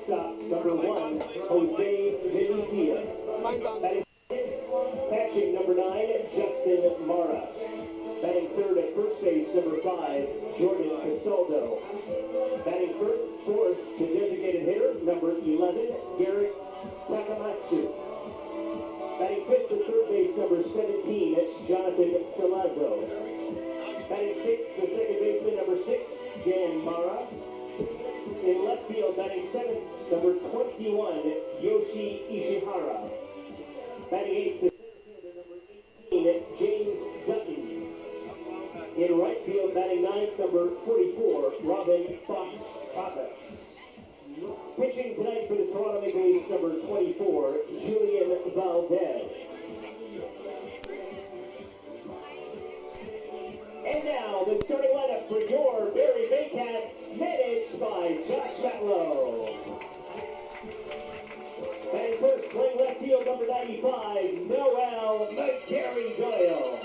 shortstop, number 1, Jose Venecia. Catching, number 9, Justin Mara. Batting third at first base, number 5, Jordan Casaldo. Batting fourth to designated hitter, number 11, Garrett Takamatsu. Batting fifth to third base, number 17, Jonathan Salazzo. Batting sixth to second baseman, number 6, Dan Mara. In left field, batting seventh, number 21, Yoshi Ishihara. Batting eighth to center fielder, number 18, James Dutton. In right field, batting ninth, number 44, Robin Fox. Pitching tonight for the Toronto Maple Leafs, number 24, Julian Valdez. And now, the starting lineup for your Barrie Baycats, managed by Josh Matlow. Batting first, playing left field, number 95, Noel McGarry Doyle.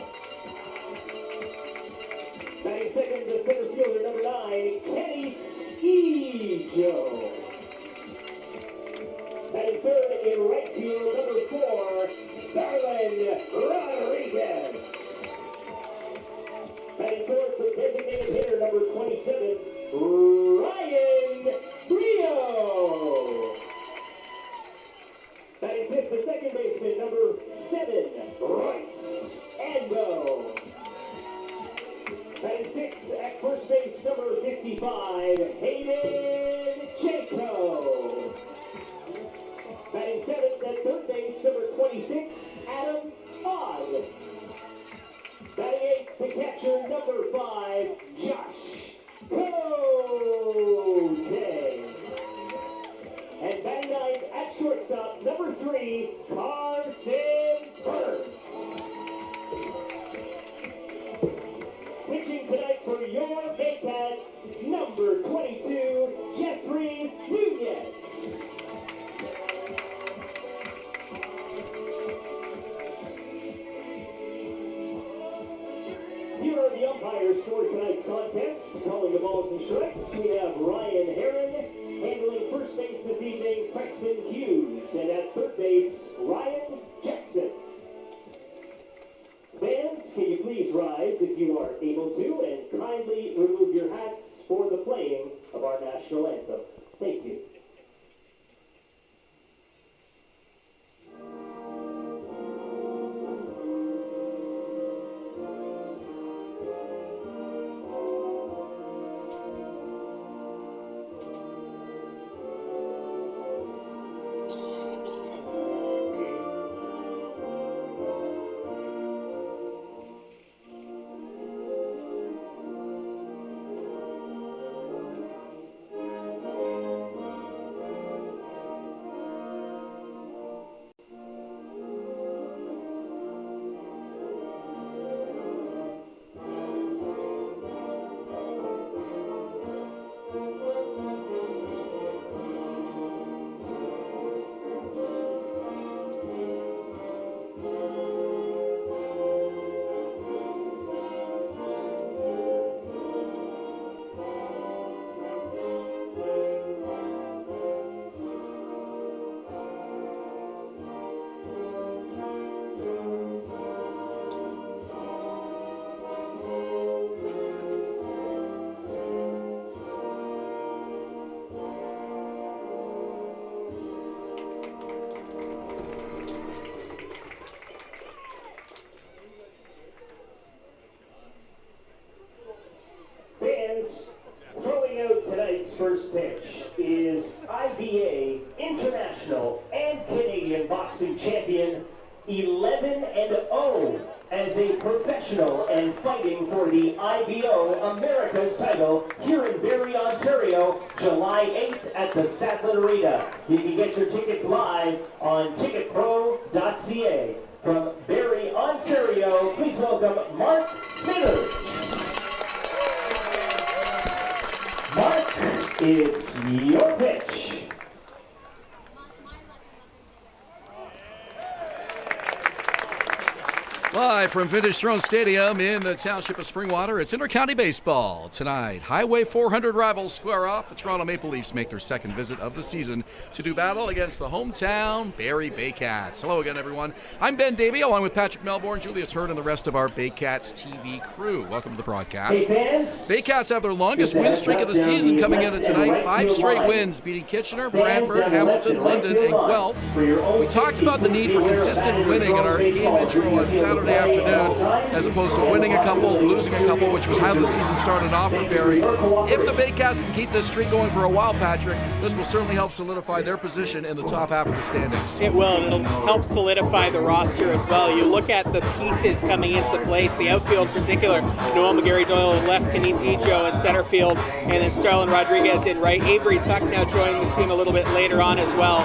Batting second, the center fielder, number 9, Kenny Skijo. Batting third, in right field, number 4, Starlin Rodriguez. Batting fourth, the designated hitter, number 27, Ryan Brio. Batting fifth, the second baseman, number 7, Royce Ando. Batting sixth, at first base, number 55, Hayden Jaco. Batting seventh, at third base, number 26, Adam Odd. Batting eighth, the catcher, number 5, Josh Cote. And batting ninth, at shortstop, number 3, Carson Hern. Pitching tonight for your Baycats, number 22, Jeffrey Nunez. Here are the umpires for tonight's contest. Calling the balls and strikes, we have Ryan Hern. Handling first base this evening, Preston Hughes. And at third base, Ryan Jackson. Fans, can you please rise if you are able to, and kindly remove your hats for the playing of our national anthem. Thank you. Throwing out tonight's first pitch is IBA International and Canadian boxing champion 11-0 as a professional and fighting for the IBO America's title here in Barrie, Ontario, July 8th at the Saddler Arena. You can get your tickets live on ticketpro.ca. From Barrie, Ontario, please welcome Mark Smithers. Mark, it's your pitch. Live Live from Vintage Throne Stadium in the township of Springwater, it's Inter-County Baseball. Tonight, Highway 400 rivals square off. The Toronto Maple Leafs make their second visit of the season to do battle against the hometown Barrie Baycats. Hello again, everyone. I'm Ben Davy, along with Patrick Melbourne, Julius, Hern, and the rest of our Baycats TV crew. Welcome to the broadcast. Baycats have their longest win streak of the season coming into tonight. 5 straight wins, beating Kitchener, Brantford, Hamilton, London, and Guelph. We talked about the need for consistent winning in our game intro on Saturday afternoon, as opposed to winning a couple, losing a couple, which was how the season started off for Barrie. If the Baycats can keep this streak going for a while, Patrick, this will certainly help solidify their position in the top half of the standings. It will. It'll help solidify the roster as well. You look at the pieces coming into place, the outfield in particular, Noel McGarry-Doyle in left, Kenise Ejo in center field, and then Starlin Rodriguez in right. Avery Tuck now joining the team a little bit later on as well.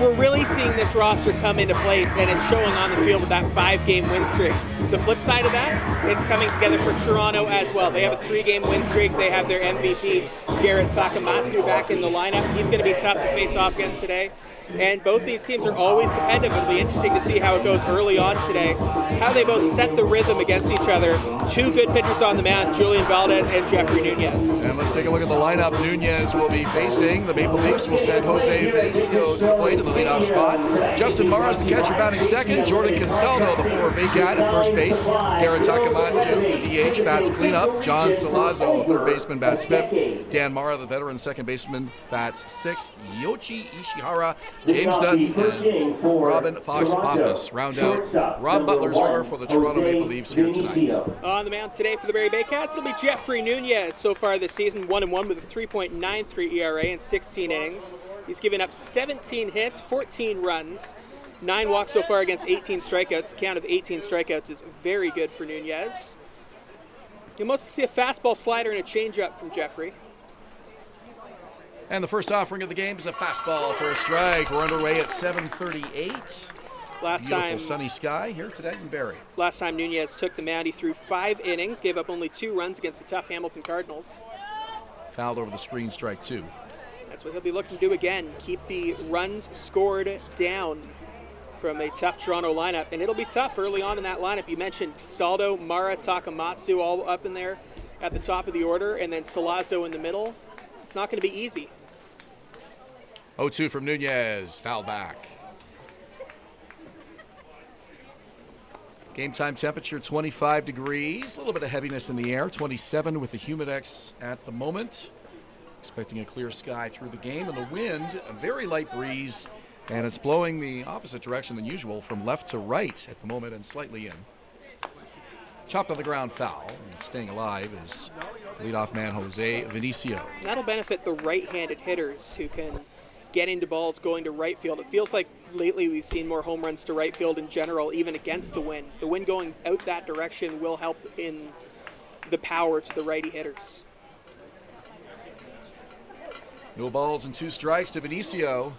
We're really seeing this roster come into place, and it's showing on the field with that 5-game win streak. The flip side of that, it's coming together for Toronto as well. They have a 3-game win streak. They have their MVP, Garrett Takamatsu, back in the lineup. He's going to be tough to face off against today. And both these teams are always competitive. It'll be interesting to see how it goes early on today, how they both set the rhythm against each other. 2 good pitchers on the mound, Julian Valdez and Jeffrey Nunez. And let's take a look at the lineup. Nunez will be facing the Maple Leafs. Will send Jose Vinicio to the plate in the leadoff spot. Justin Morris, the catcher, batting second. Jordan Castaldo, the former Baycat, at first base. Garrett Takamatsu, the DH, bats cleanup. John Salazzo, third baseman, bats fifth. Dan Mara, the veteran second baseman, bats sixth. Yoichi Ishihara, James Dutton, and Robin Fox-Pappas round out Rob Butler's order for the Toronto Maple Leafs here tonight. On the mound today for the Barrie Baycats, it'll be Jeffrey Nunez. So far this season, 1-1 with a 3.93 ERA in 16 innings. He's given up 17 hits, 14 runs, 9 walks so far against 18 strikeouts. The count of 18 strikeouts is very good for Nunez. You'll mostly see a fastball, slider, and a changeup from Jeffrey. And the first offering of the game is a fastball for a strike. We're underway at 7:38. Beautiful sunny sky here today in Barrie. Last time Nunez took the mound, he threw 5 innings, gave up only 2 runs against the tough Hamilton Cardinals. Fouled over the screen, strike 2. That's what he'll be looking to do again, keep the runs scored down from a tough Toronto lineup. And it'll be tough early on in that lineup. You mentioned Castaldo, Mara, Takamatsu all up in there at the top of the order, and then Salazzo in the middle. It's not going to be easy. 0-2 from Nunez, foul back. Game time temperature 25 degrees, a little bit of heaviness in the air, 27 with the Humidex at the moment. Expecting a clear sky through the game, and the wind, a very light breeze, and it's blowing the opposite direction than usual from left to right at the moment and slightly in. Chopped on the ground, foul, and staying alive is leadoff man Jose Vinicio. That'll benefit the right-handed hitters who can get into balls going to right field. It feels like lately we've seen more home runs to right field in general, even against the wind. The wind going out that direction will help in the power to the righty hitters. No balls and 2 strikes to Vinicio.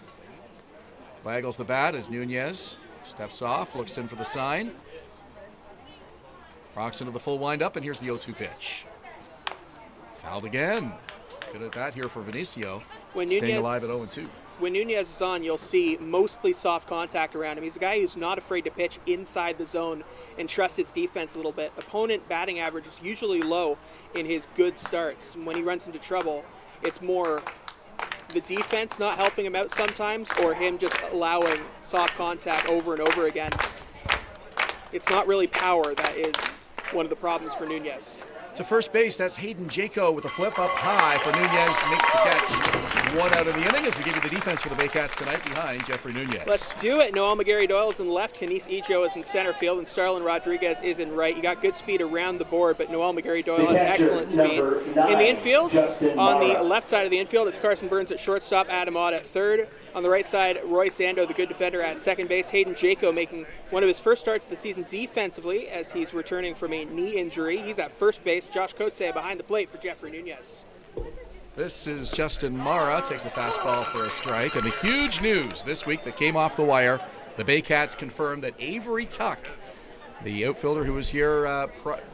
Waggles the bat as Nunez steps off, looks in for the sign. Rocks into the full windup, and here's the 0-2 pitch. Fouled again. Good at bat here for Vinicio. Staying alive at 0-2. When Nunez is on, you'll see mostly soft contact around him. He's a guy who's not afraid to pitch inside the zone and trust his defense a little bit. Opponent batting average is usually low in his good starts. When he runs into trouble, it's more the defense not helping him out sometimes, or him just allowing soft contact over and over again. It's not really power that is one of the problems for Nunez. To first base, that's Hayden Jaco with a flip up high for Nunez. Makes the catch. 1 out of the inning as we give you the defense for the Baycats tonight behind Jeffrey Nunez. Let's do it. Noel McGarry-Doyle is in left, Kenise Ejo is in center field, and Starlin Rodriguez is in right. You got good speed around the board, but Noel McGarry-Doyle has excellent speed. In the infield, on the left side of the infield, it's Carson Burns at shortstop, Adam Ott at third. On the right side, Roy Sando, the good defender, at second base. Hayden Jaco making one of his first starts of the season defensively as he's returning from a knee injury. He's at first base. Josh Coetzee behind the plate for Jeffrey Nunez. This is Justin Mara, takes a fastball for a strike. And the huge news this week that came off the wire, the Baycats confirmed that Avery Tuck, the outfielder who was here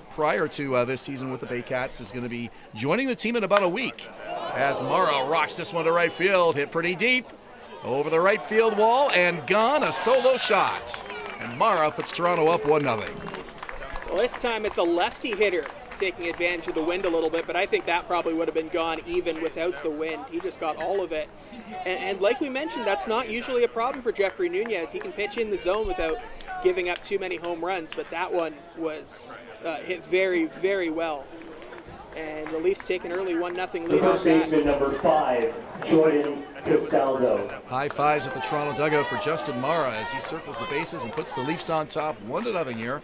prior to this season with the Baycats, is going to be joining the team in about a week. As Mara rocks this one to right field, hit pretty deep. Over the right field wall and gone, a solo shot. And Mara puts Toronto up 1-0. Well, this time it's a lefty hitter taking advantage of the wind a little bit, but I think that probably would have been gone even without the wind. He just got all of it. And like we mentioned, that's not usually a problem for Jeffrey Nunez. He can pitch in the zone without giving up too many home runs, but that one was hit very, very well. And the Leafs take an early 1-0 lead First off that. baseman number 5, Jordan Castaldo. High fives at the Toronto dugout for Justin Mara as he circles the bases and puts the Leafs on top 1-0 here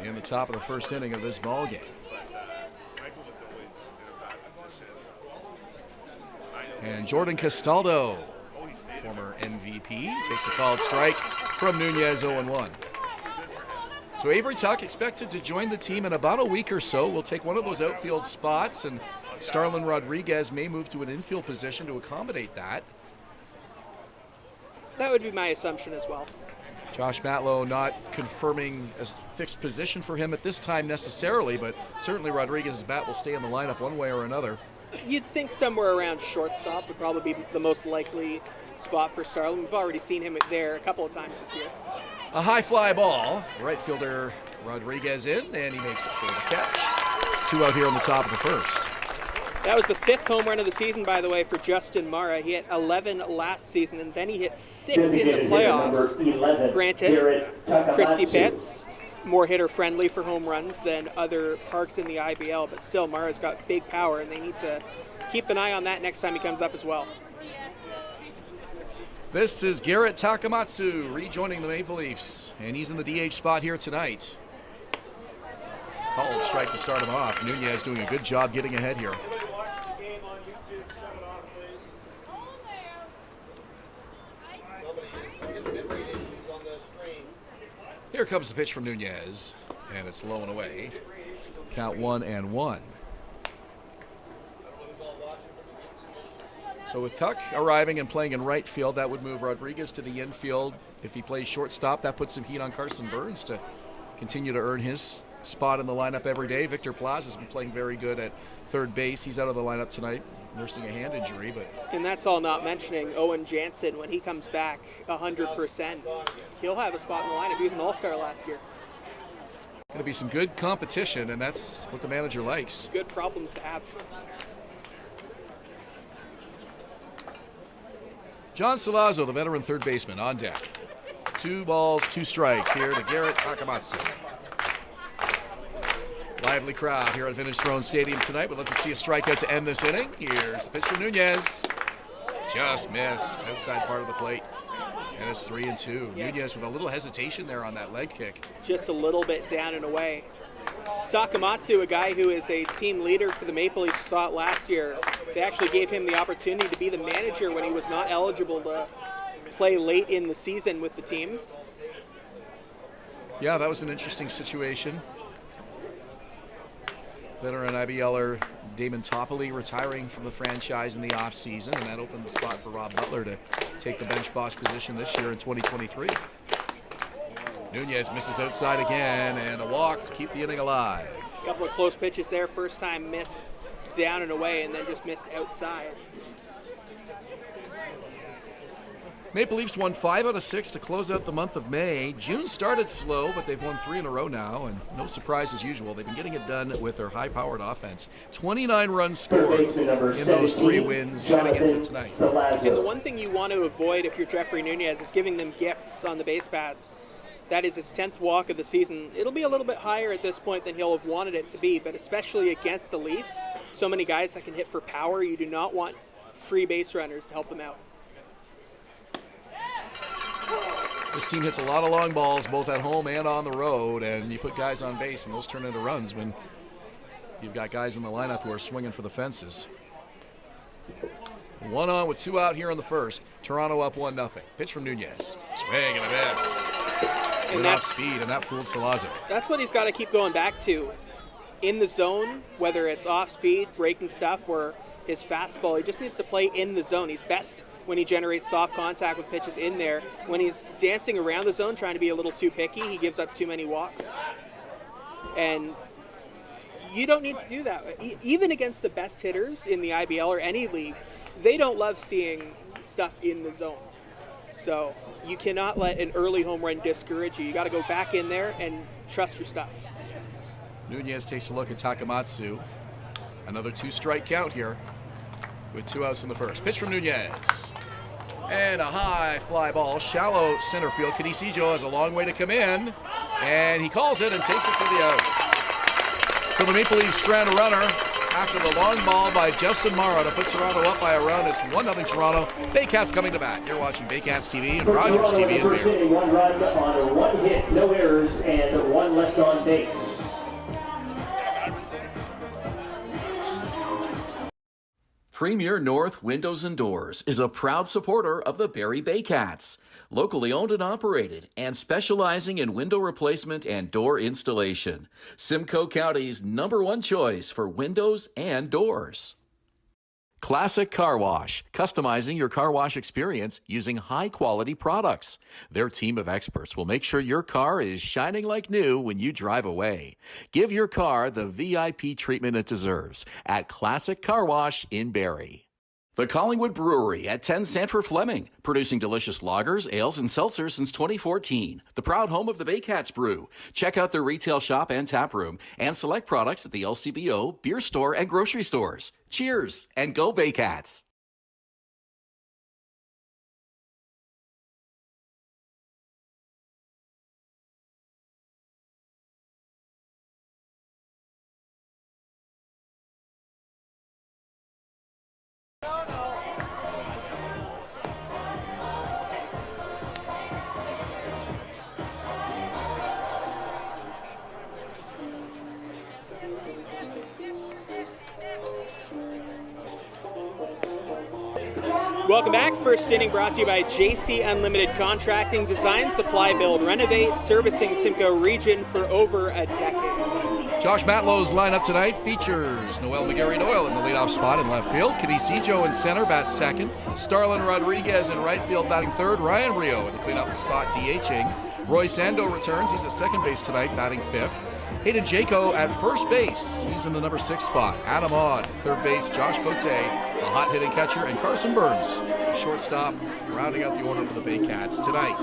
in the top of the first inning of this ball game. And Jordan Castaldo, former MVP, takes a called strike from Nunez, 0-1. So Avery Tuck expected to join the team in about a week or so. We'll take one of those outfield spots, and Starlin Rodriguez may move to an infield position to accommodate that. That would be my assumption as well. Josh Matlow not confirming a fixed position for him at this time necessarily, but certainly Rodriguez's bat will stay in the lineup one way or another. You'd think somewhere around shortstop would probably be the most likely spot for Starlin. We've already seen him there a couple of times this year. A high fly ball. Right fielder Rodriguez in, and he makes it for the catch. 2 out here on the top of the first. That was the 5th home run of the season, by the way, for Justin Mara. He hit 11 last season, and then he hit 6 in the playoffs. 11, Granted, Christy Pitts, more hitter-friendly for home runs than other parks in the IBL, but still, Mara's got big power, and they need to keep an eye on that next time he comes up as well. This is Garrett Takamatsu rejoining the Maple Leafs, and he's in the DH spot here tonight. Called strike to start him off. Nunez doing a good job getting ahead here. Here comes the pitch from Nunez, and it's low and away. Count 1-1. So with Tuck arriving and playing in right field, that would move Rodriguez to the infield. If he plays shortstop, that puts some heat on Carson Burns to continue to earn his spot in the lineup every day. Victor Plaza's been playing very good at third base. He's out of the lineup tonight, nursing a hand injury. And that's all not mentioning Owen Jansen. When he comes back 100%, he'll have a spot in the lineup. He was an all-star last year. Going to be some good competition, and that's what the manager likes. Good problems to have. John Salazzo, the veteran third baseman, on deck. 2 balls, 2 strikes here to Garrett Takamatsu. Lively crowd here at Vintage Throne Stadium tonight. We'd love to see a strikeout to end this inning. Here's the pitch from Nunez. Just missed outside part of the plate. And it's 3-2. Yeah. Nunez with a little hesitation there on that leg kick. Just a little bit down and away. Takamatsu, a guy who is a team leader for the Maple Leafs, saw it last year. They actually gave him the opportunity to be the manager when he was not eligible to play late in the season with the team. Yeah, that was an interesting situation. Veteran IBLer Damon Toppoli retiring from the franchise in the offseason, and that opened the spot for Rob Butler to take the bench boss position this year in 2023. Nunez misses outside again, and a walk to keep the inning alive. A couple of close pitches there. First time missed down and away, and then just missed outside. Maple Leafs won 5 out of 6 to close out the month of May. June started slow, but they've won 3 in a row now, and no surprise as usual. They've been getting it done with their high-powered offense. 29 runs scored in those 3 wins heading into tonight. And the one thing you want to avoid if you're Jeffrey Nunez is giving them gifts on the base paths. That is his 10th walk of the season. It'll be a little bit higher at this point than he'll have wanted it to be, but especially against the Leafs, so many guys that can hit for power, you do not want free base runners to help them out. This team hits a lot of long balls, both at home and on the road, and you put guys on base, and those turn into runs when you've got guys in the lineup who are swinging for the fences. 1 on with 2 out here in the first. Toronto up 1-0. Pitch from Nunez. Swing and a miss. And Good off speed, and that fooled Salazzo. That's what he's got to keep going back to. In the zone, whether it's off speed, breaking stuff, or his fastball, he just needs to play in the zone. He's best when he generates soft contact with pitches in there. When he's dancing around the zone, trying to be a little too picky, he gives up too many walks. And you don't need to do that. Even against the best hitters in the IBL or any league, they don't love seeing stuff in the zone. So you cannot let an early home run discourage you. You got to go back in there and trust your stuff. Nunez takes a look at Takamatsu. Another 2-strike count here with 2 outs in the first. Pitch from Nunez. And a high fly ball, shallow center field. Kinesijo has a long way to come in, and he calls it and takes it for the out. So the Maple Leafs strand a runner after the long ball by Justin Morrow to put Toronto up by a run. It's 1-0 Toronto. Baycats coming to bat. You're watching Baycats TV and Rogers TV in Barrie. 1 run on 1 hit, no errors, and 1 left on base. Premier North Windows and Doors is a proud supporter of the Barrie Baycats, locally owned and operated, and specializing in window replacement and door installation. Simcoe County's #1 choice for windows and doors. Classic Car Wash, customizing your car wash experience using high-quality products. Their team of experts will make sure your car is shining like new when you drive away. Give your car the VIP treatment it deserves at Classic Car Wash in Barrie. The Collingwood Brewery at 10 Sanford Fleming, producing delicious lagers, ales, and seltzers since 2014. The proud home of the Baycats Brew. Check out their retail shop and tap room and select products at the LCBO, beer store, and grocery stores. Cheers and go Baycats! Welcome back. First inning brought to you by JC Unlimited Contracting. Design, supply, build, renovate, servicing Simcoe region for over a decade. Josh Matlow's lineup tonight features Noel McGarry-Doyle in the leadoff spot in left field. Kinesijo in center, bats second. Starlin Rodriguez in right field, batting third. Ryan Rio in the cleanup spot, DHing. Roy Sando returns. He's at second base tonight, batting fifth. Hayden Jaco at first base. He's in the #6 spot. Adam Odd, third base. Josh Cote, a hot-hitting catcher. And Carson Burns, shortstop, rounding out the order for the Baycats tonight.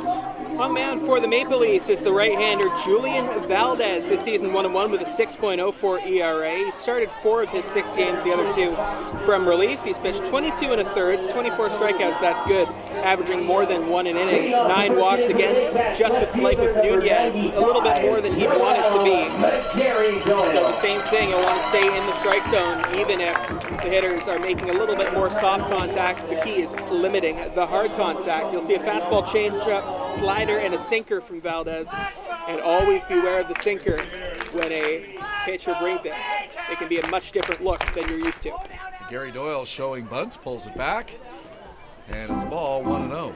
On mound for the Maple Leafs is the right-hander Julian Valdez. This season 1-1 with a 6.04 ERA. He started 4 of his 6 games, the other 2 from relief. He's pitched 22 1/3, 24 strikeouts, that's good. Averaging more than 1 an inning. 9 walks again, just with Nunez, a little bit more than he'd want it to be. So the same thing, you'll want to stay in the strike zone, even if the hitters are making a little bit more soft contact. The key is limiting the hard contact. You'll see a fastball, changeup, slider, and a sinker from Valdez. And always beware of the sinker when a pitcher brings it. It can be a much different look than you're used to. Gary Doyle showing bunt, pulls it back, and it's a ball, 1-0.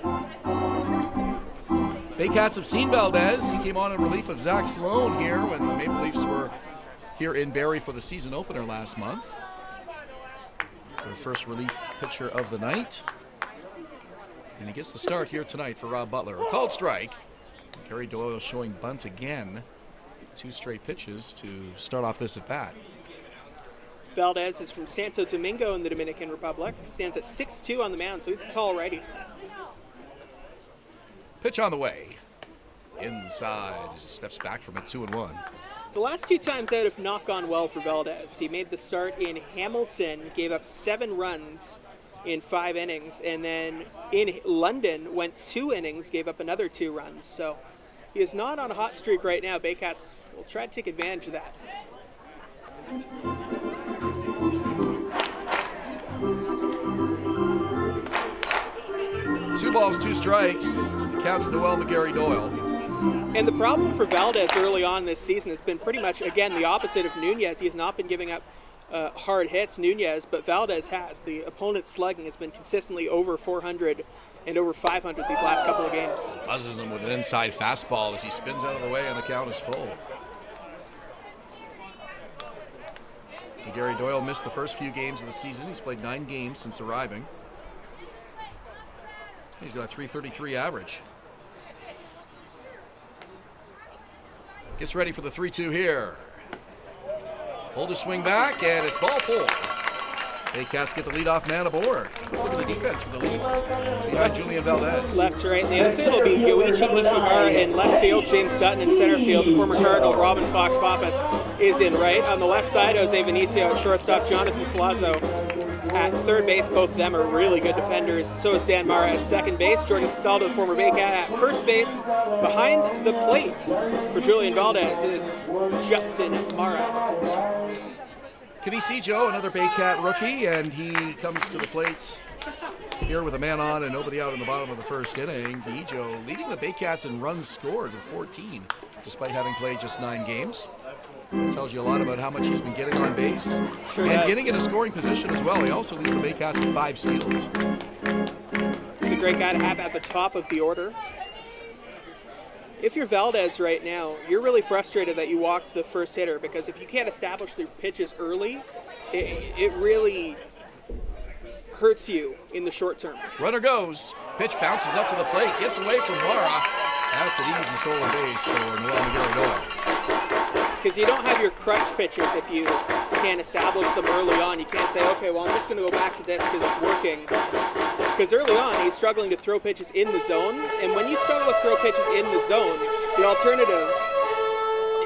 Baycats have seen Valdez. He came on in relief of Zach Sloan here when the Maple Leafs were here in Barrie for the season opener last month. Their first relief pitcher of the night. And he gets the start here tonight for Rob Butler. A called strike. Gary Doyle showing bunt again. 2 straight pitches to start off this at bat. Valdez is from Santo Domingo in the Dominican Republic. Stands at 6'2" on the mound, so he's a tall righty. Pitch on the way. Inside as he steps back from it, 2-1. The last 2 times out have not gone well for Valdez. He made the start in Hamilton, gave up 7 runs in 5 innings, and then in London went 2 innings, gave up another 2 runs. So he is not on a hot streak right now. Baycats will try to take advantage of that. 2 balls, 2 strikes. Count to Noel McGarry-Doyle. And the problem for Valdez early on this season has been pretty much, again, the opposite of Nunez. He has not been giving up hard hits, Nunez, but Valdez has. The opponent's slugging has been consistently over 400 and over 500 these last couple of games. Buzzes him with an inside fastball as he spins out of the way and the count is full. Gary Doyle missed the first few games of the season. He's played 9 games since arriving. He's got a .333 average. Gets ready for the 3-2 here. Hold a swing back, and it's ball 4. Baycats get the leadoff man aboard. Let's look at the defense for the Leafs. Behind Julian Valdez. Left to right in the outfield will be Yoichi Ishihara in left field, James Dutton in center field. The former Cardinal Robin Fox Pappas is in right. On the left side, Jose Vinicio at shortstop, Jonathan Salazzo at third base. Both of them are really good defenders. So is Dan Mara at second base. Jordan Castaldo, the former Baycat, at first base. Behind the plate for Julian Valdez is Justin Mara. Canisijo, another Baycat rookie, and he comes to the plate here with a man on and nobody out in the bottom of the first inning. Canisijo leading the Baycats in runs scored with 14, despite having played just 9 games. Tells you a lot about how much he's been getting on base. Sure and does. getting in a scoring position as well. He also leads the Baycats with 5 steals. He's a great guy to have at the top of the order. If you're Valdez right now, you're really frustrated that you walked the first hitter, because if you can't establish the pitches early, it really hurts you in the short term. Runner goes. Pitch bounces up to the plate. Gets away from Mara. That's an easy stolen base for Noel McGarry-Doyle. Because you don't have your crutch pitches if you can't establish them early on. You can't say, okay, well, I'm just going to go back to this because it's working. Because early on, he's struggling to throw pitches in the zone. And when you struggle to throw pitches in the zone, the alternative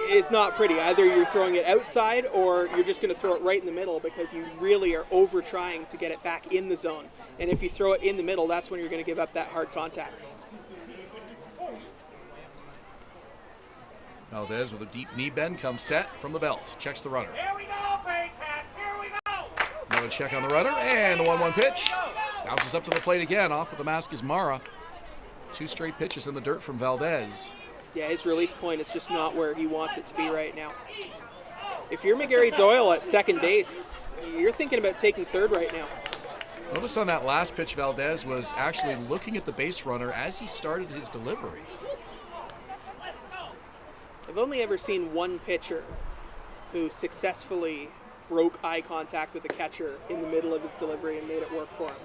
is not pretty. Either you're throwing it outside or you're just going to throw it right in the middle, because you really are over trying to get it back in the zone. And if you throw it in the middle, that's when you're going to give up that hard contact. Valdez with a deep knee bend comes set from the belt. Checks the runner. Here we go, Baycats, here we go! Another check on the runner, and the 1-1 pitch. Bounces up to the plate again. Off with the mask is Mara. 2 straight pitches in the dirt from Valdez. Yeah, his release point is just not where he wants it to be right now. If you're McGarry-Doyle at second base, you're thinking about taking third right now. Notice on that last pitch, Valdez was actually looking at the base runner as he started his delivery. I've only ever seen one pitcher who successfully broke eye contact with the catcher in the middle of his delivery and made it work for him.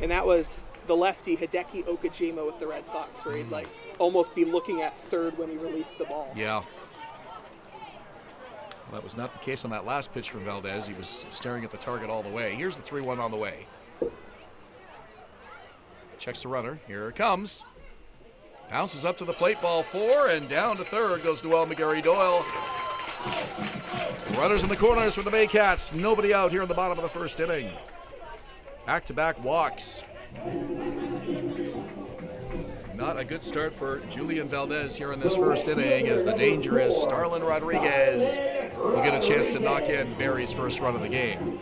And that was the lefty Hideki Okajima with the Red Sox, where he'd like almost be looking at third when he released the ball. Yeah. Well, that was not the case on that last pitch from Valdez. He was staring at the target all the way. Here's the 3-1 on the way. Checks the runner. Here it comes. Bounces up to the plate, ball 4, and down to third goes Noel McGarry-Doyle. Runners in the corners for the Baycats. Nobody out here in the bottom of the first inning. Back-to-back walks. Not a good start for Julian Valdez here in this first inning, as the dangerous Starlin Rodriguez will get a chance to knock in Barrie's first run of the game.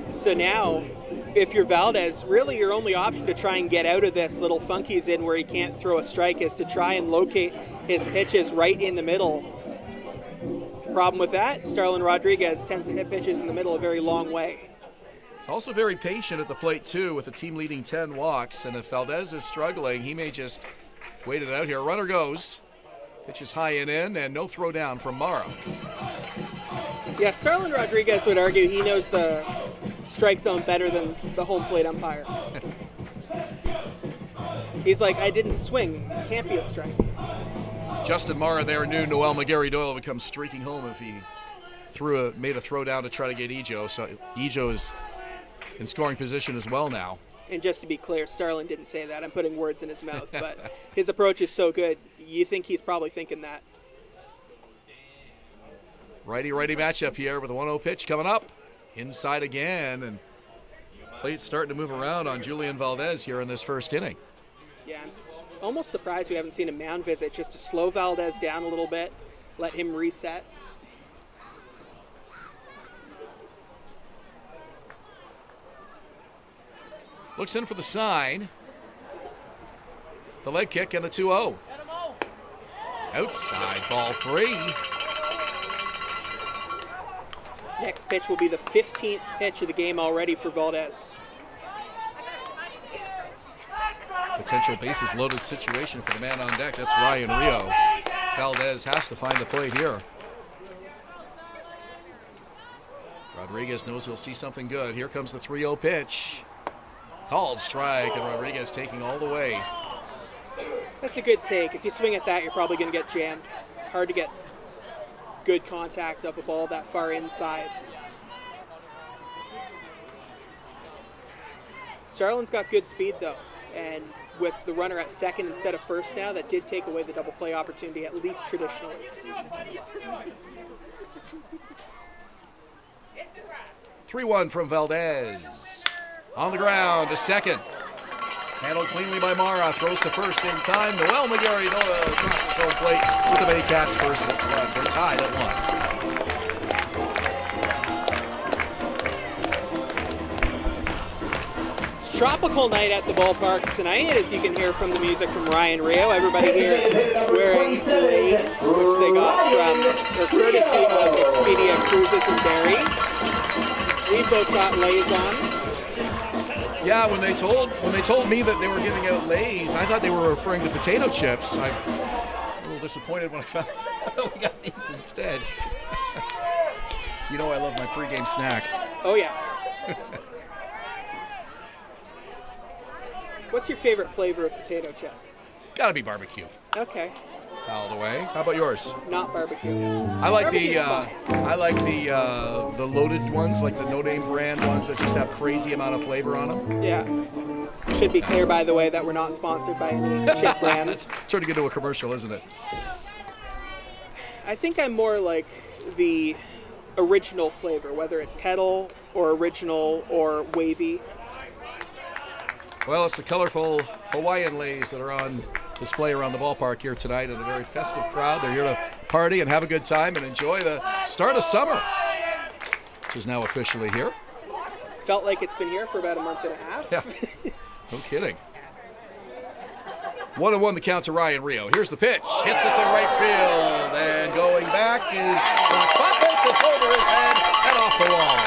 So now, if you're Valdez, really your only option to try and get out of this little funk he's in where he can't throw a strike is to try and locate his pitches right in the middle. Problem with that, Starlin Rodriguez tends to hit pitches in the middle a very long way. He's also very patient at the plate, too, with the team leading 10 walks. And if Valdez is struggling, he may just wait it out here. Runner goes. Pitch is high and in, and no throw down from Mara. Yeah, Starlin Rodriguez would argue he knows the strike zone better than the home plate umpire. He's like, I didn't swing. It can't be a strike. Justin Mara there knew Noel McGarry-Doyle would come streaking home if he made a throw down to try to get Ejo. So Ejo is in scoring position as well now. And just to be clear, Starlin didn't say that. I'm putting words in his mouth, but his approach is so good, you think he's probably thinking that. Righty-righty matchup here with a 1-0 pitch coming up. Inside again, and plate's starting to move around on Julian Valdez here in this first inning. Yeah, I'm almost surprised we haven't seen a mound visit, just to slow Valdez down a little bit, let him reset. Looks in for the sign. The leg kick and the 2-0. Outside, ball 3. Next pitch will be the 15th pitch of the game already for Valdez. Potential bases loaded situation for the man on deck. That's Ryan Rio. Valdez has to find the plate here. Rodriguez knows he'll see something good. Here comes the 3-0 pitch. Called strike, and Rodriguez taking all the way. That's a good take. If you swing at that, you're probably going to get jammed. Hard to get good contact of a ball that far inside. Starlin's got good speed though, and with the runner at second instead of first now, that did take away the double play opportunity, at least traditionally. 3-1 from Valdez. On the ground to second. Handled cleanly by Mara, throws to first in time. Noel McGarry crosses home plate with the Baycats first run. They're tied at 1. It's a tropical night at the ballpark tonight, as you can hear from the music from Ryan Rio. Everybody here wearing leis, which they got from, or courtesy of Expedia Cruises in Barrie. We both got leis on. Yeah, when they told me that they were giving out leis, I thought they were referring to potato chips. I'm a little disappointed when I found out we got these instead. You know I love my pregame snack. Oh yeah. What's your favorite flavor of potato chip? Gotta be barbecue. Okay. Fouled away. How about yours? Not barbecue. I like the loaded ones, like the no-name brand ones that just have crazy amount of flavor on them. Yeah. Should be clear, by the way, that we're not sponsored by any chip brands. It's turning into a commercial, isn't it? I think I'm more like the original flavor, whether it's kettle or original or wavy. Well, it's the colorful Hawaiian leis that are on display around the ballpark here tonight, and a very festive crowd. They're here to party and have a good time and enjoy the start of summer, which is now officially here. Felt like it's been here for about a month and a half. Yeah, no kidding. 1-1 the count to Ryan Rio. Here's the pitch. Hits it to right field, and going back is Papas. It's over his head and off the wall.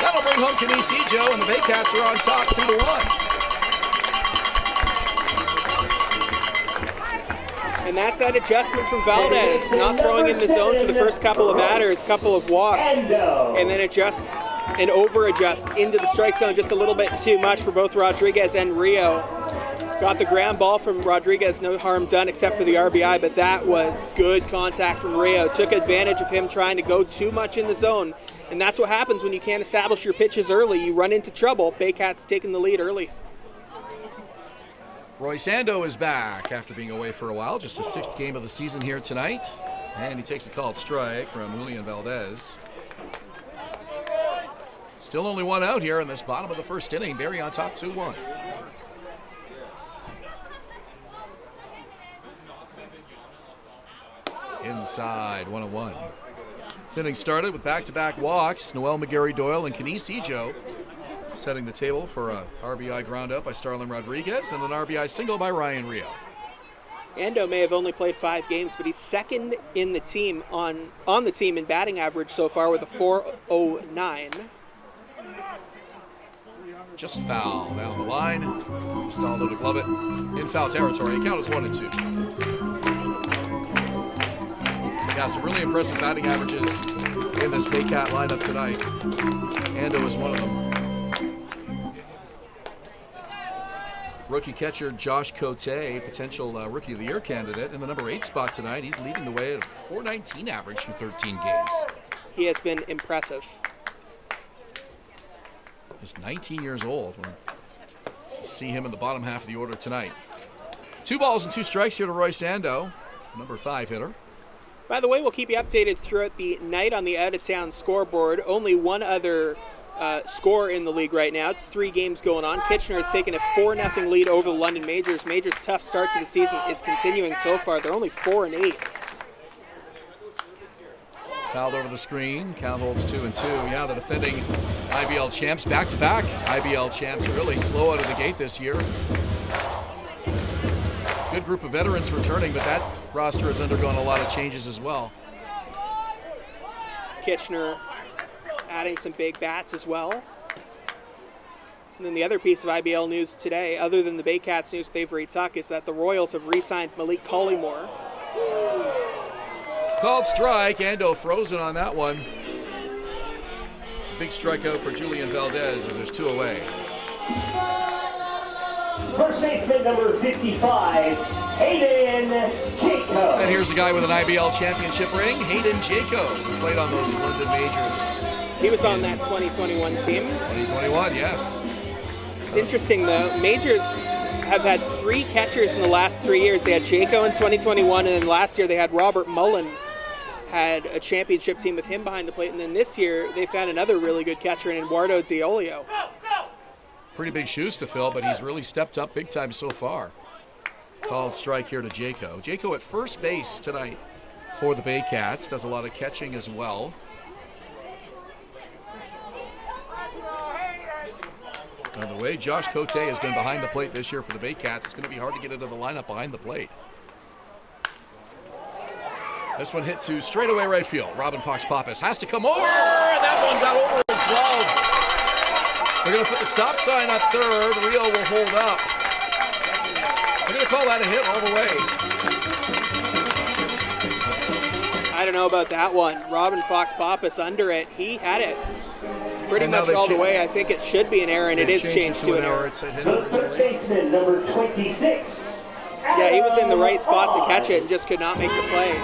That'll bring home Canisijo, and the Baycats are on top 2-1. And that's that adjustment from Valdez, not throwing in the zone for the first couple of batters, couple of walks, and then adjusts and over-adjusts into the strike zone just a little bit too much for both Rodriguez and Rio. Got the ground ball from Rodriguez, no harm done except for the RBI, but that was good contact from Rio. Took advantage of him trying to go too much in the zone, and that's what happens when you can't establish your pitches early. You run into trouble. Baycats taking the lead early. Roy Sando is back after being away for a while, just his 6th game of the season here tonight. And he takes a called strike from Julian Valdez. Still only one out here in this bottom of the first inning. Barrie on top 2-1. Inside, 1-1. This inning started with back-to-back walks. Noel McGarry Doyle and Canisijo setting the table for a RBI ground up by Starlin Rodriguez and an RBI single by Ryan Rio. Ando may have only played 5 games, but he's second in the team on the team in batting average so far with a .409. Just foul down the line. Castaldo to glove it in foul territory. Count is 1-2. Yeah, some really impressive batting averages in this Baycat lineup tonight. Ando is one of them. Rookie catcher Josh Cote, potential Rookie of the Year candidate, in the number 8 spot tonight. He's leading the way at a .419 average through 13 games. He has been impressive. He's 19 years old. We'll see him in the bottom half of the order tonight. 2 balls and 2 strikes here to Roy Sando, number 5 hitter. By the way, we'll keep you updated throughout the night on the out-of-town scoreboard. Only one other score in the league right now. 3 games going on. Kitchener has taken a 4-0 lead over the London Majors. Majors' tough start to the season is continuing so far. They're only 4-8. Fouled over the screen. Count holds 2-2. Yeah, the defending IBL champs, back-to-back IBL champs, really slow out of the gate this year. Good group of veterans returning, but that roster has undergone a lot of changes as well. Kitchener adding some big bats as well. And then the other piece of IBL news today, other than the Baycats news with Avery Tuck, is that the Royals have re-signed Malik Collymore. Called strike. Ando frozen on that one. Big strikeout for Julian Valdez as there's 2 away. First baseman number 55, Hayden Jacob. And here's a guy with an IBL championship ring, Hayden Jacob, who played on those London Majors. He was on that 2021 team. 2021, yes. It's interesting, the Majors have had 3 catchers in the last 3 years. They had Jaco in 2021, and then last year they had Robert Mullen, had a championship team with him behind the plate, and then this year they found another really good catcher in Eduardo Diolio. Pretty big shoes to fill, but he's really stepped up big time so far. Called strike here to Jaco. Jaco at first base tonight for the Baycats, does a lot of catching as well. By the way, Josh Cote has been behind the plate this year for the Baycats. It's going to be hard to get into the lineup behind the plate. This one hit to straightaway right field. Robin Fox-Pappas has to come over, and that one got over his glove. They're going to put the stop sign up third. Rio will hold up. They're going to call that a hit all the way. I don't know about that one. Robin Fox-Pappas under it. He had it pretty And now much they've all the changed- way. I think it should be an error, and it is changed to an error. It's a hit The third originally. baseman, number 26. Yeah, he was in the right spot to catch it and just could not make the play.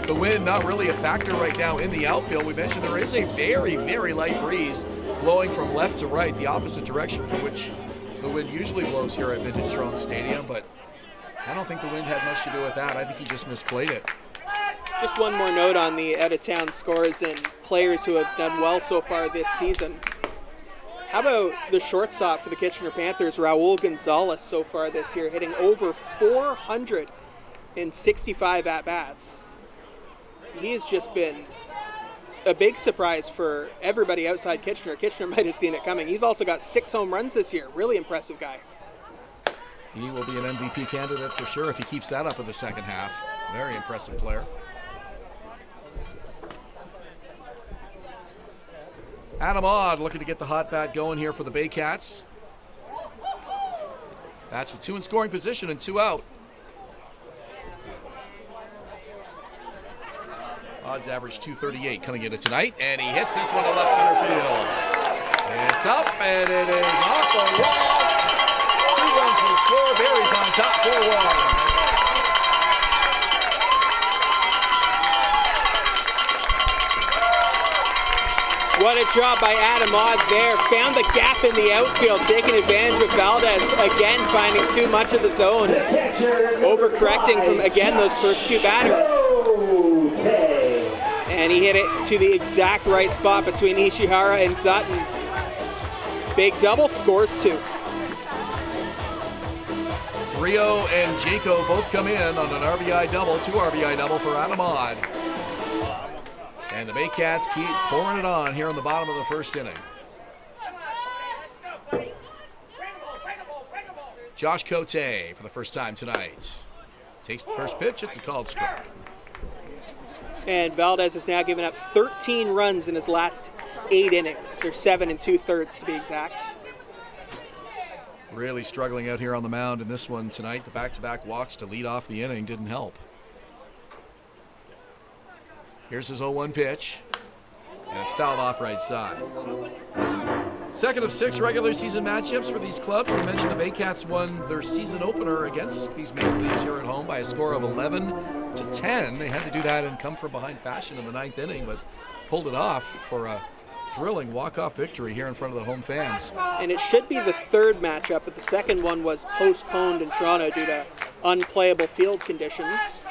The wind not really a factor right now in the outfield. We mentioned there is a very, very light breeze blowing from left to right, the opposite direction from which the wind usually blows here at Vintage Throne Stadium, but I don't think the wind had much to do with that. I think he just misplayed it. Just one more note on the out-of-town scores and players who have done well so far this season. How about the shortstop for the Kitchener Panthers, Raul Gonzalez, so far this year, hitting over 465 at-bats. He has just been a big surprise for everybody outside Kitchener. Kitchener might have seen it coming. He's also got 6 home runs this year. Really impressive guy. He will be an MVP candidate for sure if he keeps that up in the second half. Very impressive player. Adam Odd looking to get the hot bat going here for the Baycats. That's with 2 in scoring position and 2 out. Odd's average .238 coming into tonight, and he hits this one to left center field. It's up, and it is off the wall. 2 runs to the score. Barrie's on top, 4-1. What a job by Adam Odd there. Found the gap in the outfield, taking advantage of Valdez, again finding too much of the zone. Overcorrecting from, again, those first 2 batters. And he hit it to the exact right spot between Ishihara and Dutton. Big double, scores 2. Rio and Jaco both come in on an RBI double, 2 RBI double for Adam Odd. And the Baycats keep pouring it on here in the bottom of the first inning. Josh Cote for the first time tonight. Takes the first pitch, it's a called strike. And Valdez has now given up 13 runs in his last 8 innings, or 7 2/3 to be exact. Really struggling out here on the mound in this one tonight. The back-to-back walks to lead off the inning didn't help. Here's his 0-1 pitch, and it's fouled off right side. Second of 6 regular season matchups for these clubs. We mentioned the Baycats won their season opener against these Maple Leafs here at home by a score of 11-10. They had to do that in come-from-behind fashion in the 9th inning, but pulled it off for a thrilling walk-off victory here in front of the home fans. And it should be the 3rd matchup, but the second one was postponed in Toronto due to unplayable field conditions.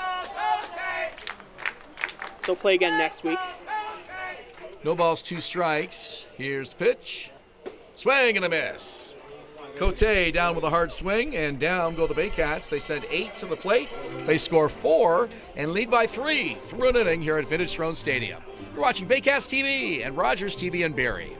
They'll play again next week. No balls, 2 strikes. Here's the pitch. Swing and a miss. Cote down with a hard swing, and down go the Baycats. They send 8 to the plate. They score 4 and lead by 3 through an inning here at Vintage Throne Stadium. You're watching Baycats TV and Rogers TV in Barrie.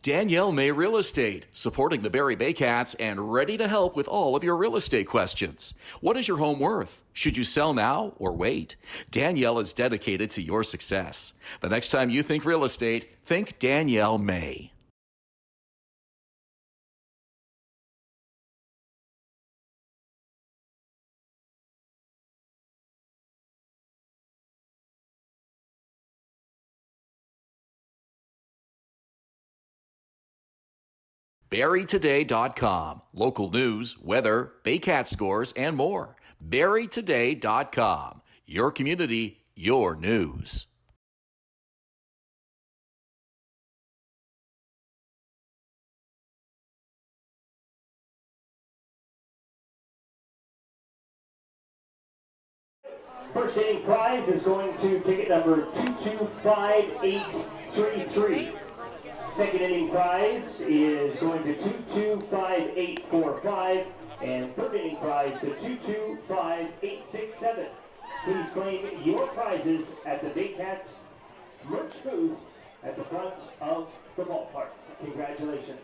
Danielle May Real Estate, supporting the Barrie Baycats and ready to help with all of your real estate questions. What is your home worth? Should you sell now or wait? Danielle is dedicated to your success. The next time you think real estate, think Danielle May. BarrieToday.com. Local news, weather, Baycats scores, and more. BarrieToday.com. Your community, your news. First inning prize is going to ticket number 225833. Second inning prize is going to 225845. And third inning prize to 225867. Please claim your prizes at the Baycats merch booth at the front of the ballpark. Congratulations.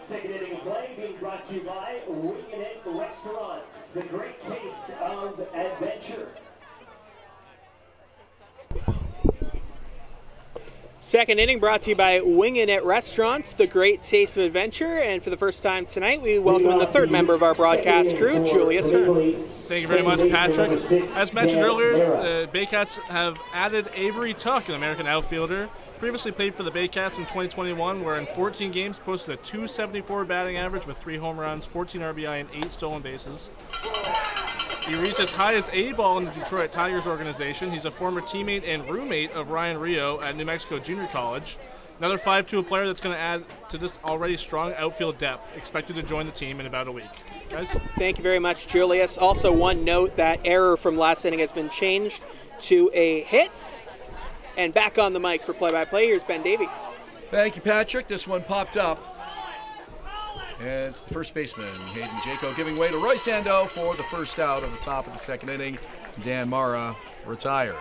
Second inning of play being brought to you by Winging It Restaurants, the great taste of adventure. Second inning brought to you by Wingin' It Restaurants, the great taste of adventure. And for the first time tonight, we welcome in the third member of our broadcast crew, Julius Hern. Thank you very much, Patrick. As mentioned earlier, the Baycats have added Avery Tuck, an American outfielder. Previously played for the Baycats in 2021, where in 14 games posted a .274 batting average with 3 home runs, 14 RBI, and 8 stolen bases. He reached as high as A-ball in the Detroit Tigers organization. He's a former teammate and roommate of Ryan Rio at New Mexico Junior College. Another 5'2" player that's going to add to this already strong outfield depth. Expected to join the team in about a week. Guys? Thank you very much, Julius. Also, one note, that error from last inning has been changed to a hit. And back on the mic for play-by-play, here's Ben Davy. Thank you, Patrick. This one popped up. And it's the first baseman, Hayden Jaco, giving way to Roy Sando for the first out of the top of the second inning. Dan Mara retired.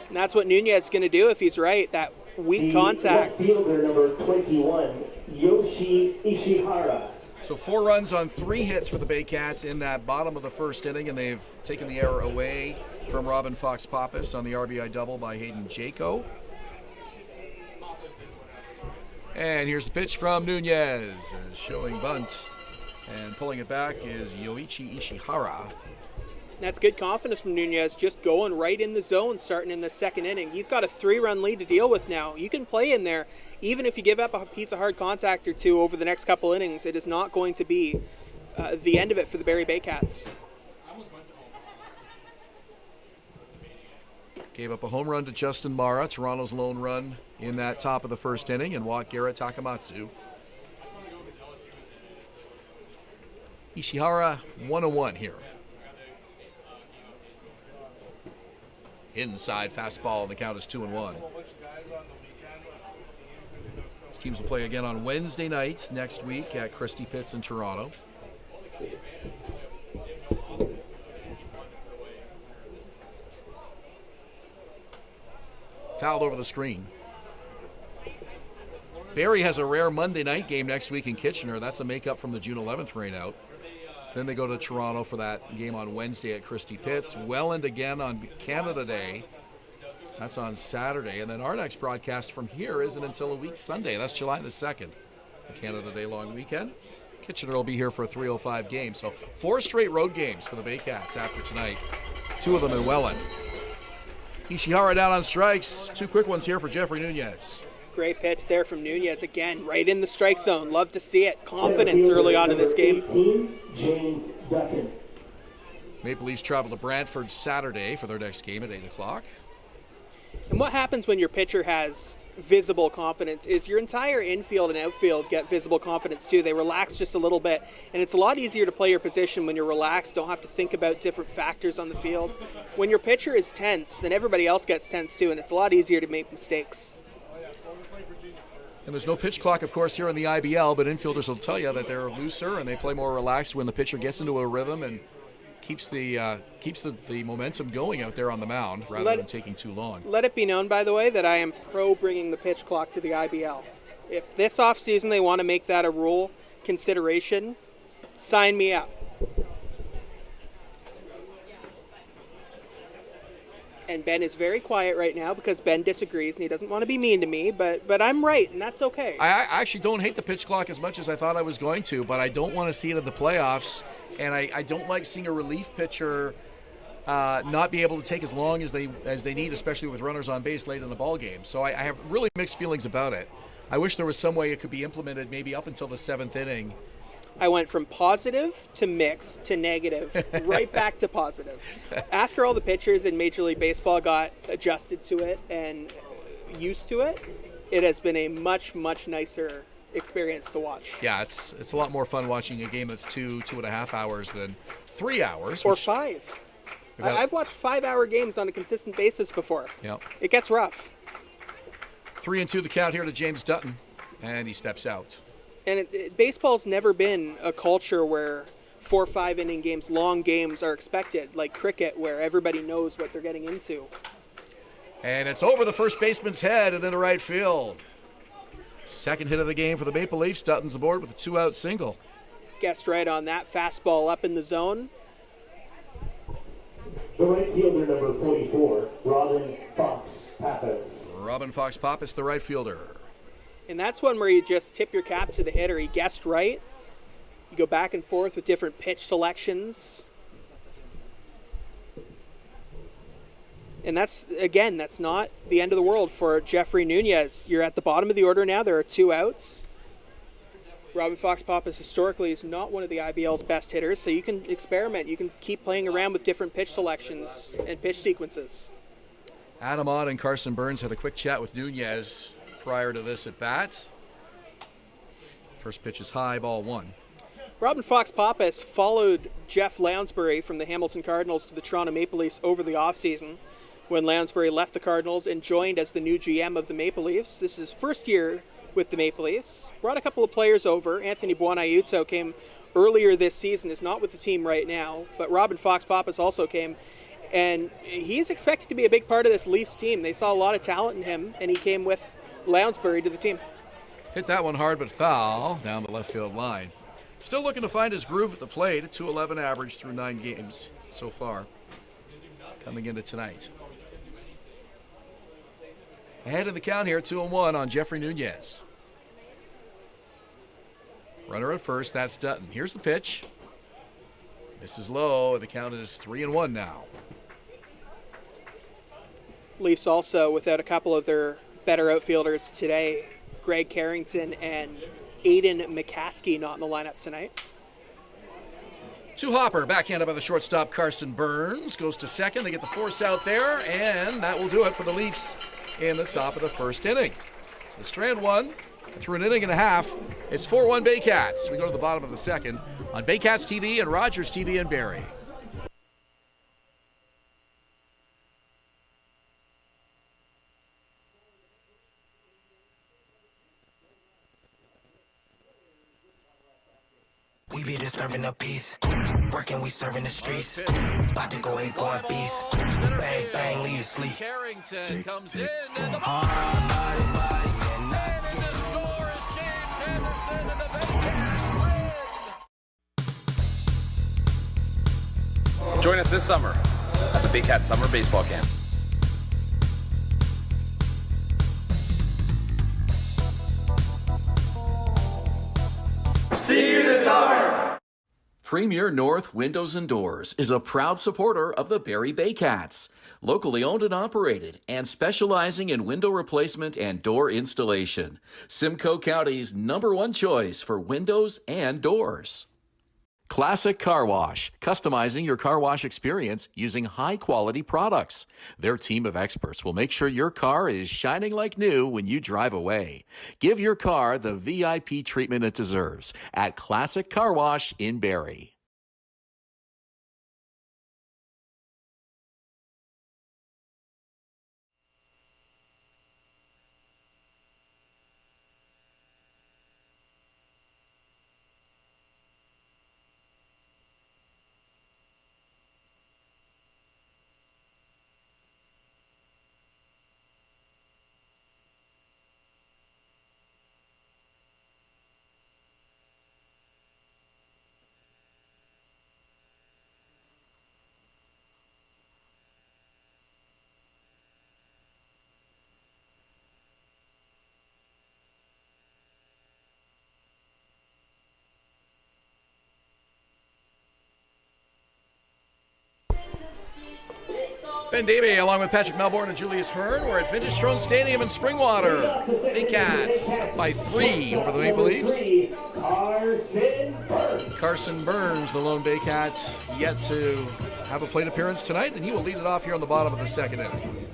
And that's what Nunez is going to do if he's right, that weak contact. Fielder number 21, Yoshi Ishihara. So 4 runs on 3 hits for the Baycats in that bottom of the first inning, and they've taken the error away from Robin Fox-Pappas on the RBI double by Hayden Jaco. And here's the pitch from Nunez, showing bunt. And pulling it back is Yoichi Ishihara. That's good confidence from Nunez, just going right in the zone starting in the second inning. He's got a 3-run lead to deal with now. You can play in there, even if you give up a piece of hard contact or two over the next couple innings. It is not going to be the end of it for the Barrie Baycats. Gave up a home run to Justin Mara, Toronto's lone run in that top of the first inning, and walked Garrett Takamatsu. Ishihara 1-1 here. Inside fastball, and the count is 2-1. These teams will play again on Wednesday nights next week at Christie Pitts in Toronto. Fouled over the screen. Barrie has a rare Monday night game next week in Kitchener. That's a makeup from the June 11th rainout. Then they go to Toronto for that game on Wednesday at Christie Pitts. Welland again on Canada Day. That's on Saturday. And then our next broadcast from here isn't until a week Sunday. That's July the 2nd, the Canada Day long weekend. Kitchener will be here for a 3:05 game. So 4 straight road games for the Baycats after tonight. 2 of them in Welland. Ishihara down on strikes. 2 quick ones here for Jeffrey Nunez. Great pitch there from Nunez again, right in the strike zone. Love to see it. Confidence early on in this game. 18, James Dutton. Maple Leafs travel to Brantford Saturday for their next game at 8 o'clock. And what happens when your pitcher has visible confidence is your entire infield and outfield get visible confidence too. They relax just a little bit, and it's a lot easier to play your position when you're relaxed, don't have to think about different factors on the field. When your pitcher is tense, then everybody else gets tense too, and it's a lot easier to make mistakes. And there's no pitch clock, of course, here in the IBL, but infielders will tell you that they're looser and they play more relaxed when the pitcher gets into a rhythm and keeps the momentum going out there on the mound rather than taking too long. Let it be known, by the way, that I am pro bringing the pitch clock to the IBL. If this offseason they want to make that a rule consideration, sign me up. And Ben is very quiet right now because Ben disagrees and he doesn't want to be mean to me, but I'm right, and that's okay. I actually don't hate the pitch clock as much as I thought I was going to, but I don't want to see it in the playoffs, and I don't like seeing a relief pitcher not be able to take as long as they need, especially with runners on base late in the ball game. So I have really mixed feelings about it. I wish there was some way it could be implemented maybe up until the 7th inning. I went from positive to mixed to negative, right back to positive. After all the pitchers in Major League Baseball got adjusted to it and used to it, it has been a much, much nicer experience to watch. Yeah, it's a lot more fun watching a game that's 2.5 hours than 3 hours. Or 5. I've watched 5-hour games on a consistent basis before. Yep. It gets rough. 3-2 the count here to James Dutton, and he steps out. And baseball's never been a culture where 4 or 5 inning games, long games are expected, like cricket, where everybody knows what they're getting into. And it's over the first baseman's head and into right field. Second hit of the game for the Maple Leafs. Dutton's aboard with a 2-out single. Guessed right on that. Fastball up in the zone. The right fielder, number 44, Robin Fox-Pappas. Robin Fox-Pappas, the right fielder. And that's one where you just tip your cap to the hitter. He guessed right. You go back and forth with different pitch selections. And that's not the end of the world for Jeffrey Nunez. You're at the bottom of the order now. There are 2 outs. Robin Fox-Pappas historically is not one of the IBL's best hitters, so you can experiment. You can keep playing around with different pitch selections and pitch sequences. Adam Ott and Carson Burns had a quick chat with Nunez prior to this at bat. First pitch is high, ball 1. Robin Fox-Pappas followed Jeff Lounsbury from the Hamilton Cardinals to the Toronto Maple Leafs over the offseason when Lounsbury left the Cardinals and joined as the new GM of the Maple Leafs. This is his first year with the Maple Leafs. Brought a couple of players over. Anthony Buonaiuto came earlier this season, is not with the team right now, but Robin Fox-Pappas also came, and he's expected to be a big part of this Leafs team. They saw a lot of talent in him, and he came with Lounsbury to the team. Hit that one hard but foul down the left field line. Still looking to find his groove at the plate, a 2.11 average through 9 games so far, coming into tonight. Ahead of the count here, 2-1 on Jeffrey Nunez. Runner at first, that's Dutton. Here's the pitch. This is low. The count is 3-1 now. Leafs also without a couple of their better outfielders today. Greg Carrington and Aiden McCaskey not in the lineup tonight. To Hopper, backhanded by the shortstop Carson Burns. Goes to second. They get the force out there, and that will do it for the Leafs in the top of the first inning. So Strand won through an inning and a half. It's 4-1 Baycats. We go to the bottom of the second on Baycats TV and Rogers TV in Barrie. We be disturbing the peace. Working, we serving the streets. About to go ain't going beast. Bang, bang, leave you sleep. Carrington comes in, and the Hard body, and that's the score is James Anderson, and the Baycats win. Join us this summer at the Baycats Summer Baseball Camp. See you this summer! Premier North Windows and Doors is a proud supporter of the Barrie Baycats, locally owned and operated, and specializing in window replacement and door installation. Simcoe County's #1 choice for windows and doors. Classic Car Wash, customizing your car wash experience using high-quality products. Their team of experts will make sure your car is shining like new when you drive away. Give your car the VIP treatment it deserves at Classic Car Wash in Barrie. Ben Davy, along with Patrick Melbourne and Julius Hern, we're at Vintage Throne Stadium in Springwater. Baycats up by 3 over the Maple Leafs. Carson Burns, the lone Baycat, yet to have a plate appearance tonight, and he will lead it off here on the bottom of the second inning.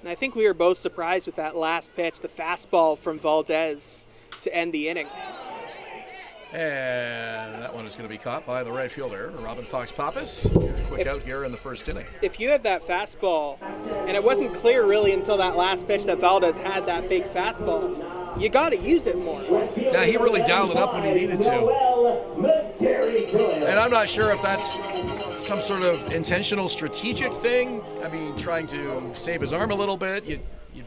And I think we were both surprised with that last pitch, the fastball from Valdez to end the inning. And that one is going to be caught by the right fielder, Robin Fox-Pappas. Quick out here in the first inning. If you have that fastball, and it wasn't clear really until that last pitch that Valdez had that big fastball, you got to use it more. Yeah, he really dialed it up when he needed to. And I'm not sure if that's some sort of intentional strategic thing. I mean, trying to save his arm a little bit. You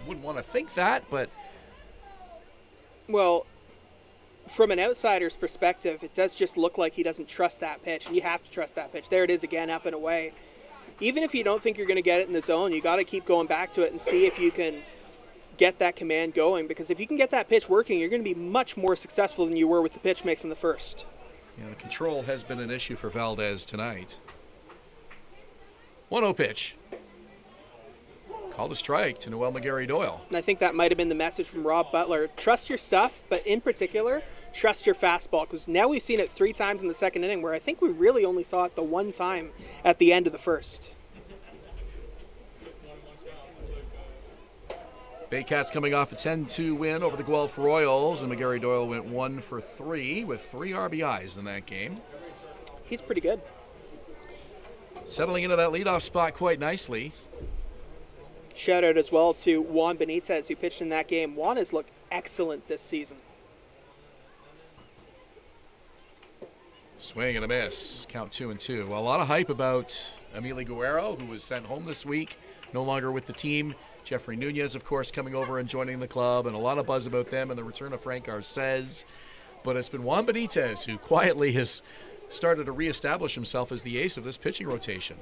wouldn't want to think that, but... Well, from an outsider's perspective, it does just look like he doesn't trust that pitch, and you have to trust that pitch. There it is again, up and away. Even if you don't think you're going to get it in the zone, you got to keep going back to it and see if you can get that command going, because if you can get that pitch working, you're going to be much more successful than you were with the pitch mix in the first. Yeah, the control has been an issue for Valdez tonight. 1-0 pitch. Called a strike to Noel McGarry Doyle. And I think that might have been the message from Rob Butler. Trust your stuff, but in particular, trust your fastball, because now we've seen it 3 times in the second inning, where I think we really only saw it the 1 time at the end of the first. Baycats coming off a 10-2 win over the Guelph Royals, and McGarry Doyle went 1 for 3 with 3 RBIs in that game. He's pretty good. Settling into that leadoff spot quite nicely. Shout out as well to Juan Benitez, who pitched in that game. Juan has looked excellent this season. Swing and a miss. Count 2-2. Well, a lot of hype about Emilio Guerrero, who was sent home this week, no longer with the team. Jeffrey Nunez, of course, coming over and joining the club, and a lot of buzz about them and the return of Frank Garces. But it's been Juan Benitez who quietly has started to reestablish himself as the ace of this pitching rotation.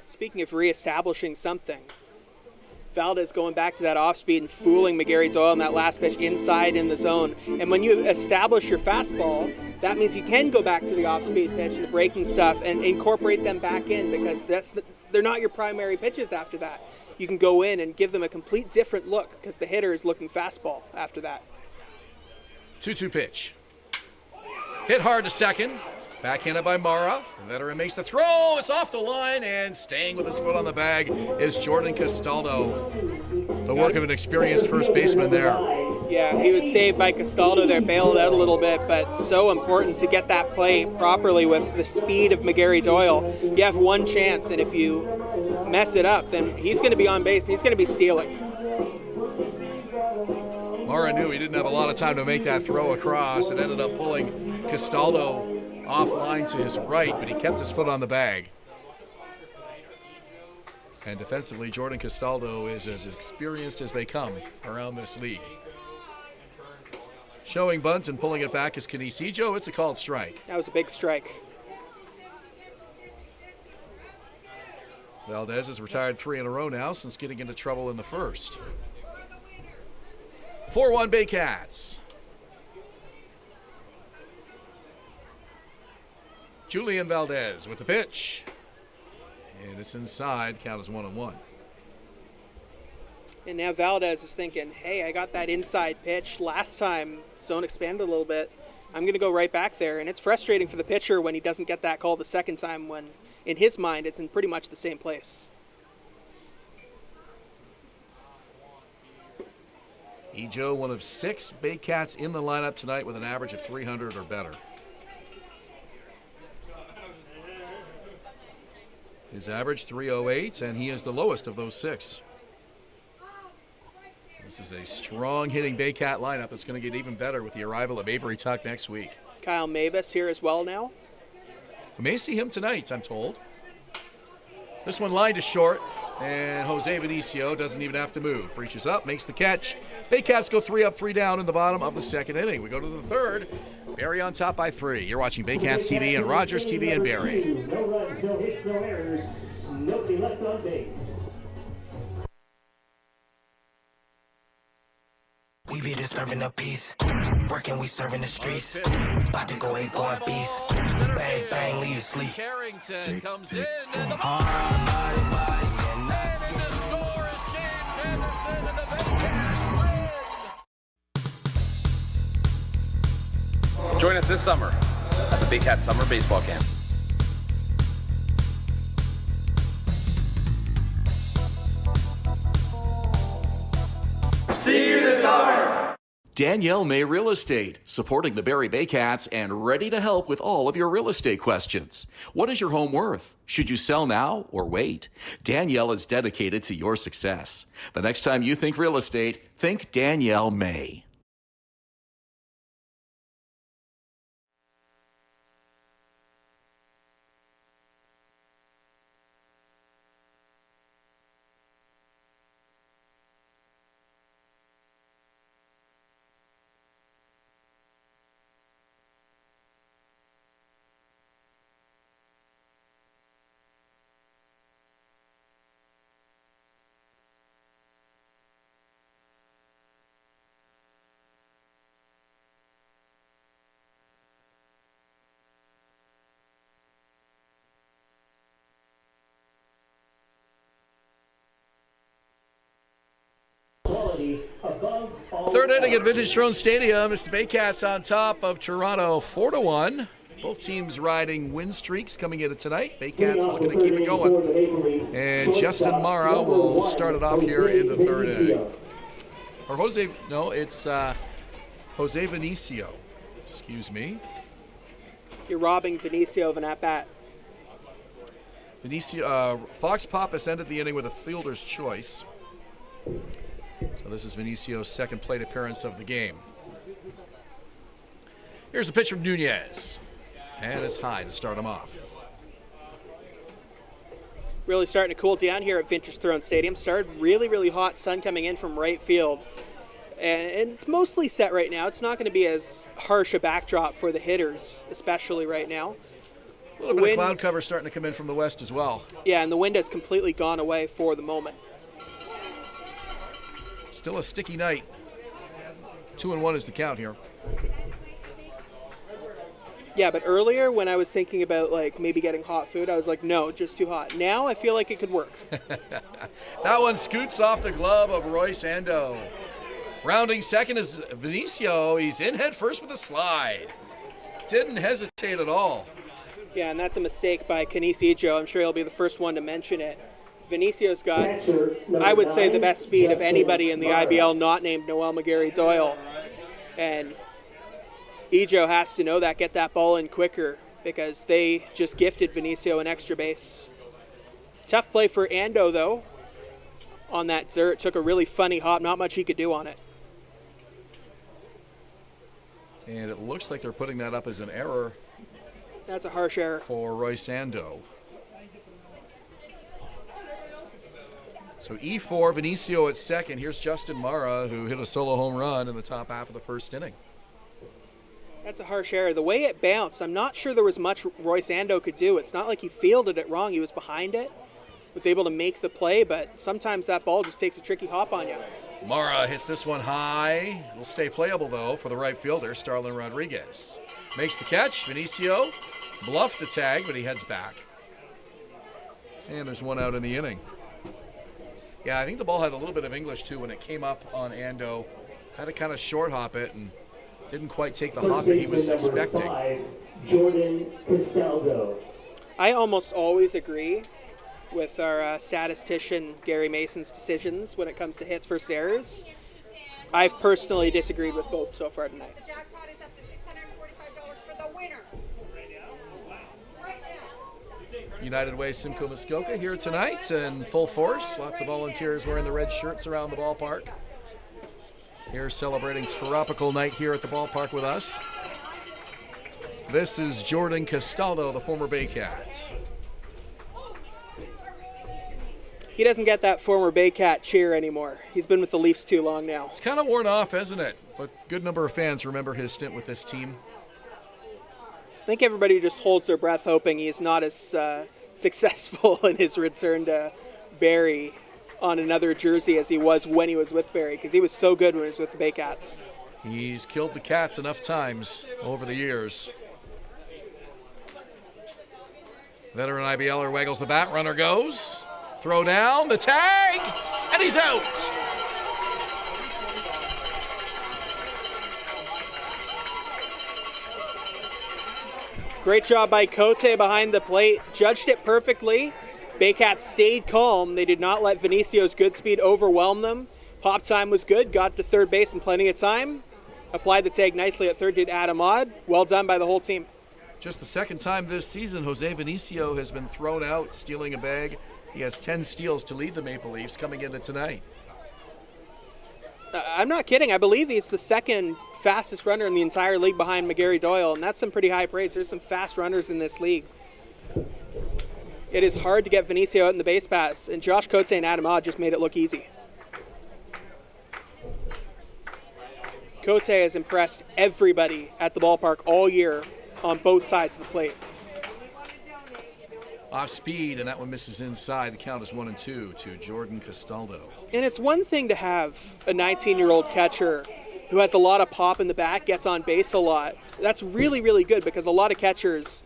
Speaking of reestablishing something, Valdez going back to that off-speed and fooling McGarry Doyle in that last pitch inside in the zone. And when you establish your fastball, that means you can go back to the off-speed pitch and the breaking stuff and incorporate them back in, because they're not your primary pitches after that. You can go in and give them a complete different look, because the hitter is looking fastball after that. 2-2 pitch. Hit hard to second. Backhanded by Mara. The veteran makes the throw. It's off the line, and staying with his foot on the bag is Jordan Castaldo. The work of an experienced first baseman there. Yeah, he was saved by Castaldo there, bailed out a little bit, but so important to get that play properly with the speed of McGarry Doyle. You have one chance, and if you mess it up, then he's going to be on base and he's going to be stealing. Mara knew he didn't have a lot of time to make that throw across and ended up pulling Castaldo offline to his right, but he kept his foot on the bag. And defensively, Jordan Castaldo is as experienced as they come around this league. Showing bunt and pulling it back is Canisijo. It's a called strike. That was a big strike. Valdez has retired 3 in a row now since getting into trouble in the first. 4-1 Baycats. Julian Valdez with the pitch. And it's inside. Count is 1-1. And now Valdez is thinking, hey, I got that inside pitch last time. Zone expanded a little bit. I'm going to go right back there. And it's frustrating for the pitcher when he doesn't get that call the second time, when in his mind it's in pretty much the same place. Ejo, one of 6 Baycats in the lineup tonight with an average of 300 or better. His average 308, and he is the lowest of those 6. This is a strong hitting Baycat lineup. It's going to get even better with the arrival of Avery Tuck next week. Kyle Mavis here as well now. We may see him tonight, I'm told. This one lined to short, and Jose Vinicio doesn't even have to move. Reaches up, makes the catch. Baycats go 3 up, 3 down in the bottom of the second inning. We go to the third. Barrie on top by 3. You're watching Baycats TV and Rogers TV in Barrie. No runs, no hits, no errors. Nobody left on base. We be disturbing the peace. Working, we serving the streets. About to go 8 going beast. Bang, bang, leave you sleep. Carrington comes in, and the Hard body, and that's and the score is James Anderson, and the Baycats win. Join us this summer at the Baycats Summer Baseball Camp. See you this summer. Danielle May Real Estate, supporting the Barrie Baycats and ready to help with all of your real estate questions. What is your home worth? Should you sell now or wait? Danielle is dedicated to your success. The next time you think real estate, think Danielle May. Third inning at Vintage Throne Stadium. It's the Baycats on top of Toronto 4-1. Both teams riding win streaks coming into tonight. Baycats looking to keep it going. And Justin Mara will start it off here in the third inning. Or Jose Vinicio. Excuse me. You're robbing Vinicio of an at-bat. Fox Pappas ended the inning with a fielder's choice. So this is Vinicio's second plate appearance of the game. Here's the pitch from Nunez. And it's high to start him off. Really starting to cool down here at Vintage Throne Stadium. Started really, really hot, sun coming in from right field. And it's mostly set right now. It's not going to be as harsh a backdrop for the hitters, especially right now. A little bit of cloud cover starting to come in from the west as well. Yeah, and the wind has completely gone away for the moment. Still a sticky night. 2-1 is the count here. Yeah, but earlier when I was thinking about like maybe getting hot food, I was like, no, just too hot. Now I feel like it could work. That one scoots off the glove of Royce Ando. Rounding second is Vinicio. He's in head first with a slide. Didn't hesitate at all. Yeah, and that's a mistake by Canisijo. I'm sure he'll be the first one to mention it. Vinicio's got, I would say, the best speed of anybody in the IBL not named Noel McGarry-Doyle. And Ijo has to know that, get that ball in quicker, because they just gifted Vinicio an extra base. Tough play for Ando, though, on that dirt. Took a really funny hop, not much he could do on it. And it looks like they're putting that up as an error. That's a harsh error. For Royce Ando. So E4, Vinicio at second. Here's Justin Mara, who hit a solo home run in the top half of the first inning. That's a harsh error. The way it bounced, I'm not sure there was much Royce Ando could do. It's not like he fielded it wrong. He was behind it, was able to make the play, but sometimes that ball just takes a tricky hop on you. Mara hits this one high. It'll stay playable, though, for the right fielder, Starlin Rodriguez. Makes the catch. Vinicio bluffed the tag, but he heads back. And there's one out in the inning. Yeah, I think the ball had a little bit of English, too, when it came up on Ando. Had to kind of short hop it and didn't quite take the hop that he was expecting. Jordan Casaldo. I almost always agree with our statistician Gary Mason's decisions when it comes to hits versus errors. I've personally disagreed with both so far tonight. The jackpot is up to $645 for the winner. United Way Simcoe Muskoka here tonight in full force. Lots of volunteers wearing the red shirts around the ballpark. Here celebrating tropical night here at the ballpark with us. This is Jordan Castaldo, the former Baycat. He doesn't get that former Baycat cheer anymore. He's been with the Leafs too long now. It's kind of worn off, isn't it? But good number of fans remember his stint with this team. I think everybody just holds their breath hoping he's not as successful in his return to Barrie on another jersey as he was when he was with Barrie, because he was so good when he was with the Baycats. He's killed the Cats enough times over the years. Veteran IBLer waggles the bat, runner goes. Throw down, the tag, and he's out. Great job by Cote behind the plate. Judged it perfectly. Baycats stayed calm. They did not let Venicio's good speed overwhelm them. Pop time was good. Got to third base in plenty of time. Applied the tag nicely at third, did Adam Odd. Well done by the whole team. Just the second time this season, Jose Venicio has been thrown out stealing a bag. He has 10 steals to lead the Maple Leafs coming into tonight. I'm not kidding. I believe he's the second fastest runner in the entire league behind McGarry Doyle, and that's some pretty high praise. There's some fast runners in this league. It is hard to get Venicio out in the base pass, and Josh Cote and Adam Odd just made it look easy. Cote has impressed everybody at the ballpark all year on both sides of the plate. Off speed, and that one misses inside. The count is 1-2 to Jordan Castaldo. And it's one thing to have a 19-year-old catcher who has a lot of pop in the back, gets on base a lot. That's really, really good, because a lot of catchers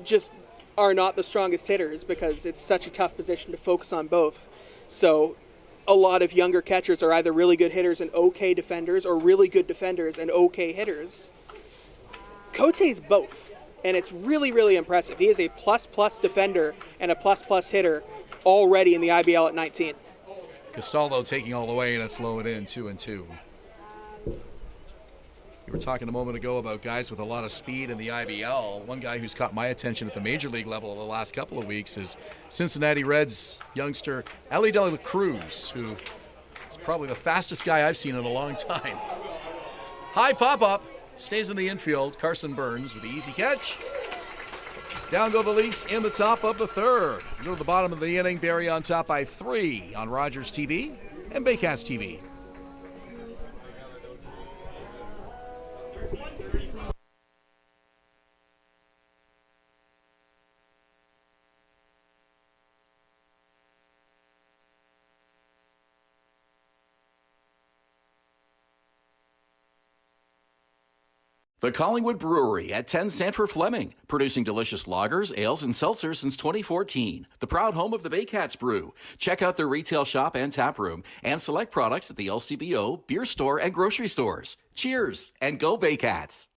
just are not the strongest hitters because it's such a tough position to focus on both. So a lot of younger catchers are either really good hitters and okay defenders, or really good defenders and okay hitters. Cote's both, and it's really, really impressive. He is a plus-plus defender and a plus-plus hitter already in the IBL at 19. Castaldo taking all the way, and it's low and in, 2-2. You were talking a moment ago about guys with a lot of speed in the IBL. One guy who's caught my attention at the major league level the last couple of weeks is Cincinnati Reds youngster Ellie De La Cruz, who is probably the fastest guy I've seen in a long time. High pop-up, stays in the infield. Carson Burns with the easy catch. Down go the Leafs in the top of the third. Go to the bottom of the inning, Barrie on top by 3 on Rogers TV and Baycats TV. The Collingwood Brewery at 10 Sanford Fleming, producing delicious lagers, ales, and seltzers since 2014. The proud home of the Baycats Brew. Check out their retail shop and tap room, and select products at the LCBO, beer store, and grocery stores. Cheers, and go Baycats!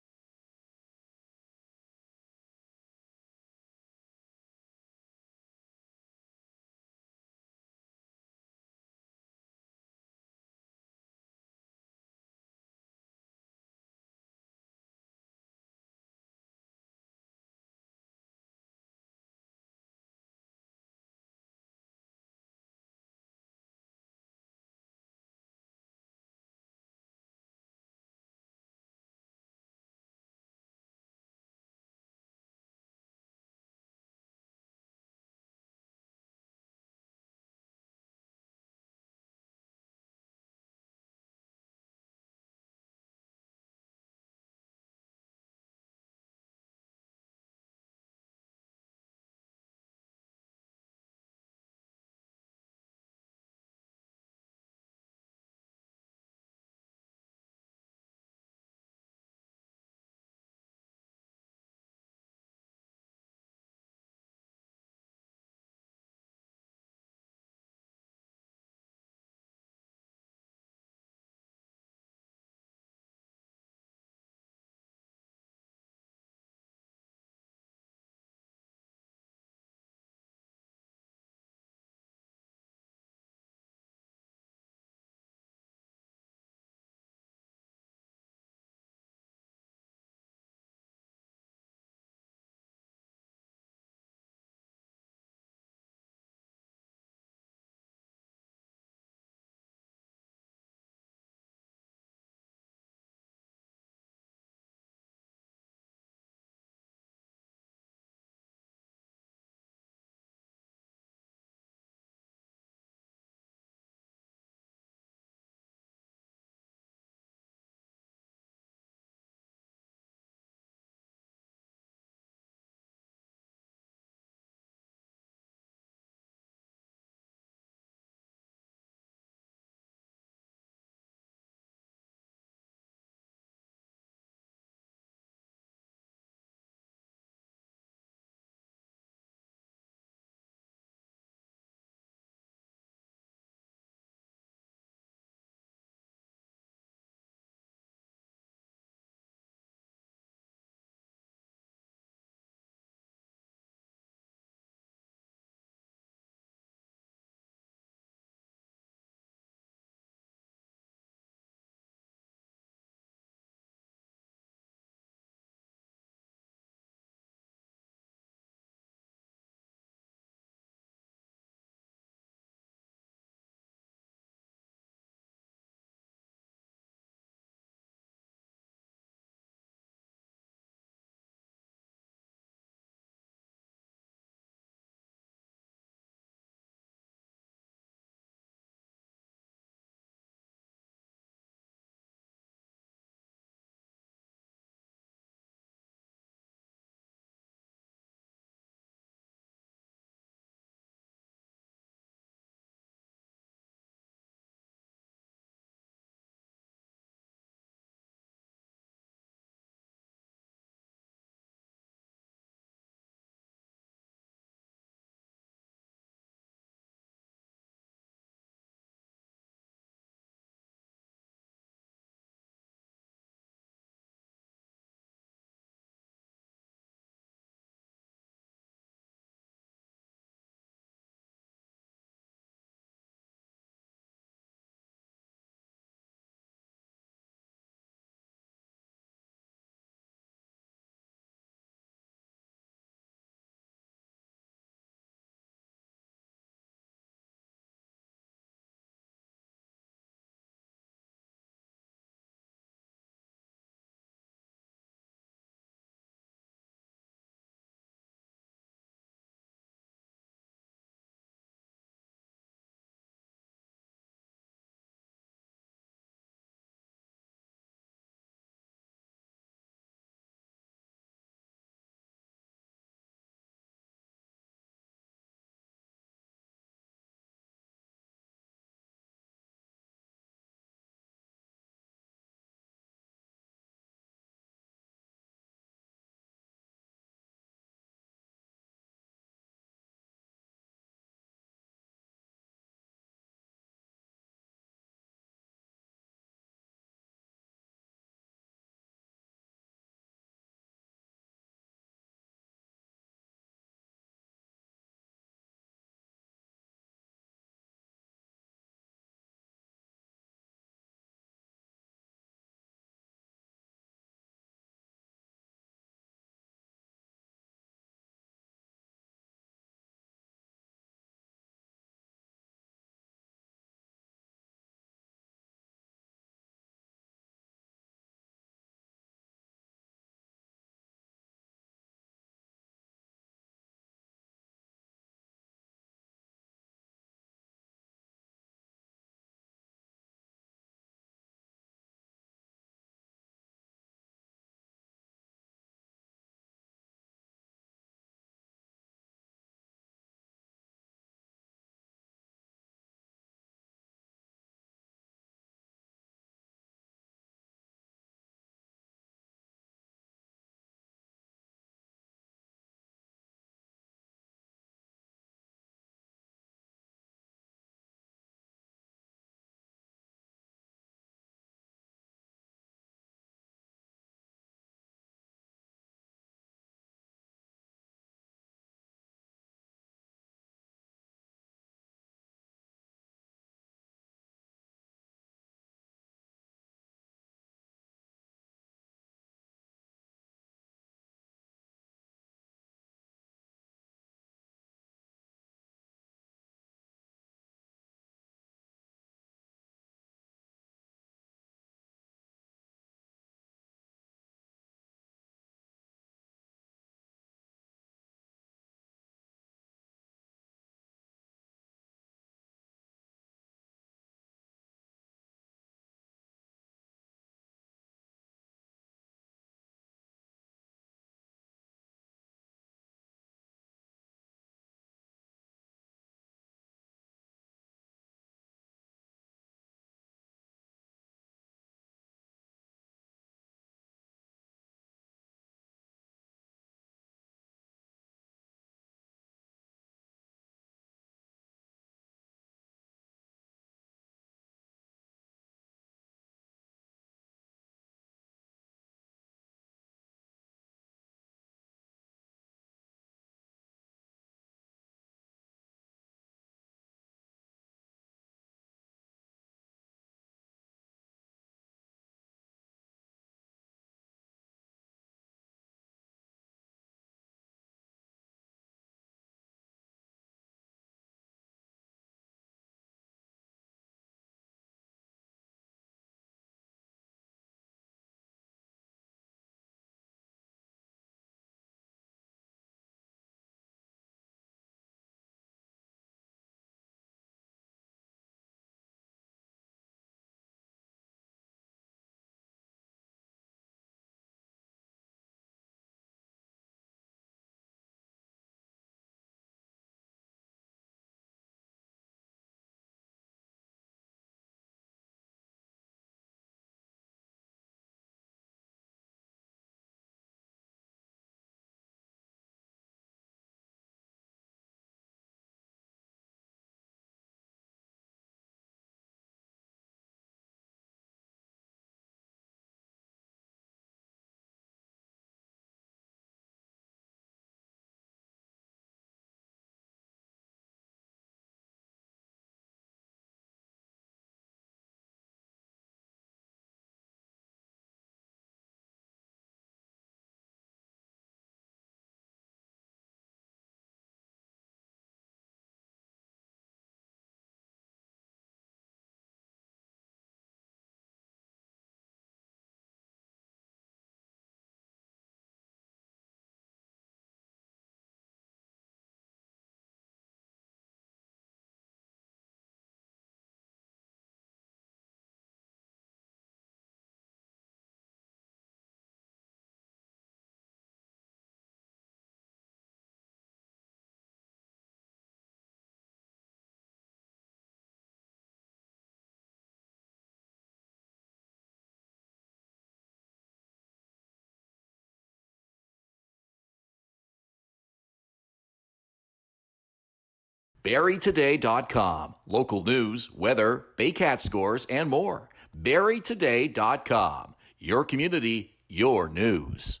BarrieToday.com. Local news, weather, Baycat scores, and more. BarrieToday.com. Your community, your news.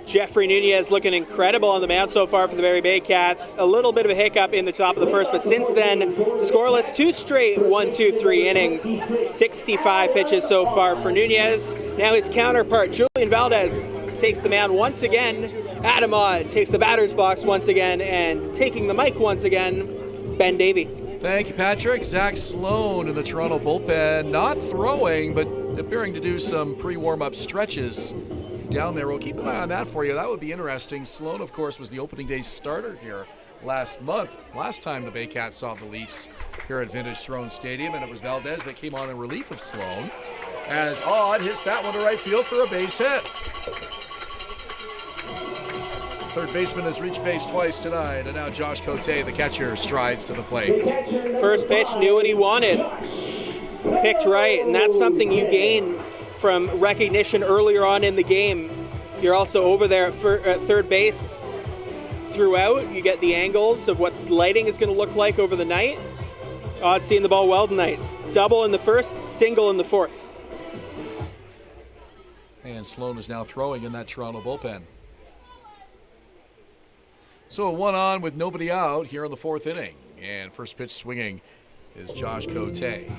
Jeffrey Nunez looking incredible on the mound so far for the Barrie Baycats. A little bit of a hiccup in the top of the first, but since then, scoreless 2 straight 1-2-3 innings. 65 pitches so far for Nunez. Now his counterpart, Julian Valdez, takes the mound once again. Adam Odd takes the batter's box once again, and taking the mic once again, Ben Davy. Thank you, Patrick. Zach Sloan in the Toronto bullpen, not throwing, but appearing to do some pre-warm-up stretches down there. We'll keep an eye on that for you. That would be interesting. Sloan, of course, was the opening day starter here last month. Last time the Baycats saw the Leafs here at Vintage Throne Stadium, and it was Valdez that came on in relief of Sloan, as Odd hits that one to right field for a base hit. Third baseman has reached base twice tonight, and now Josh Cote, the catcher, strides to the plate. First pitch, knew what he wanted. Picked right, and that's something you gain from recognition earlier on in the game. You're also over there at third base throughout. You get the angles of what lighting is going to look like over the night. Odd seeing the ball well tonight. Double in the first, single in the fourth. And Sloan is now throwing in that Toronto bullpen. So a 1 on with nobody out here in the fourth inning. And first pitch swinging is Josh Cote.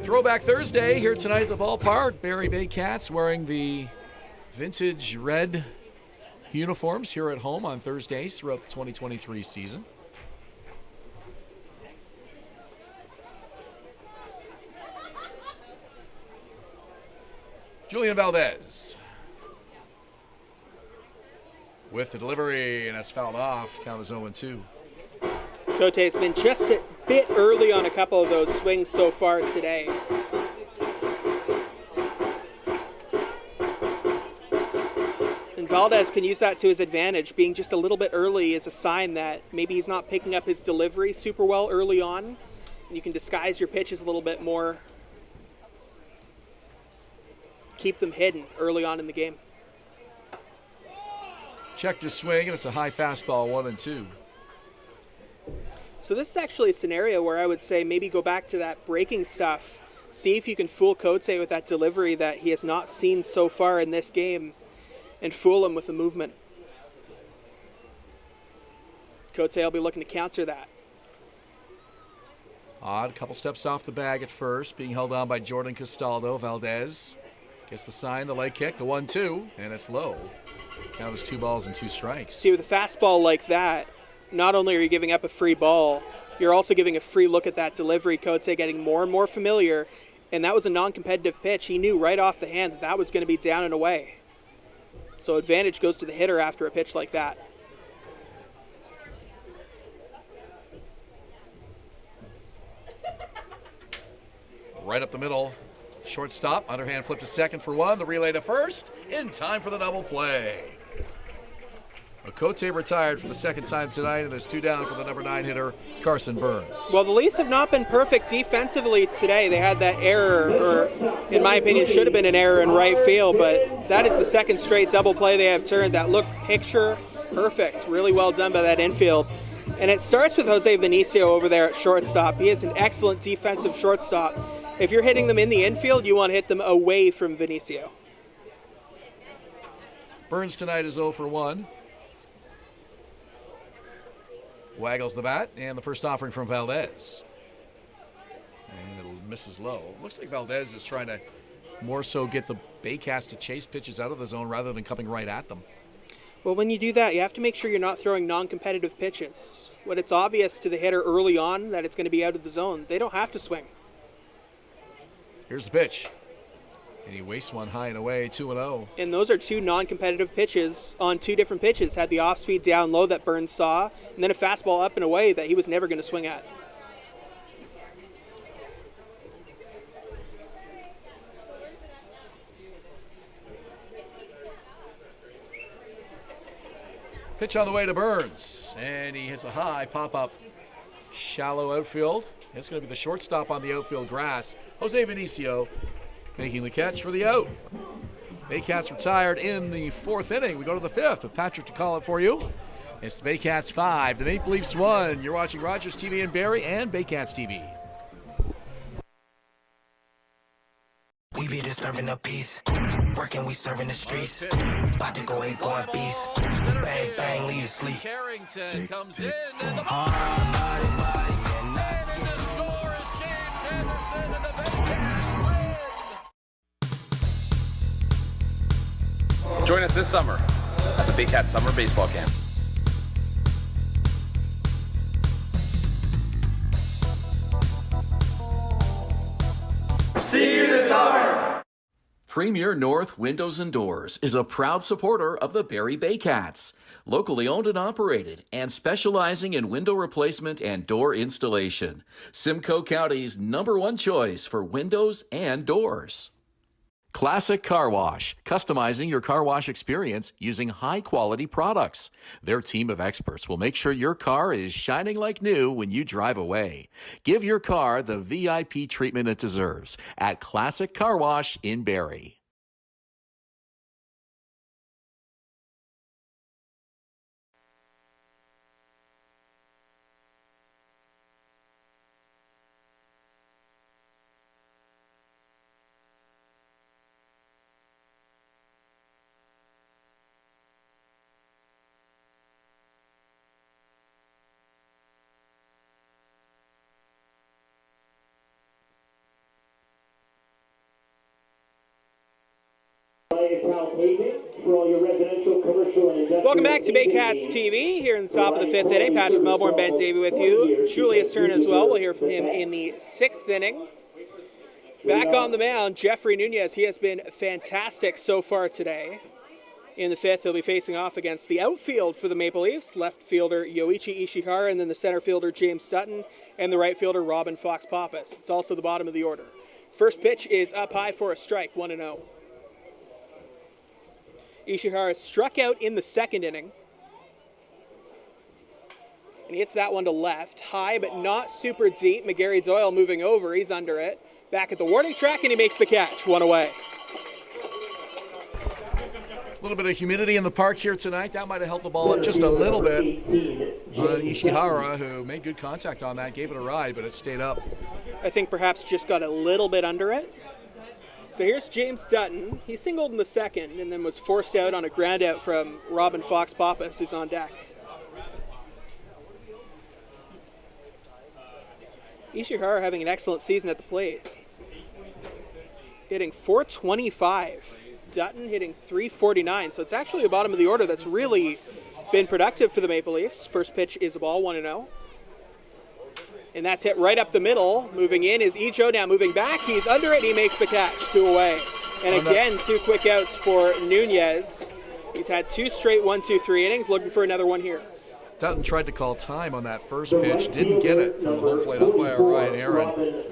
Throwback Thursday here tonight at the ballpark. Barrie Baycats wearing the vintage red uniforms here at home on Thursdays throughout the 2023 season. Julian Valdez with the delivery, and that's fouled off. Count is 0-2. Cote's been just a bit early on a couple of those swings so far today. And Valdez can use that to his advantage. Being just a little bit early is a sign that maybe he's not picking up his delivery super well early on. And you can disguise your pitches a little bit more. Keep them hidden early on in the game. Checked his swing, and it's a high fastball, 1-2. So this is actually a scenario where I would say maybe go back to that breaking stuff. See if you can fool Cote with that delivery that he has not seen so far in this game, and fool him with the movement. Cote will be looking to counter that. Odd, couple steps off the bag at first, being held on by Jordan Castaldo. Valdez gets the sign, the leg kick, the 1-2, and it's low. Count is 2 balls and 2 strikes. See, with a fastball like that, not only are you giving up a free ball, you're also giving a free look at that delivery. Cote getting more and more familiar, and that was a non-competitive pitch. He knew right off the hand that that was going to be down and away. So advantage goes to the hitter after a pitch like that. Right up the middle. Shortstop, underhand flip to second for 1. The relay to first, in time for the double play. Cote retired for the second time tonight, and there's 2 down for the number 9 hitter, Carson Burns. Well, the Leafs have not been perfect defensively today. They had that error, or in my opinion, should have been an error in right field, but that is the second straight double play they have turned. That looked picture perfect. Really well done by that infield. And it starts with Jose Vinicio over there at shortstop. He is an excellent defensive shortstop. If you're hitting them in the infield, you want to hit them away from Vinicio. Burns tonight is 0 for 1. Waggles the bat, and the first offering from Valdez. And it'll misses low. Looks like Valdez is trying to more so get the Baycats to chase pitches out of the zone rather than coming right at them. Well, when you do that, you have to make sure you're not throwing non-competitive pitches. When it's obvious to the hitter early on that it's going to be out of the zone, they don't have to swing. Here's the pitch. And he wastes one high and away, 2-0. And those are two non-competitive pitches on two different pitches. Had the off-speed down low that Burns saw, and then a fastball up and away that he was never going to swing at. Pitch on the way to Burns, and he hits a high pop-up, shallow outfield. It's going to be the shortstop on the outfield grass, Jose Vinicio, making the catch for the out. Baycats retired in the 4th inning. We go to the 5th with Patrick to call it for you. It's the Baycats 5, the Maple Leafs 1. You're watching Rogers TV in Barrie and Baycats TV. We be disturbing the peace. Working, we serving the streets. About to go 8 going beast. Bang, bang, leave you sleep. Carrington comes in, and the Hard body, and let's get it. score is James Henderson, and the Baycats win. Join us this summer at the Baycats Summer Baseball Camp. Premier North Windows and Doors is a proud supporter of the Barrie Baycats, locally owned and operated, and specializing in window replacement and door installation. Simcoe County's #1 choice for windows and doors. Classic Car Wash, customizing your car wash experience using high-quality products. Their team of experts will make sure your car is shining like new when you drive away. Give your car the VIP treatment it deserves at Classic Car Wash in Barrie. Welcome back to Baycats TV here in the top of the 5th inning. Patrick Melbourne, Ben Davy with you. Julius Hern as well. We'll hear from him in the 6th inning. Back on the mound, Jeffrey Nunez. He has been fantastic so far today. In the 5th, he'll be facing off against the outfield for the Maple Leafs, left fielder Yoichi Ishihara, and then the center fielder James Sutton, and the right fielder Robin Fox-Pappas. It's also the bottom of the order. First pitch is up high for a strike, 1-0. Ishihara struck out in the 2nd inning. And he hits that one to left. High, but not super deep. McGarry Doyle moving over. He's under it. Back at the warning track, and he makes the catch. 1 away. A little bit of humidity in the park here tonight. That might have held the ball up just a little bit on Ishihara, who made good contact on that, gave it a ride, but it stayed up. I think perhaps just got a little bit under it. So here's James Dutton. He singled in the 2nd and then was forced out on a ground out from Robin Fox-Pappas, who's on deck. Ishihara having an excellent season at the plate. Hitting .425. Dutton hitting .349. So it's actually the bottom of the order that's really been productive for the Maple Leafs. First pitch is a ball, 1-0. And that's hit right up the middle. Moving in is Icho, now moving back. He's under it, and he makes the catch, 2 away. And again, 2 quick outs for Nunez. He's had 2 straight 1-2-3 innings, looking for another one here. Dutton tried to call time on that first pitch, didn't get it from the home plate umpire Ryan Aaron.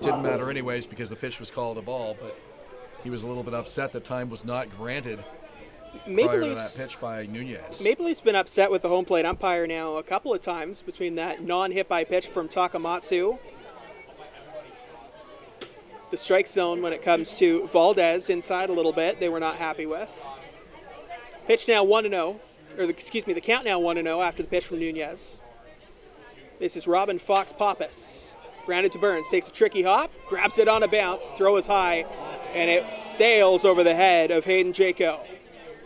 Didn't matter anyways because the pitch was called a ball, but he was a little bit upset that time was not granted prior to that pitch by Nunez. Maple Leafs been upset with the home plate umpire now a couple of times between that non-hit by pitch from Takamatsu, the strike zone when it comes to Valdez inside a little bit, they were not happy with. Pitch now 1-0, the count now 1-0 after the pitch from Nunez. This is Robin Fox-Pappas. Grounded to Burns, takes a tricky hop, grabs it on a bounce, throw is high, and it sails over the head of Hayden Jaco.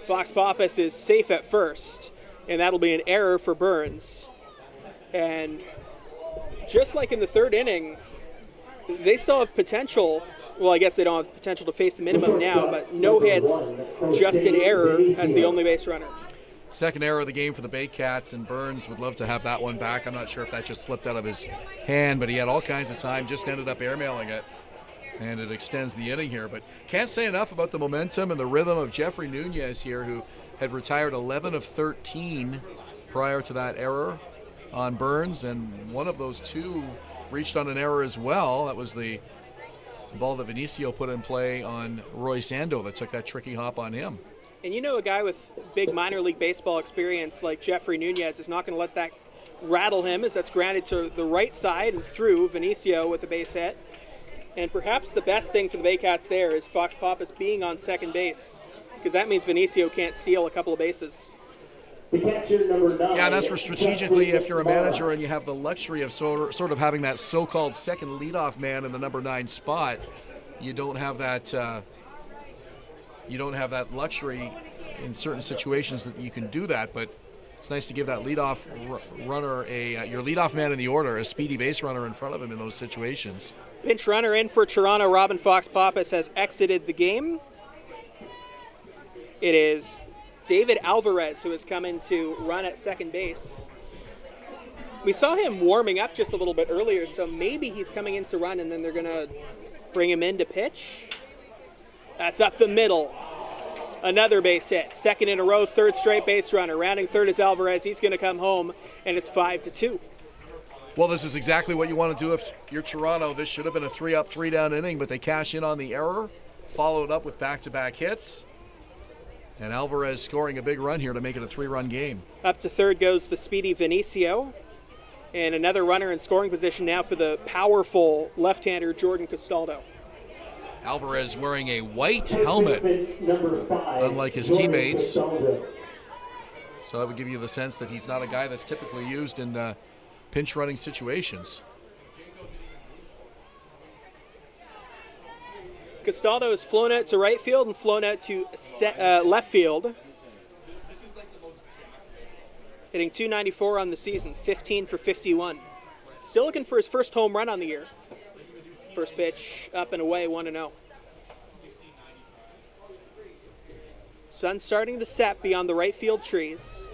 Fox-Pappas is safe at first, and that'll be an error for Burns. And just like in the 3rd inning, they still have potential. Well, I guess they don't have potential to face the minimum now, but no hits, just an error as the only base runner. Second error of the game for the Baycats, and Burns would love to have that one back. I'm not sure if that just slipped out of his hand, but he had all kinds of time, just ended up airmailing it, and it extends the inning here. But can't say enough about the momentum and the rhythm of Jeffrey Nunez here, who had retired 11 of 13 prior to that error on Burns, and one of those two reached on an error as well. That was the ball that Vinicio put in play on Roy Sando that took that tricky hop on him. And you know, a guy with big minor league baseball experience like Jeffrey Nunez is not going to let that rattle him, as that's grounded to the right side and through Vinicio with a base hit. And perhaps the best thing for the Baycats there is Fox Pappas being on second base, because that means Vinicio can't steal a couple of bases. Yeah, and that's where strategically, if you're a manager and you have the luxury of sort of having that so-called second leadoff man in the number 9 spot, you don't have that luxury in certain situations that you can do that. But it's nice to give that leadoff runner your leadoff man in the order, a speedy base runner in front of him in those situations. Pinch runner in for Toronto, Robin Fox Pappas has exited the game. It is David Alvarez who has come in to run at second base. We saw him warming up just a little bit earlier, so maybe he's coming in to run and then they're going to bring him in to pitch. That's up the middle. Another base hit. Second in a row, third straight base runner. Rounding third is Alvarez. He's going to come home, and it's 5-2. Well, this is exactly what you want to do if you're Toronto. This should have been a 3-up, 3-down inning, but they cash in on the error, followed up with back-to-back hits. And Alvarez scoring a big run here to make it a 3-run game. Up to third goes the speedy Vinicio. And another runner in scoring position now for the powerful left-hander Jordan Castaldo. Alvarez wearing a white helmet, unlike his teammates. So that would give you the sense that he's not a guy that's typically used in pinch running situations. Castaldo has flown out to right field and flown out to left field. Hitting .294 on the season, 15 for 51. Still looking for his first home run on the year. First pitch up and away, 1-0. Sun starting to set beyond the right field trees.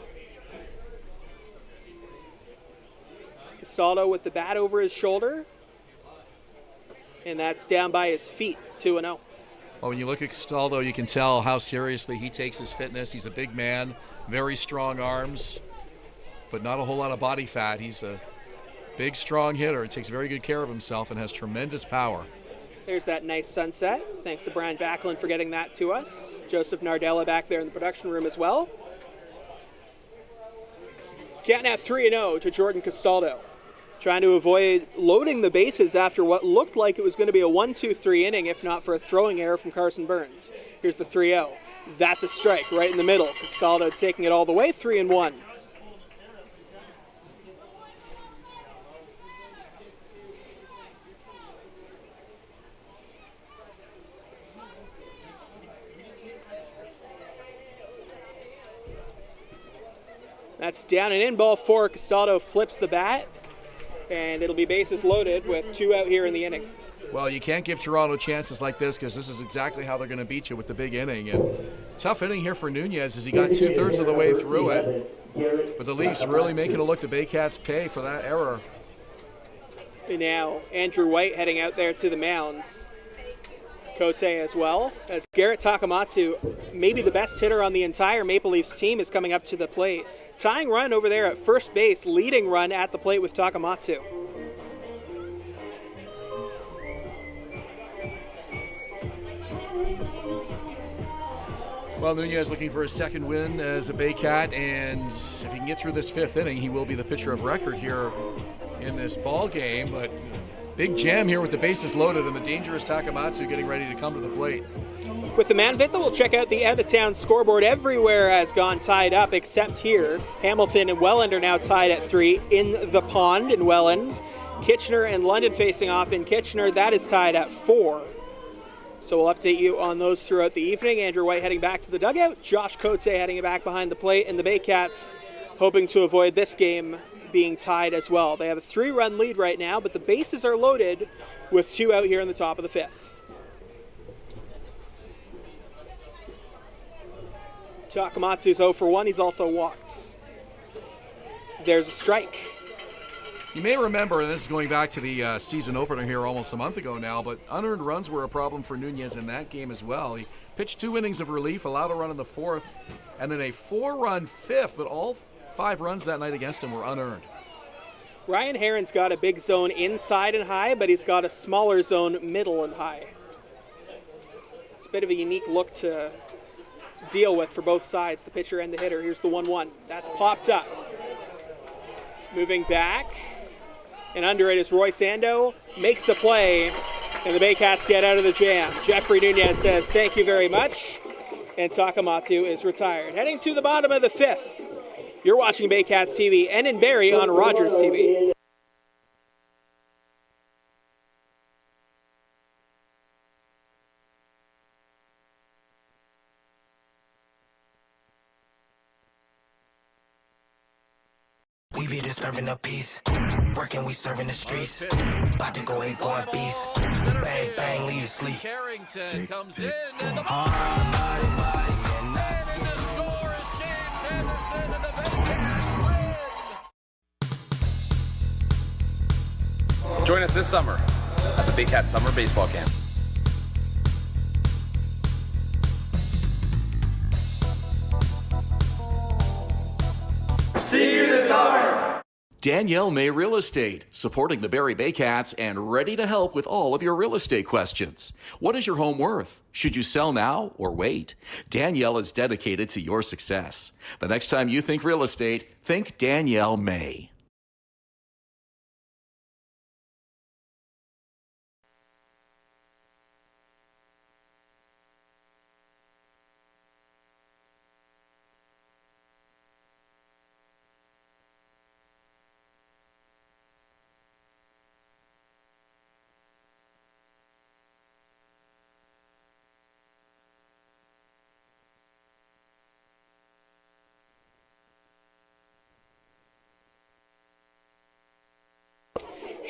Castaldo with the bat over his shoulder. And that's down by his feet, 2-0. Well, when you look at Castaldo, you can tell how seriously he takes his fitness. He's a big man, very strong arms, but not a whole lot of body fat. He's a big, strong hitter. He takes very good care of himself and has tremendous power. There's that nice sunset. Thanks to Brian Backland for getting that to us. Joseph Nardella back there in the production room as well. Getting at 3-0 to Jordan Castaldo. Trying to avoid loading the bases after what looked like it was going to be a 1-2-3 inning, if not for a throwing error from Carson Burns. Here's the 3-0. That's a strike right in the middle. Castaldo taking it all the way, 3-1. That's down and in, ball 4. Castaldo flips the bat, and it'll be bases loaded with 2 out here in the inning. Well, you can't give Toronto chances like this because this is exactly how they're going to beat you with the big inning. And tough inning here for Nunez as he got 2/3 of the way through it. But the Leafs really making a look the Baycats pay for that error. And now Andrew White heading out there to the mounds. Cote as well, as Garrett Takamatsu, maybe the best hitter on the entire Maple Leafs team, is coming up to the plate. Tying run over there at first base, leading run at the plate with Takamatsu. Well, Nunez looking for his second win as a Baycat, and if he can get through this 5th inning, he will be the pitcher of record here in this ball game. But big jam here with the bases loaded and the dangerous Takamatsu getting ready to come to the plate. With the Manvitza, we'll check out the out-of-town scoreboard. Everywhere has gone tied up except here. Hamilton and Welland are now tied at 3 in the pond in Welland. Kitchener and London facing off in Kitchener. That is tied at 4. So we'll update you on those throughout the evening. Andrew White heading back to the dugout. Josh Cote heading back behind the plate. And the Baycats hoping to avoid this game being tied as well. They have a 3-run lead right now, but the bases are loaded with 2 out here in the top of the 5th. Takamatsu's 0 for 1. He's also walked. There's a strike. You may remember, and this is going back to the season opener here almost a month ago now, but unearned runs were a problem for Nunez in that game as well. He pitched 2 innings of relief, allowed a run in the 4th, and then a 4-run 5th, but all 5 runs that night against him were unearned. Ryan Herron's got a big zone inside and high, but he's got a smaller zone middle and high. It's a bit of a unique look to deal with for both sides, the pitcher and the hitter. Here's the 1-1. That's popped up. Moving back. And under it is Roy Sando, makes the play, and the Baycats get out of the jam. Jeffrey Nunez says thank you very much, and Takamatsu is retired. Heading to the bottom of the 5th. You're watching Baycats TV and in Barrie on Rogers TV. We be disturbing the peace. Working, we serving the streets. About to go ain't going beast. Bang, bang, leave you sleep. Carrington comes in, and the score is James Anderson, and the Baycats win. Join us this summer at the Baycats Summer Baseball Camp. See you this summer. Danielle May Real Estate, supporting the Barrie Baycats and ready to help with all of your real estate questions. What is your home worth? Should you sell now or wait? Danielle is dedicated to your success. The next time you think real estate, think Danielle May.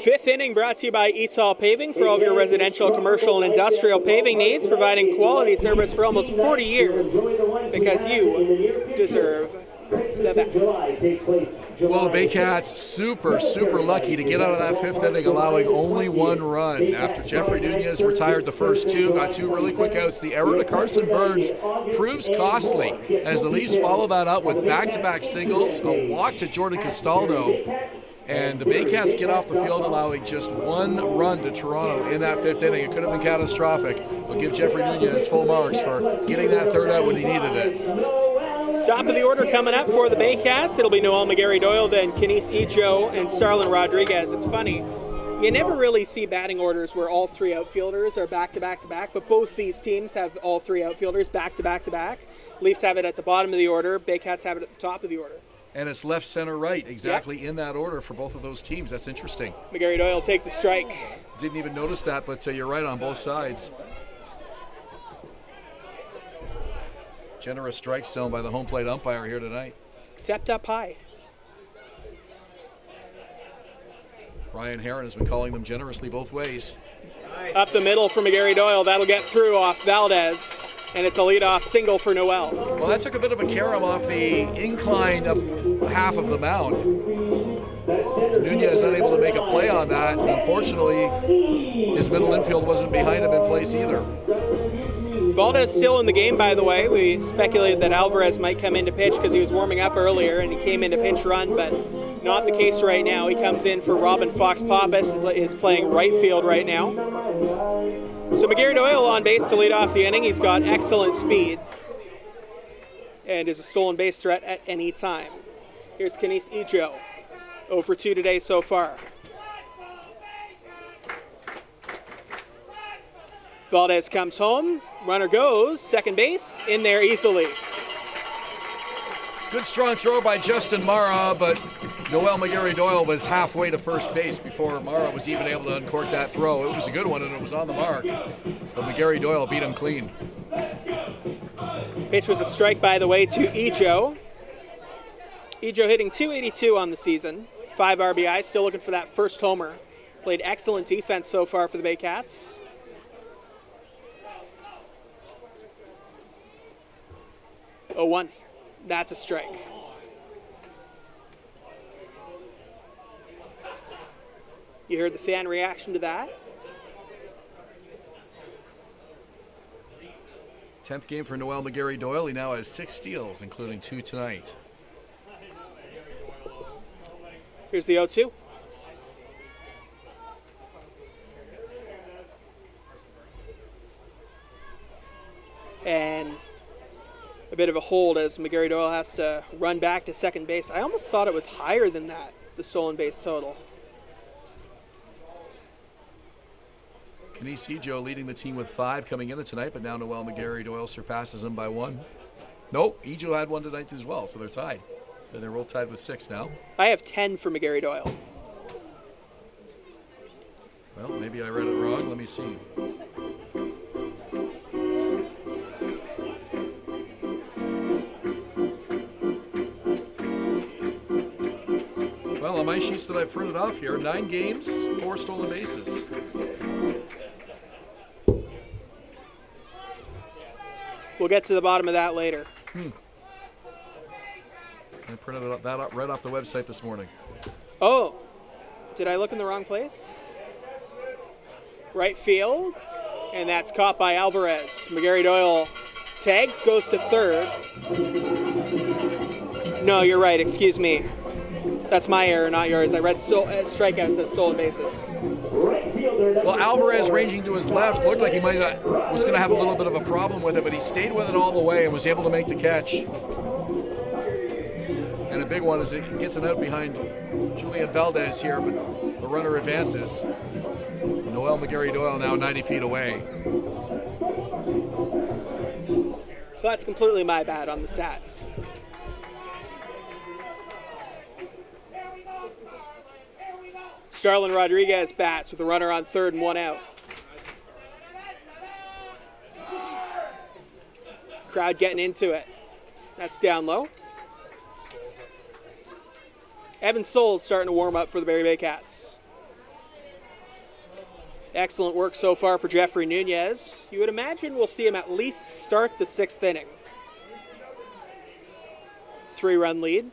Fifth inning brought to you by Eatall Paving for all of your residential, commercial, and industrial paving needs, providing quality service for almost 40 years because you deserve the best. Well, the Baycats super lucky to get out of that 5th inning, allowing only 1 run. After Jeffrey Nunez retired the first 2, got 2 really quick outs. The error to Carson Burns proves costly as the Leafs follow that up with back-to-back singles, a walk to Jordan Castaldo. And the Baycats get off the field allowing just 1 run to Toronto in that 5th inning. It could have been catastrophic. We'll give Jeffrey Nunez full marks for getting that 3rd out when he needed it. Top of the order coming up for the Baycats. It'll be Noel McGarry-Doyle, then Kenise Ijo, and Starlin Rodriguez. It's funny, you never really see batting orders where all 3 outfielders are back-to-back-to-back, but both these teams have all 3 outfielders back-to-back-to-back. Leafs have it at the bottom of the order. Baycats have it at the top of the order. And it's left, center, right, exactly in that order for both of those teams. That's interesting. McGarry-Doyle takes a strike. Didn't even notice that, but you're right on both sides. Generous strike zone by the home plate umpire here tonight. Except up high. Ryan Hern has been calling them generously both ways. Up the middle for McGarry-Doyle. That'll get through off Valdez. And it's a leadoff single for Noel. Well, that took a bit of a carom off the incline of half of the mound. Nunez unable to make a play on that. Unfortunately, his middle infield wasn't behind him in place either. Valdez still in the game, by the way. We speculated that Alvarez might come in to pitch because he was warming up earlier and he came in to pinch run, but not the case right now. He comes in for Robin Fox-Pappas and is playing right field right now. So McGarry-Doyle on base to lead off the inning. He's got excellent speed and is a stolen base threat at any time. Here's Kenise Ijo, 0 for 2 today so far. Valdez comes home, runner goes, second base, in there easily. Good strong throw by Justin Mara, but Noel McGarry-Doyle was halfway to first base before Mara was even able to uncork that throw. It was a good one and it was on the mark, but McGarry-Doyle beat him clean. Pitch was a strike, by the way, to Ijo. Ijo hitting .282 on the season, 5 RBIs, still looking for that first homer. Played excellent defense so far for the Baycats. Oh, 1. That's a strike. You heard the fan reaction to that. 10th game for Noel McGarry-Doyle. He now has 6 steals, including 2 tonight. Here's the 0-2. And a bit of a hold as McGarry-Doyle has to run back to second base. I almost thought it was higher than that, the stolen base total. Kenise Ejo leading the team with 5 coming into tonight, but now Noel McGarry-Doyle surpasses him by 1. Nope, Ejo had 1 tonight as well, so they're tied. They're all tied with 6 now. I have 10 for McGarry-Doyle. Well, maybe I read it wrong. Let me see. Well, on my sheets that I've printed off here, 9 games, 4 stolen bases. We'll get to the bottom of that later. I printed that up right off the website this morning. Oh, did I look in the wrong place? Right field, and that's caught by Alvarez. McGarry-Doyle tags, goes to third. No, you're right, excuse me. That's my error, not yours. I read strikeouts as stolen bases. Well, Alvarez ranging to his left looked like he was going to have a little bit of a problem with it, but he stayed with it all the way and was able to make the catch. And a big one is it gets an out behind Julian Valdez here, but the runner advances. Noel McGarry-Doyle now 90 feet away. So that's completely my bad on the stat. Starlin Rodriguez bats with a runner on third and 1 out. Crowd getting into it. That's down low. Evan Souls starting to warm up for the Barrie Baycats. Excellent work so far for Jeffrey Nunez. You would imagine we'll see him at least start the 6th inning. 3-run lead.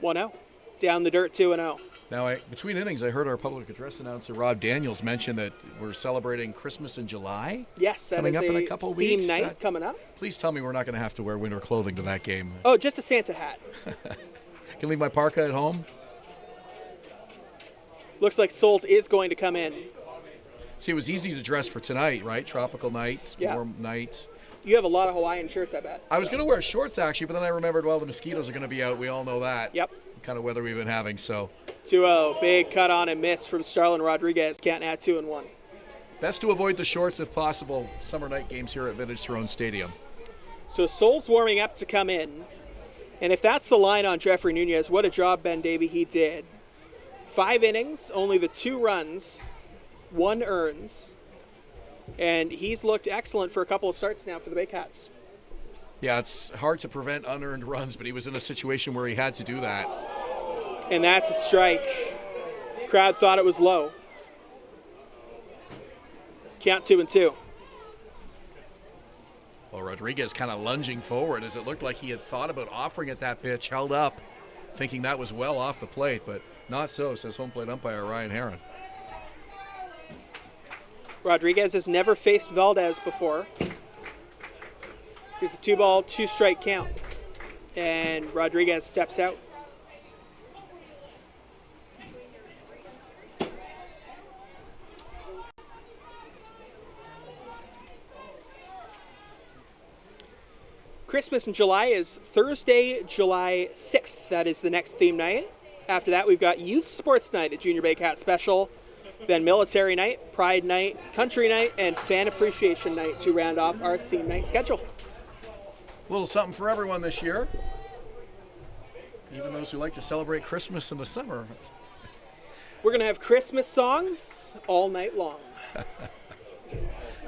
1-0. Down the dirt, 2-0. Now, between innings, I heard our public address announcer, Rob Daniels, mention that we're celebrating Christmas in July. Yes, that coming is up in a couple theme weeks. night coming up. Please tell me we're not going to have to wear winter clothing to that game. Oh, just a Santa hat. Can leave my parka at home. Looks like Souls is going to come in. See, it was easy to dress for tonight, right? Tropical nights, warm nights. You have a lot of Hawaiian shirts, I bet. I was going to wear shorts, actually, but then I remembered, well, the mosquitoes are going to be out. We all know that. Yep. Kind of weather we've been having, so. 2-0. Big cut on and miss from Starlin Rodriguez. Can't add 2-1. Best to avoid the shorts if possible. Summer night games here at Vintage Throne Stadium. So Souls warming up to come in. And if that's the line on Jeffrey Nunez, what a job, Ben Davy, he did. 5 innings, only the 2 runs, 1 earns. And he's looked excellent for a couple of starts now for the Baycats. Yeah, it's hard to prevent unearned runs, but he was in a situation where he had to do that. And that's a strike. Crowd thought it was low. Count 2-2. Well, Rodriguez kind of lunging forward as it looked like he had thought about offering it that pitch, held up, thinking that was well off the plate, but not so, says home plate umpire Ryan Hern. Rodriguez has never faced Valdez before. Here's the 2-ball, 2-strike count. And Rodriguez steps out. Christmas in July is Thursday, July 6th. That is the next theme night. After that, we've got Youth Sports Night at Junior Baycat Special. Then Military Night, Pride Night, Country Night, and Fan Appreciation Night to round off our theme night schedule. A little something for everyone this year. Even those who like to celebrate Christmas in the summer. We're going to have Christmas songs all night long.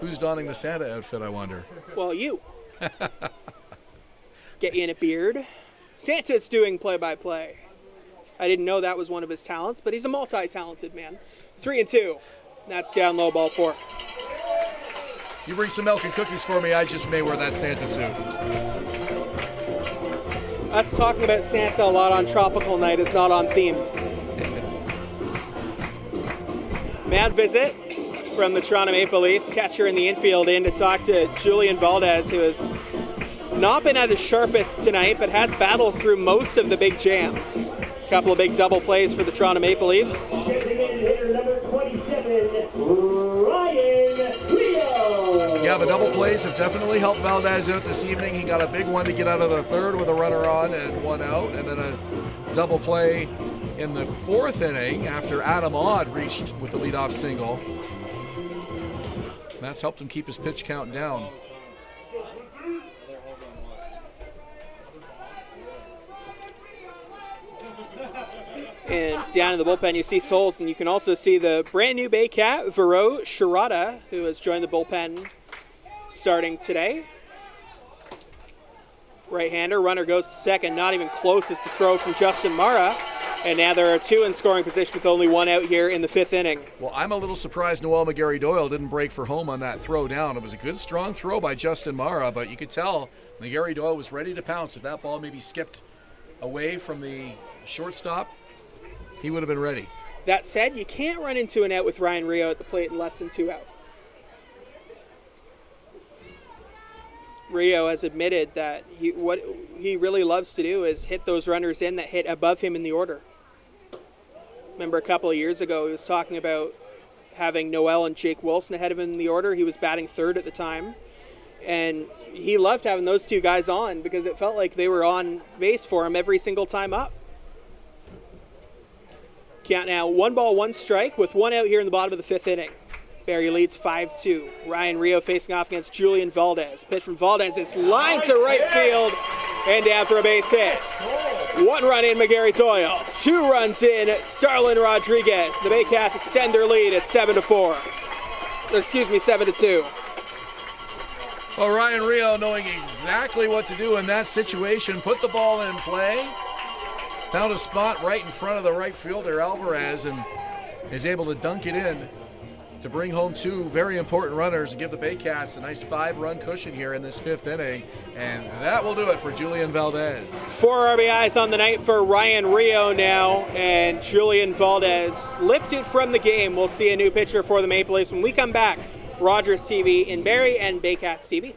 Who's donning the Santa outfit, I wonder? Well, you. Get you in a beard, Santa's doing play-by-play. I didn't know that was one of his talents, but he's a multi-talented man. 3-2. That's down low, ball 4. You bring some milk and cookies for me, I just may wear that Santa suit. Us talking about Santa a lot on Tropical Night is not on theme. Mad visit from the Toronto Maple Leafs. Catcher in the infield in to talk to Julian Valdez, who has not been at his sharpest tonight, but has battled through most of the big jams. A couple of big double plays for the Toronto Maple Leafs. Designated hitter number 27, Ryan Rio. Yeah, the double plays have definitely helped Valdez out this evening. He got a big one to get out of the third with a runner on and one out, and then a double play in the fourth inning after Adam Odd reached with the leadoff single. That's helped him keep his pitch count down. And down in the bullpen, you see Souls, and you can also see the brand new Baycat, Vero Shirata, who has joined the bullpen starting today. Right-hander, runner goes to second, not even closest to throw from Justin Mara. And now there are two in scoring position with only one out here in the fifth inning. Well, I'm a little surprised Noel McGarry-Doyle didn't break for home on that throw down. It was a good, strong throw by Justin Mara, but you could tell McGarry-Doyle was ready to pounce. If that ball maybe skipped away from the shortstop, he would have been ready. That said, you can't run into an out with Ryan Rio at the plate in less than 2 out. Rio has admitted that what he really loves to do is hit those runners in that hit above him in the order. Remember a couple of years ago, he was talking about having Noel and Jake Wilson ahead of him in the order. He was batting third at the time. And he loved having those two guys on because it felt like they were on base for him every single time up. Count now, 1 ball, 1 strike with 1 out here in the bottom of the fifth inning. Barrie leads 5-2. Ryan Rio facing off against Julian Valdez. Pitch from Valdez is lined to right field and down for a base hit. 1 run in, McGarry-Doyle. 2 runs in, Starlin Rodriguez. The Baycats extend their lead at 7-2. Well, Ryan Rio knowing exactly what to do in that situation, put the ball in play, found a spot right in front of the right fielder, Alvarez, and is able to dunk it in to bring home 2 very important runners and give the Baycats a nice 5-run cushion here in this fifth inning. And that will do it for Julian Valdez. 4 RBIs on the night for Ryan Rio now, and Julian Valdez lifted from the game. We'll see a new pitcher for the Maple Leafs when we come back. Rogers TV in Barrie and Baycats TV.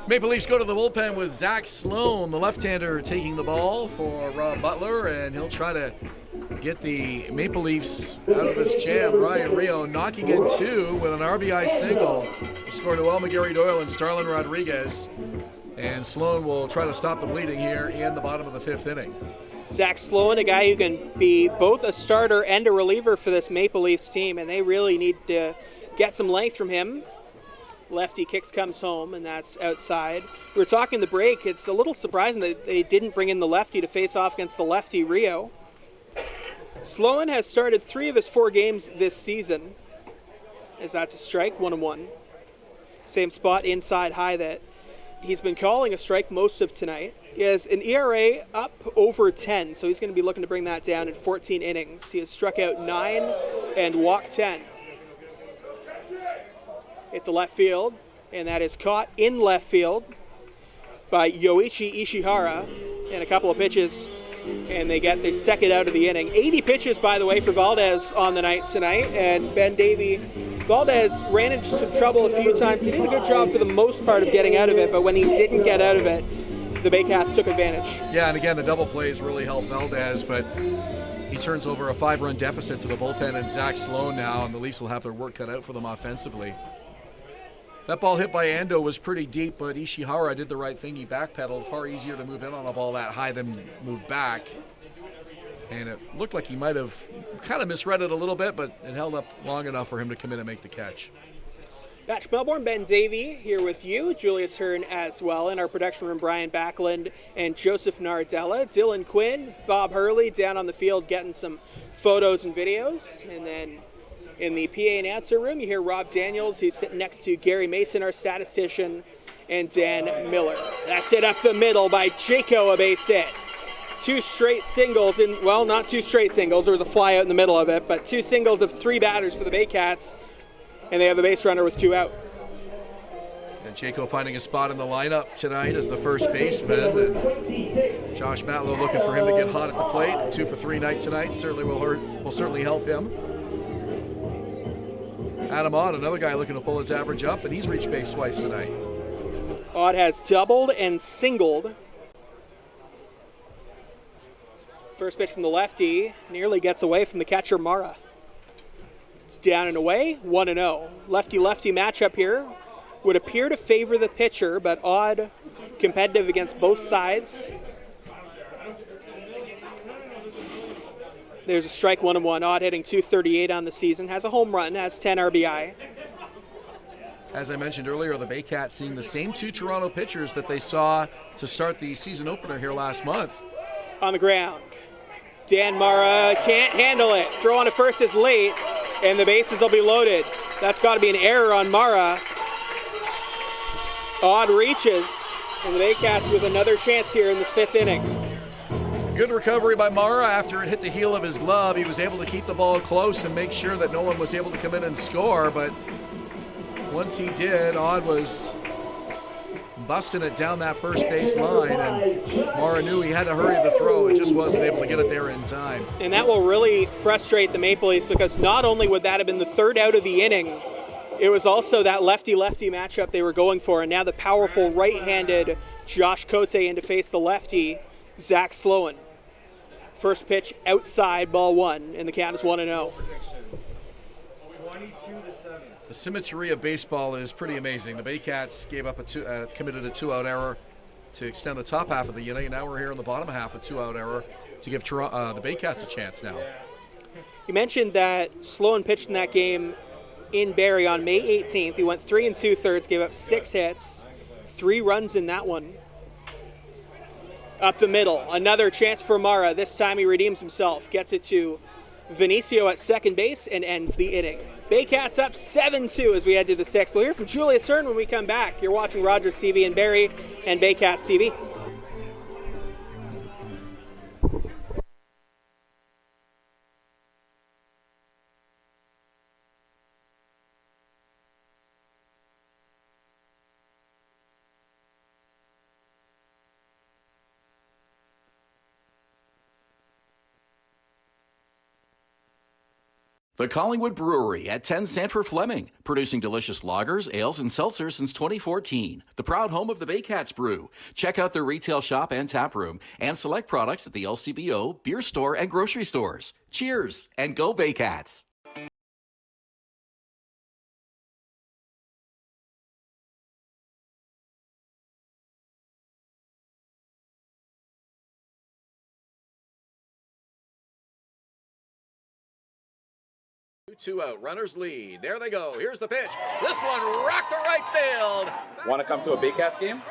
Maple Leafs go to the bullpen with Zach Sloan, the left-hander, taking the ball for Rob Butler, and he'll try to get the Maple Leafs out of this jam. Ryan Rio knocking in 2 with an RBI single to score Noel McGarry-Doyle and Starlin Rodriguez. And Sloan will try to stop the bleeding here in the bottom of the fifth inning. Zach Sloan, a guy who can be both a starter and a reliever for this Maple Leafs team, and they really need to get some length from him. Lefty kicks comes home, and that's outside. We were talking the break. It's a little surprising that they didn't bring in the lefty to face off against the lefty Rio. Sloan has started 3 of his 4 games this season, as that's a strike, 1-1. Same spot inside high that he's been calling a strike most of tonight. He has an ERA up over 10, so he's going to be looking to bring that down in 14 innings. He has struck out 9 and walked 10. It's a left field, and that is caught in left field by Yoichi Ishihara in a couple of pitches, and they get the second out of the inning. 80 pitches, by the way, for Valdez on the night tonight, and Ben Davy. Valdez ran into some trouble a few times. He did a good job for the most part of getting out of it, but when he didn't get out of it, the Baycats took advantage. Yeah, and again, the double plays really helped Valdez, but he turns over a 5-run deficit to the bullpen and Zach Sloan now, and the Leafs will have their work cut out for them offensively. That ball hit by Ando was pretty deep, but Ishihara did the right thing. He backpedaled. Far easier to move in on a ball that high than move back. And it looked like he might have kind of misread it a little bit, but it held up long enough for him to come in and make the catch. Batch Melbourne, Ben Davy here with you, Julius Hern as well, in our production room, Brian Backland and Joseph Nardella. Dylan Quinn, Bob Hurley down on the field getting some photos and videos. And then in the PA announcer room, you hear Rob Daniels. He's sitting next to Gary Mason, our statistician, and Dan Miller. That's it up the middle by Jaco, a base hit. 2 straight singles, well, not 2 straight singles. There was a fly out in the middle of it, but 2 singles of 3 batters for the Baycats, and they have a base runner with 2 out. And Jaco finding a spot in the lineup tonight as the first baseman. And Josh Matlow looking for him to get hot at the plate. 2 for 3 night tonight certainly will certainly help him. Adam Ott, another guy looking to pull his average up, and he's reached base twice tonight. Ott has doubled and singled. First pitch from the lefty nearly gets away from the catcher Mara. It's down and away, 1-0. Lefty-lefty matchup here would appear to favor the pitcher, but Odd competitive against both sides. There's a strike, 1-1. Odd hitting .238 on the season. Has a home run, has 10 RBI. As I mentioned earlier, the Baycats seeing the same 2 Toronto pitchers that they saw to start the season opener here last month. On the ground. Dan Mara can't handle it. Throw on to first is late, and the bases will be loaded. That's got to be an error on Mara. Odd reaches, and the Baycats with another chance here in the 5th inning. Good recovery by Mara after it hit the heel of his glove. He was able to keep the ball close and make sure that no one was able to come in and score, but once he did, Odd was busting it down that first base line, and Mara knew he had to hurry the throw. It just wasn't able to get it there in time. And that will really frustrate the Maple Leafs, because not only would that have been the 3rd out of the inning, it was also that lefty-lefty matchup they were going for, and now the powerful right-handed Josh Cote in to face the lefty, Zach Sloan. First pitch outside, ball 1, and the count is 1-0. The symmetry of baseball is pretty amazing. The Baycats gave up committed a 2-out error to extend the top half of the inning, and now we're here in the bottom half, a 2-out error to give the Baycats a chance now. You mentioned that Sloan pitched in that game in Barrie on May 18th. He went 3 2/3, gave up 6 hits, 3 runs in that one. Up the middle, another chance for Mara. This time he redeems himself, gets it to Vinicio at second base, and ends the inning. Baycats up 7-2 as we head to the 6th. We'll hear from Julius Hern when we come back. You're watching Rogers TV in Barrie and Baycats TV. The Collingwood Brewery at 10 Sanford Fleming, producing delicious lagers, ales, and seltzers since 2014. The proud home of the Baycats Brew. Check out their retail shop and tap room, and select products at the LCBO, beer store, and grocery stores. Cheers, and go Baycats! Two out, runners lead. There they go. Here's the pitch. This one rocked to right field. Want to come to a Baycats game?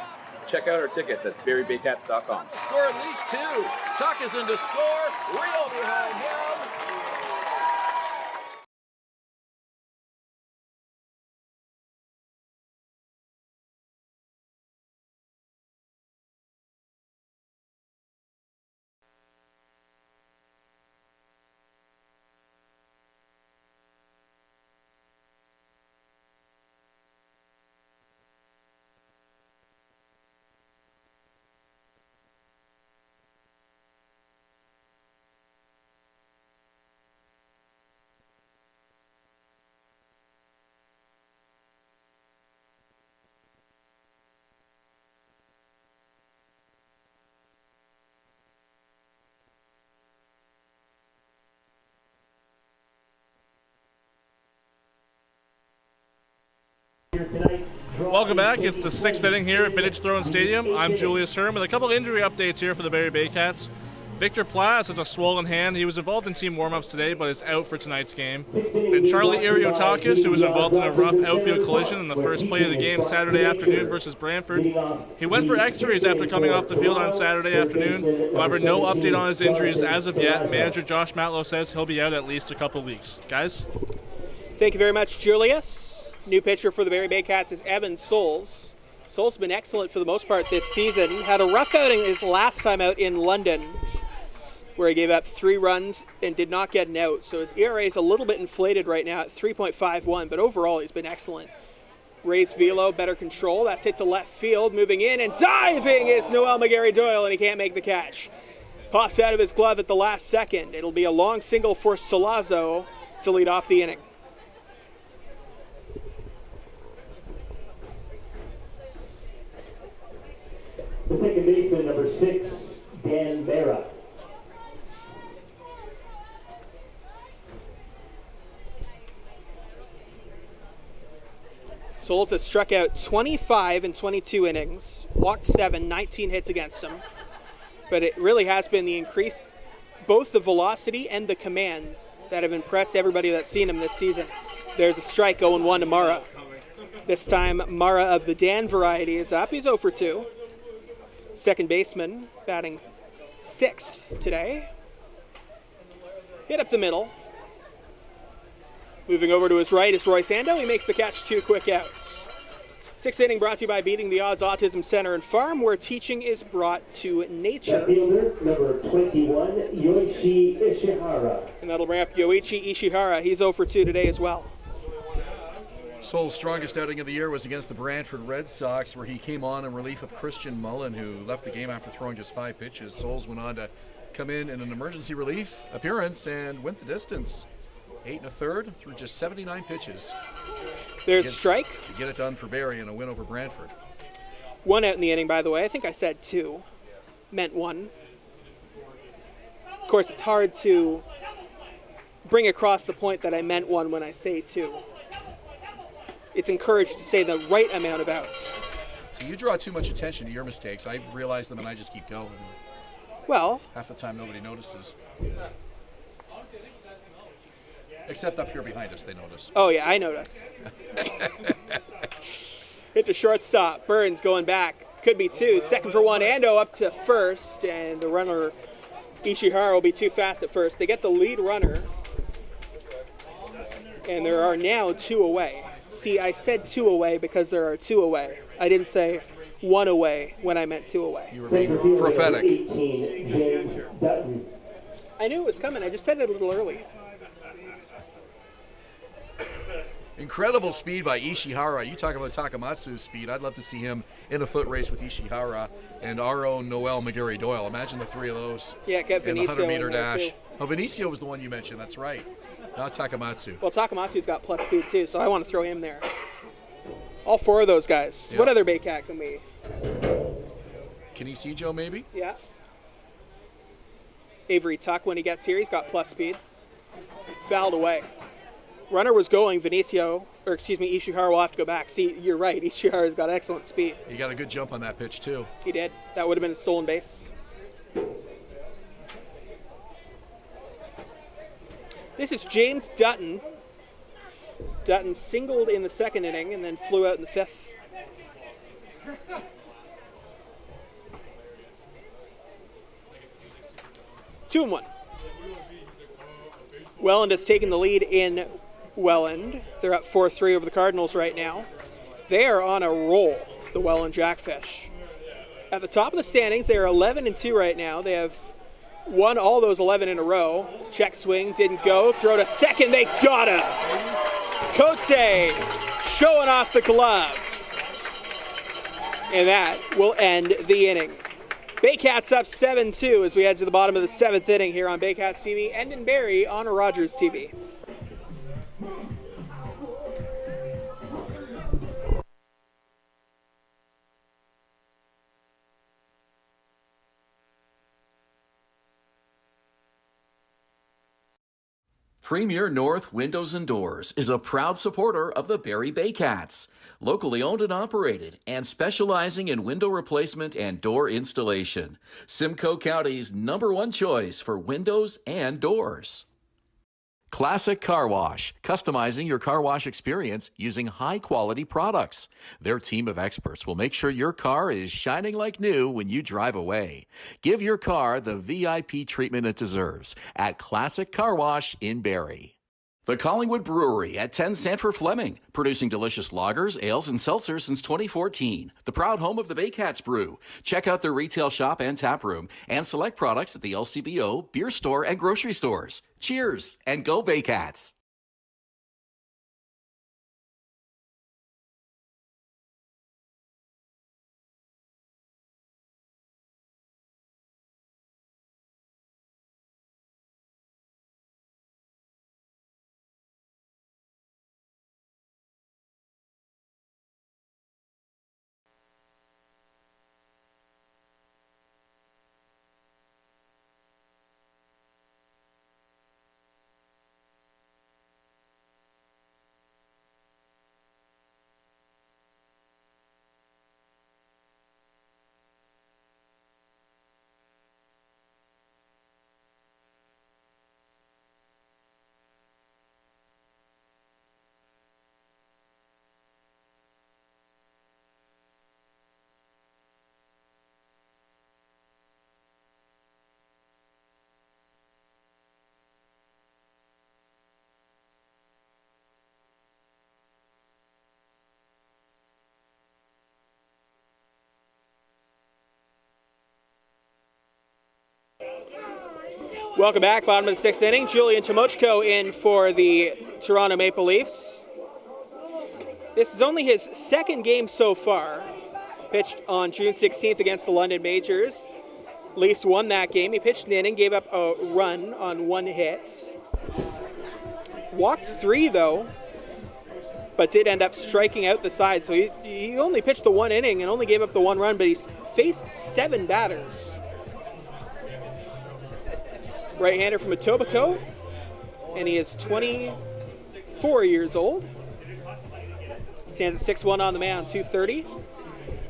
Check out our tickets at barriebaycats.com. Score at least two. Tuck is in to score. Rio behind him. Welcome back. It's the 6th inning here at Vintage Throne Stadium. I'm Julius Hern with a couple injury updates here for the Barrie Baycats. Victor Plas has a swollen hand. He was involved in team warm-ups today, but is out for tonight's game. And Charlie Iriotakis, who was involved in a rough outfield collision in the first play of the game Saturday afternoon versus Brantford. He went for x-rays after coming off the field on Saturday afternoon. However, no update on his injuries as of yet. Manager Josh Matlow says he'll be out at least a couple weeks. Guys? Thank you very much, Julius. New pitcher for the Barrie Baycats is Evan Souls. Souls has been excellent for the most part this season. Had a rough outing his last time out in London, where he gave up 3 runs and did not get an out. So his ERA is a little bit inflated right now at 3.51, but overall he's been excellent. Raised velo, better control. That's hit to left field. Moving in and diving is Noel McGarry Doyle, and he can't make the catch. Pops out of his glove at the last second. It'll be a long single for Solazzo to lead off the inning. The second baseman, number 6, Dan Mera. Souls has struck out 25 in 22 innings, walked 7, 19 hits against him. But it really has been the increased, both the velocity and the command that have impressed everybody that's seen him this season. There's a strike going 1 to Mara. This time, Mara of the Dan variety is up. He's 0 for 2. Second baseman, batting 6th today. Hit up the middle. Moving over to his right is Roy Sando. He makes the catch, 2 quick outs. 6th inning brought to you by Beating the Odds Autism Center and Farm, where teaching is brought to nature. Fielder, number 21, Yoichi Ishihara. And that'll bring up Yoichi Ishihara. He's 0 for 2 today as well. Souls' strongest outing of the year was against the Brantford Red Sox, where he came on in relief of Christian Mullen, who left the game after throwing just 5 pitches. Souls went on to come in an emergency relief appearance and went the distance. 8 1/3 through just 79 pitches. There's a strike. To get it done for Barrie in a win over Brantford. 1 out in the inning, by the way. I think I said 2. Meant 1. Of course, it's hard to bring across the point that I meant 1 when I say 2. It's encouraged to say the right amount of outs. So you draw too much attention to your mistakes. I realize them and I just keep going. Well, half the time nobody notices. Except up here behind us, they notice. Oh yeah, I notice. Hit to shortstop. Burns going back. Could be 2. Second for 1. Ando up to first, and the runner Ishihara will be too fast at first. They get the lead runner, and there are now 2 away. See, I said 2 away because there are 2 away. I didn't say 1 away when I meant 2 away. You were being prophetic. 18, James Dutton. I knew it was coming. I just said it a little early. Incredible speed by Ishihara. You talk about Takamatsu's speed. I'd love to see him in a foot race with Ishihara and our own Noel McGarry Doyle. Imagine the 3 of those. Yeah, get in the Vinicio 100-meter dash. too. Oh, Vinicio was the one you mentioned. That's right. Not Takamatsu. Well, Takamatsu's got plus speed too, so I want to throw him there. All 4 of those guys. Yeah. What other Baycat can we? Kinesijo, maybe? Yeah. Avery Tuck, when he gets here, he's got plus speed. Fouled away. Runner was going, Ishihara will have to go back. See, you're right, Ishihara's got excellent speed. He got a good jump on that pitch, too. He did. That would have been a stolen base. This is James Dutton, Dutton singled in the second inning and then flew out in the fifth. Two and one. Welland has taken the lead in Welland. They're up 4-3 over the Cardinals right now. They are on a roll, the Welland Jackfish. At the top of the standings, they are 11-2 right now. They have won all those 11 in a row. Check swing, didn't go. Throw to second, they got him. Cote showing off the glove. And that will end the inning. Baycats up 7-2 as we head to the bottom of the seventh inning here on Baycats TV and in Barrie on Rogers TV. Premier North Windows and Doors is a proud supporter of the Barrie Baycats, locally owned and operated, and specializing in window replacement and door installation. Simcoe County's #1 choice for windows and doors. Classic Car Wash, customizing your car wash experience using high-quality products. Their team of experts will make sure your car is shining like new when you drive away. Give your car the VIP treatment it deserves at Classic Car Wash in Barrie. The Collingwood Brewery at 10 Sanford Fleming, producing delicious lagers, ales, and seltzers since 2014. The proud home of the Baycats Brew. Check out their retail shop and tap room, and select products at the LCBO, beer store, and grocery stores. Cheers, and go Baycats! Welcome back, bottom of the sixth inning. Julian Tomochko in for the Toronto Maple Leafs. This is only his second game so far. Pitched on June 16th against the London Majors. Leafs won that game. He pitched an inning, gave up a run on one hit. Walked 3 though, but did end up striking out the side. So he only pitched the 1 inning and only gave up the 1 run, but he's faced 7 batters. Right-hander from Etobicoke, and he is 24 years old. Stands at 6'1" on the mound, 230.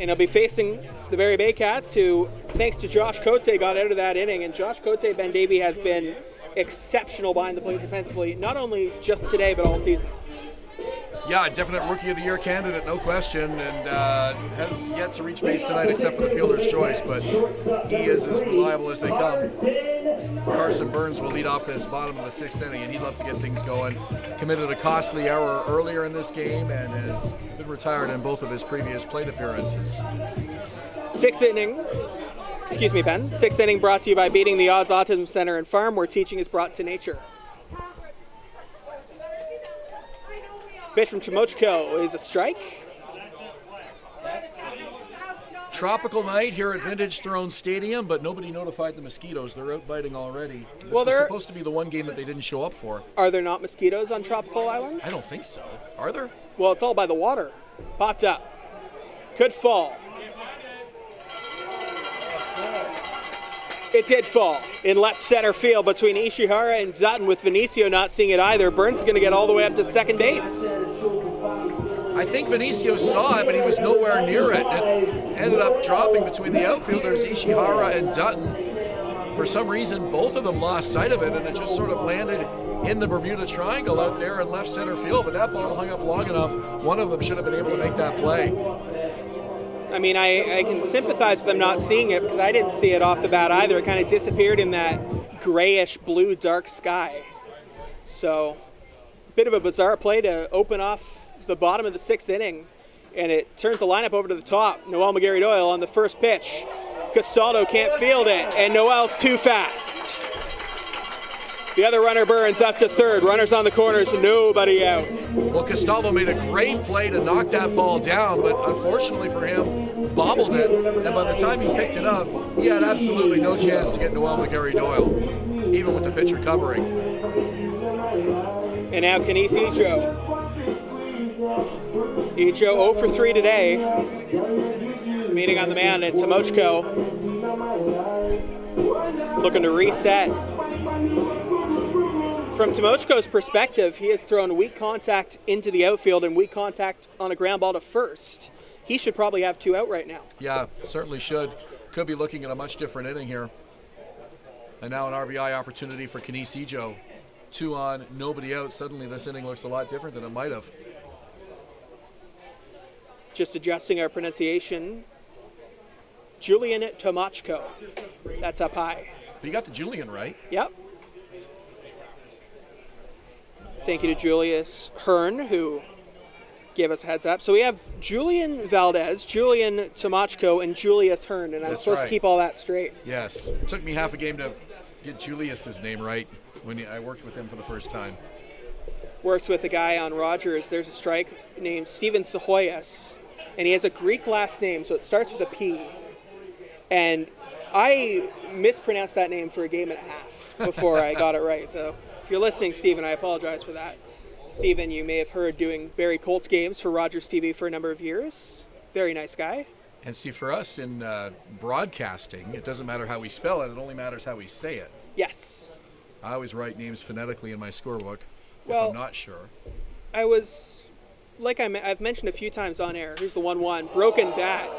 And he'll be facing the Barrie Baycats, who, thanks to Josh Cote, got out of that inning. And Josh Cote, Ben Davy, has been exceptional behind the plate defensively, not only just today, but all season. Yeah, definite Rookie of the Year candidate, no question, and has yet to reach base tonight except for the fielder's choice, but he is as reliable as they come. Carson Burns will lead off this bottom of the sixth inning, and he'd love to get things going. Committed a costly error earlier in this game and has been retired in both of his previous plate appearances. Sixth inning, excuse me, Ben. Sixth inning brought to you by Beating the Odds Autism Center and Farm, where teaching is brought to nature. Pitch from Tomochko is a strike. Tropical night here at Vintage Throne Stadium, but nobody notified the mosquitoes. They're out biting already. This was supposed to be the one game that they didn't show up for. Are there not mosquitoes on tropical islands? I don't think so. Are there? Well, it's all by the water. Popped up. Could fall. It did fall in left center field between Ishihara and Dutton, with Vinicio not seeing it either. Burns going to get all the way up to second base. I think Vinicio saw it, but he was nowhere near it. It ended up dropping between the outfielders, Ishihara and Dutton. for some reason, both of them lost sight of it, and it just sort of landed in the Bermuda Triangle out there in left center field. But that ball hung up long enough. One of them should have been able to make that play. I mean, I can sympathize with them not seeing it because I didn't see it off the bat either. It kind of disappeared in that grayish blue dark sky. So, bit of a bizarre play to open off the bottom of the 6th inning, and it turns the lineup over to the top. Noel McGarry-Doyle on the first pitch. Castaldo can't field it, and Noel's too fast. The other runner burns up to third. Runners on the corners, nobody out. Well, Castaldo made a great play to knock that ball down, but unfortunately for him, bobbled it. And by the time he picked it up, he had absolutely no chance to get Noel McGarry-Doyle, even with the pitcher covering. And now Kenise Ijo. Ijo 0 for 3 today. Meeting on the mound at Tomochko. Looking to reset. From Tomochko's perspective, he has thrown weak contact into the outfield and weak contact on a ground ball to first. He should probably have 2 out right now. Yeah, certainly should. Could be looking at a much different inning here. And now an RBI opportunity for Kenise Ijo. 2 on, nobody out. Suddenly this inning looks a lot different than it might have. Just adjusting our pronunciation. Julian Tomochko. That's up high. But you got the Julian right. Yep. Thank you to Julius Hern, who gave us a heads up. So we have Julian Valdez, Julian Tomochko, and Julius Hern, and I'm supposed to keep all that straight. Yes. It took me half a game to get Julius's name right when I worked with him for the first time. Works with a guy on Rogers. There's a strike named Steven Sahoyas, and he has a Greek last name, so it starts with a P. And I mispronounced that name for a game and a half before I got it right. So if you're listening, Steven, I apologize for that. Steven, you may have heard doing Barrie Colts games for Rogers TV for a number of years. Very nice guy. And see, for us in broadcasting, it doesn't matter how we spell it. It only matters how we say it. Yes. I always write names phonetically in my scorebook if I'm not sure. I was, like I've mentioned a few times on air, here's the 1-1. Broken bat.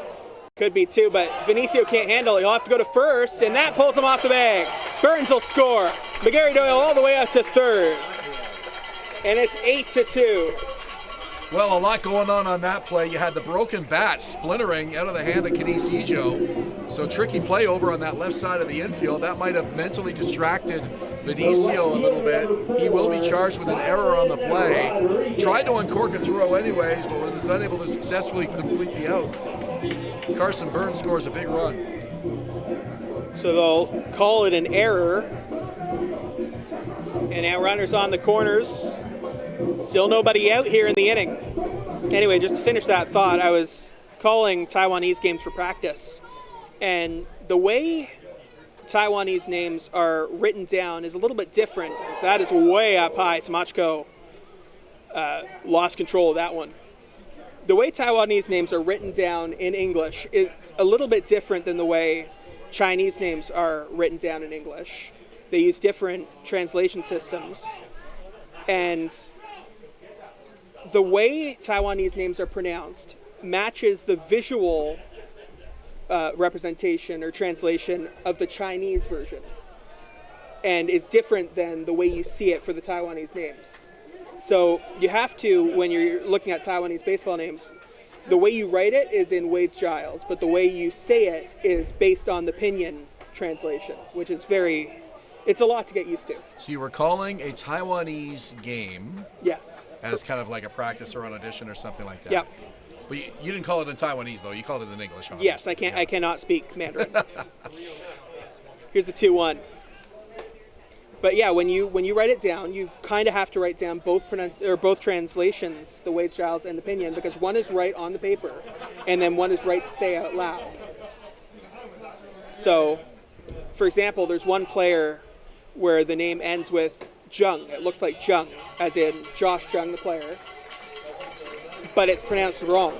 Could be 2, but Vinicio can't handle it. He'll have to go to first, and that pulls him off the bag. Burns will score. McGarry-Doyle all the way up to third. And it's 8-2. Well, a lot going on that play. You had the broken bat splintering out of the hand of Kenise Ijo. So tricky play over on that left side of the infield. That might have mentally distracted Vinicio a little bit. He will be charged with an error on the play. Tried to uncork a throw anyways, but was unable to successfully complete the out. Carson Burns scores a big run. So they'll call it an error. And now runners on the corners. Still nobody out here in the inning. Anyway, just to finish that thought, I was calling Taiwanese games for practice. And the way Taiwanese names are written down is a little bit different. So that is way up high. Tomochko lost control of that one. The way Taiwanese names are written down in English is a little bit different than the way Chinese names are written down in English. They use different translation systems. And the way Taiwanese names are pronounced matches the visual representation or translation of the Chinese version and is different than the way you see it for the Taiwanese names. So you have to, when you're looking at Taiwanese baseball names, the way you write it is in Wade's Giles, but the way you say it is based on the pinyin translation, which is it's a lot to get used to. So you were calling a Taiwanese game. Yes. As kind of like a practice or an audition or something like that. Yep. But you didn't call it in Taiwanese though. You called it in English. Obviously. Yes, I can't. Yeah. I cannot speak Mandarin. Here's the 2-1. But yeah, when you write it down, you kind of have to write down both translations, the Wade's Giles and the pinyin, because one is right on the paper, and then one is right to say out loud. So, for example, there's one player where the name ends with Jung. It looks like Jung, as in Josh Jung, the player, but it's pronounced wrong.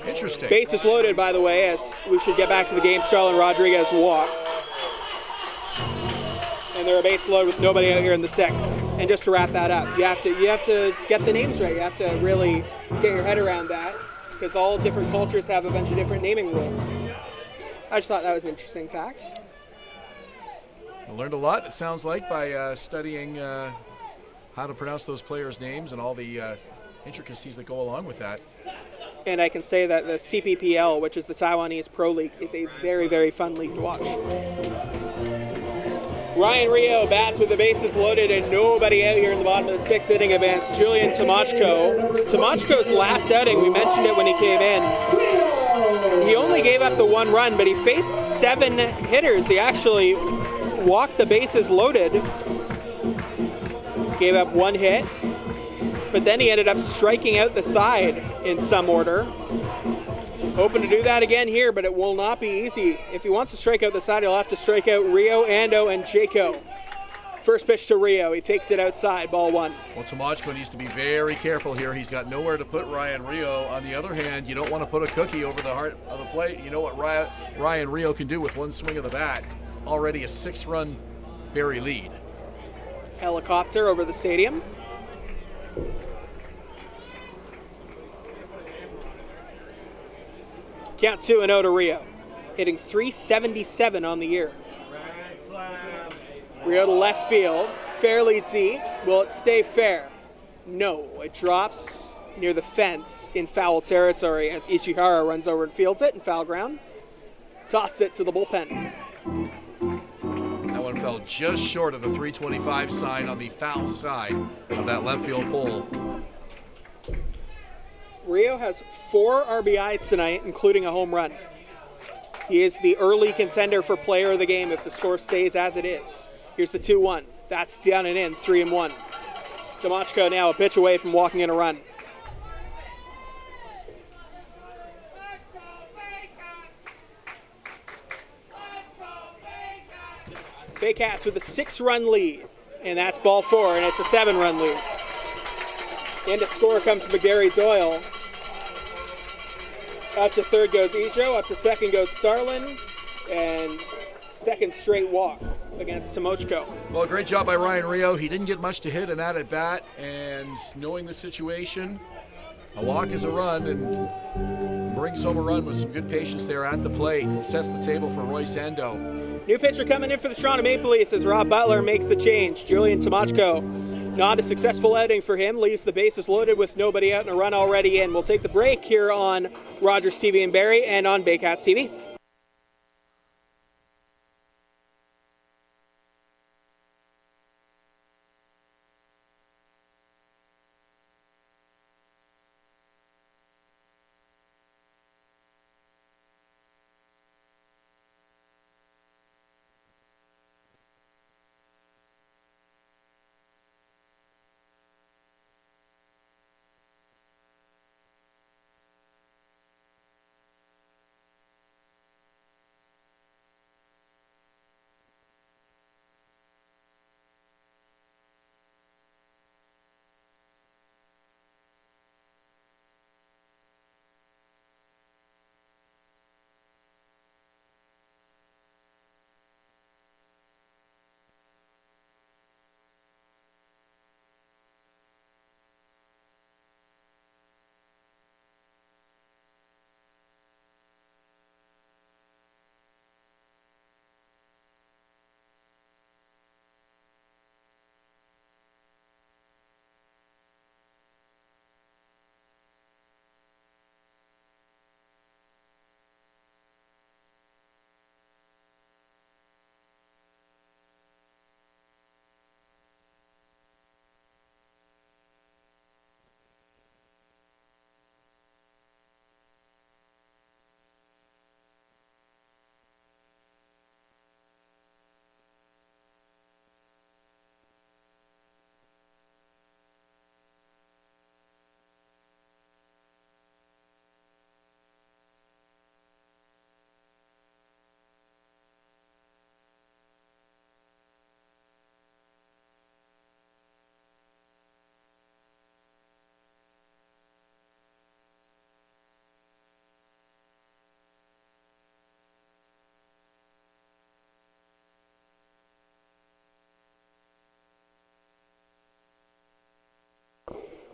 Interesting. Bases loaded, by the way, as we should get back to the game. Starlin Rodriguez walks. And they're a base load with nobody out here in the 6th. And just to wrap that up, you have to get the names right. You have to really get your head around that, because all different cultures have a bunch of different naming rules. I just thought that was an interesting fact. I learned a lot, it sounds like, by studying how to pronounce those players' names and all the intricacies that go along with that. And I can say that the CPPL, which is the Taiwanese Pro League, is a very, very fun league to watch. Ryan Rio bats with the bases loaded and nobody out here in the bottom of the 6th inning against Julian Tomachko. Tomachko's last outing, we mentioned it when he came in, he only gave up the 1 run, but he faced 7 hitters. He actually walked the bases loaded, gave up 1 hit, but then he ended up striking out the side in some order. Hoping to do that again here, but it will not be easy. If he wants to strike out the side, he'll have to strike out Rio, Ando, and Jaco. First pitch to Rio. He takes it outside, ball 1. Well, Tomachko needs to be very careful here. He's got nowhere to put Ryan Rio. On the other hand, you don't want to put a cookie over the heart of the plate. You know what Ryan Rio can do with 1 swing of the bat. Already a 6-run Barrie lead. Helicopter over the stadium. Count 2-0 to Rio, hitting .377 on the year. Rio to left field, fairly deep. Will it stay fair? No, it drops near the fence in foul territory as Ichihara runs over and fields it in foul ground. Tosses it to the bullpen. That one fell just short of the 325 sign on the foul side of that left field pole. Rio has 4 RBIs tonight, including a home run. He is the early contender for player of the game if the score stays as it is. Here's the 2-1. That's down and in, 3-1. Tomachko now a pitch away from walking in a run. Baycats with a 6-run lead, and that's ball 4, and it's a 7-run lead. End of score comes McGarry Doyle. Up to third goes Ijo, up to second goes Starlin, and second straight walk against Tomachko. Well, great job by Ryan Rio. He didn't get much to hit in that at bat, and knowing the situation, a walk is a run, and brings home a run with some good patience there at the plate. Sets the table for Royce Endo. New pitcher coming in for the Toronto Maple Leafs as Rob Butler makes the change. Julian Tomachko. Not a successful outing for him. Leaves the bases loaded with nobody out and a run already in. We'll take the break here on Rogers TV in Barrie and on Baycats TV.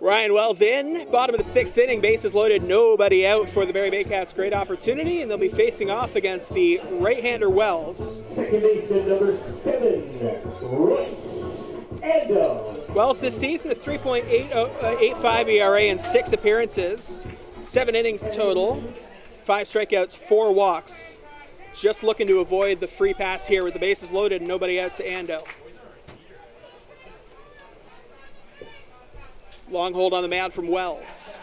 Ryan Wells in, bottom of the 6th inning, bases loaded, nobody out for the Barrie Baycats. Great opportunity, and they'll be facing off against the right-hander Wells. Second baseman number 7, Royce Ando. Wells this season, a 3.85 ERA in 6 appearances, 7 innings total, 5 strikeouts, 4 walks. Just looking to avoid the free pass here with the bases loaded and nobody out to Ando. Long hold on the mound from Wells.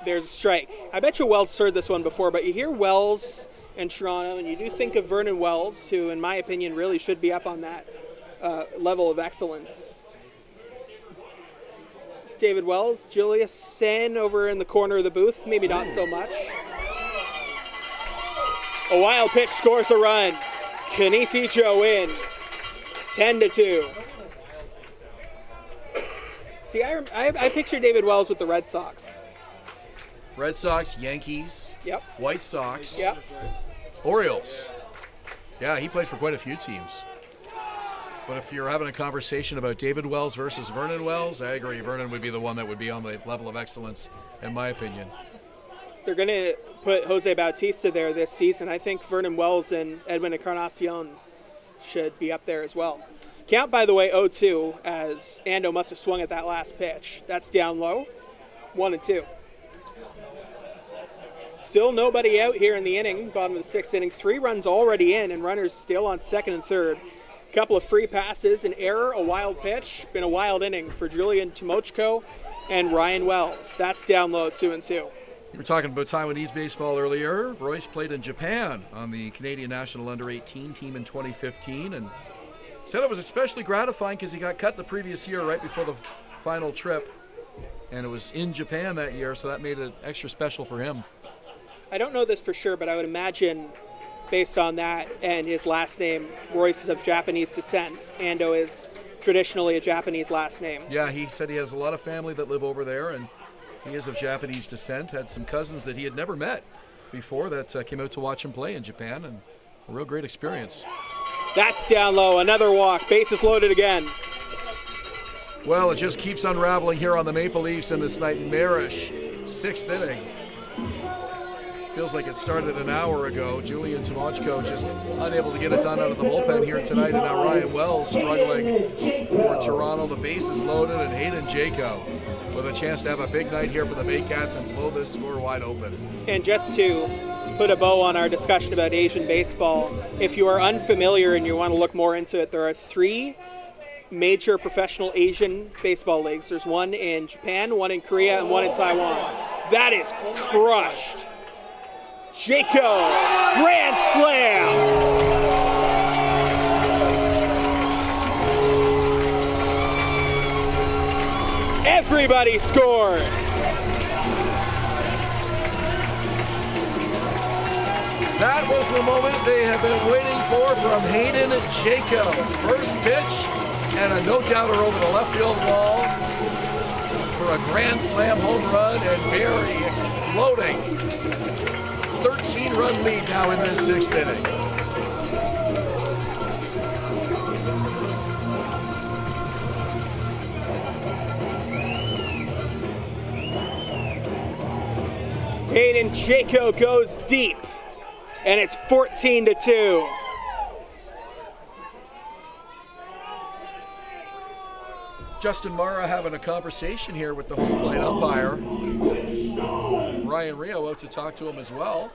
There's a strike. I bet you Wells heard this one before, but you hear Wells in Toronto, and you do think of Vernon Wells, who, in my opinion, really should be up on that level of excellence. David Wells, Julius Sen over in the corner of the booth, maybe not so much. A wild pitch scores a run. Canisicho in, 10-2. See, I picture David Wells with the Red Sox. Red Sox, Yankees, Yep. White Sox, Yep. Orioles. Yeah, he played for quite a few teams. But if you're having a conversation about David Wells versus Vernon Wells, I agree. Vernon would be the one that would be on the level of excellence, in my opinion. They're going to put Jose Bautista there this season. I think Vernon Wells and Edwin Encarnacion should be up there as well. Count, by the way, 0-2, as Ando must have swung at that last pitch. That's down low, 1-2. Still nobody out here in the inning, bottom of the 6th inning. 3 runs already in, and runners still on 2nd and 3rd. Couple of free passes, an error, a wild pitch. Been a wild inning for Julian Timochko and Ryan Wells. That's down low, 2-2. You were talking about Taiwanese baseball earlier. Royce played in Japan on the Canadian National Under-18 team in 2015, and said it was especially gratifying because he got cut the previous year right before the final trip, and it was in Japan that year, so that made it extra special for him. I don't know this for sure, but I would imagine, based on that and his last name, Royce is of Japanese descent. Ando is traditionally a Japanese last name. Yeah, he said he has a lot of family that live over there, and he is of Japanese descent. Had some cousins that he had never met before that came out to watch him play in Japan, and a real great experience. That's down low, another walk, bases loaded again. Well, it just keeps unraveling here on the Maple Leafs in this nightmarish 6th inning. Feels like it started an hour ago. Julian Timochko just unable to get it done out of the bullpen here tonight, and now Ryan Wells struggling for Toronto. The bases loaded, and Hayden Jaco with a chance to have a big night here for the Baycats and blow this score wide open. And just to put a bow on our discussion about Asian baseball, if you are unfamiliar and you want to look more into it, there are 3 major professional Asian baseball leagues. There's one in Japan, one in Korea, and one in Taiwan. That is crushed. Jaco, grand slam! Everybody scores! That was the moment they have been waiting for from Hayden Jaco. First pitch and a no-doubter over the left field wall for a grand slam home run, and Barrie exploding. 13-run lead now in this 6th inning. Hayden Jaco goes deep, and it's 14-2. Justin Mara having a conversation here with the home plate umpire. Ryan Rio out to talk to him as well.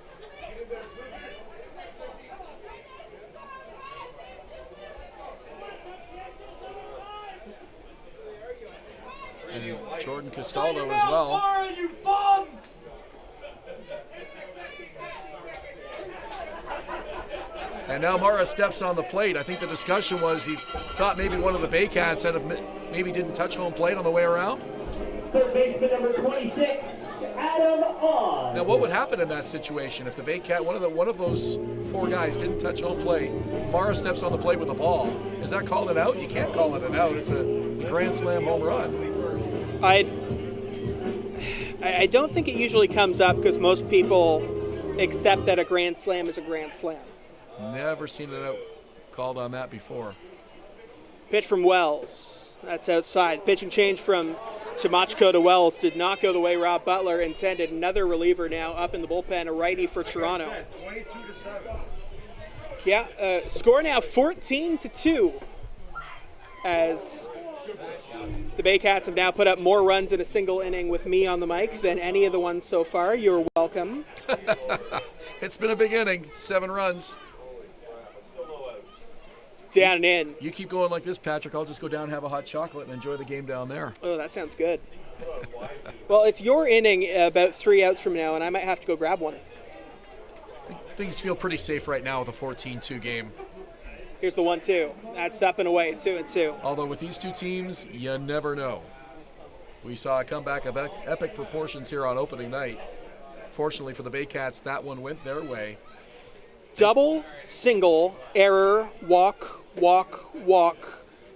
And Jordan Castaldo as well. And now Mara steps on the plate. I think the discussion was he thought maybe one of the Baycats maybe didn't touch home plate on the way around. Third baseman number 26, Adam On. Now, what would happen in that situation if the Baycat, one of those 4 guys didn't touch home plate? Mara steps on the plate with the ball. Is that called an out? You can't call it an out. It's a grand slam home run. I don't think it usually comes up because most people accept that a grand slam is a grand slam. Never seen an out called on that before. Pitch from Wells. That's outside. Pitching change from Tamachko to Wells did not go the way Rob Butler intended. Another reliever now up in the bullpen, a righty for Toronto. 22-7. Yeah, score now 14-2 as the Baycats have now put up more runs in a single inning with me on the mic than any of the ones so far. You're welcome. It's been a big inning, 7 runs. Down and in. You keep going like this, Patrick. I'll just go down and have a hot chocolate and enjoy the game down there. Oh, that sounds good. Well, it's your inning about 3 outs from now, and I might have to go grab one. Things feel pretty safe right now with a 14-2 game. Here's the 1-2. That's up and away, 2-2. Although with these two teams, you never know. We saw a comeback of epic proportions here on opening night. Fortunately for the Baycats, that one went their way. Double, single, error, walk,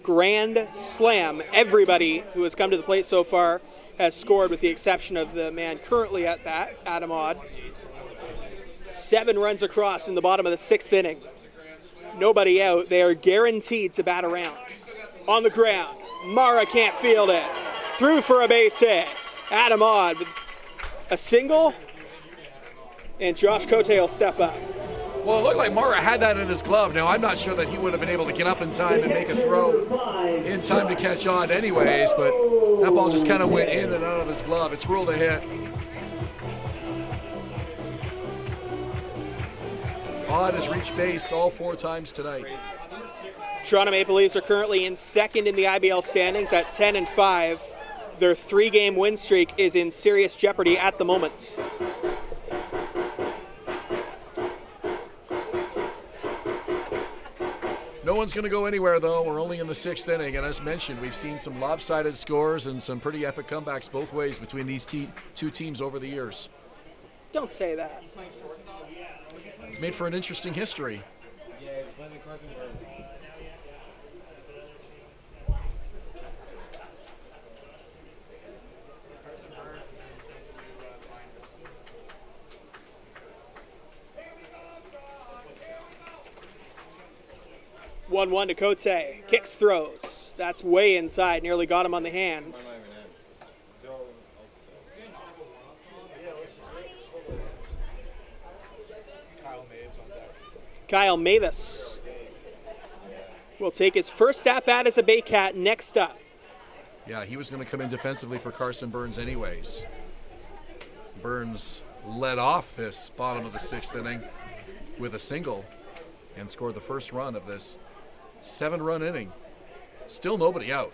grand slam. Everybody who has come to the plate so far has scored with the exception of the man currently at bat, Adam Odd. 7 runs across in the bottom of the 6th inning. Nobody out. They are guaranteed to bat around. On the ground, Mara can't field it. Through for a base hit. Adam Odd with a single, and Josh Cote will step up. Well, it looked like Mara had that in his glove. Now, I'm not sure that he would have been able to get up in time and make a throw in time to catch on anyways, but that ball just kind of went in and out of his glove. It's ruled a hit. Odd has reached base all 4 times tonight. Toronto Maple Leafs are currently in 2nd in the IBL standings at 10-5. Their 3-game win streak is in serious jeopardy at the moment. No one's going to go anywhere, though. We're only in the 6th inning, and as mentioned, we've seen some lopsided scores and some pretty epic comebacks both ways between these two teams over the years. Don't say that. It's made for an interesting history. One to Cote. Kicks, throws. That's way inside. Nearly got him on the hands. Kyle Mavis will take his first at-bat as a Baycat next up. Yeah, he was going to come in defensively for Carson Burns anyways. Burns led off this bottom of the 6th inning with a single and scored the first run of this 7-run inning. Still nobody out.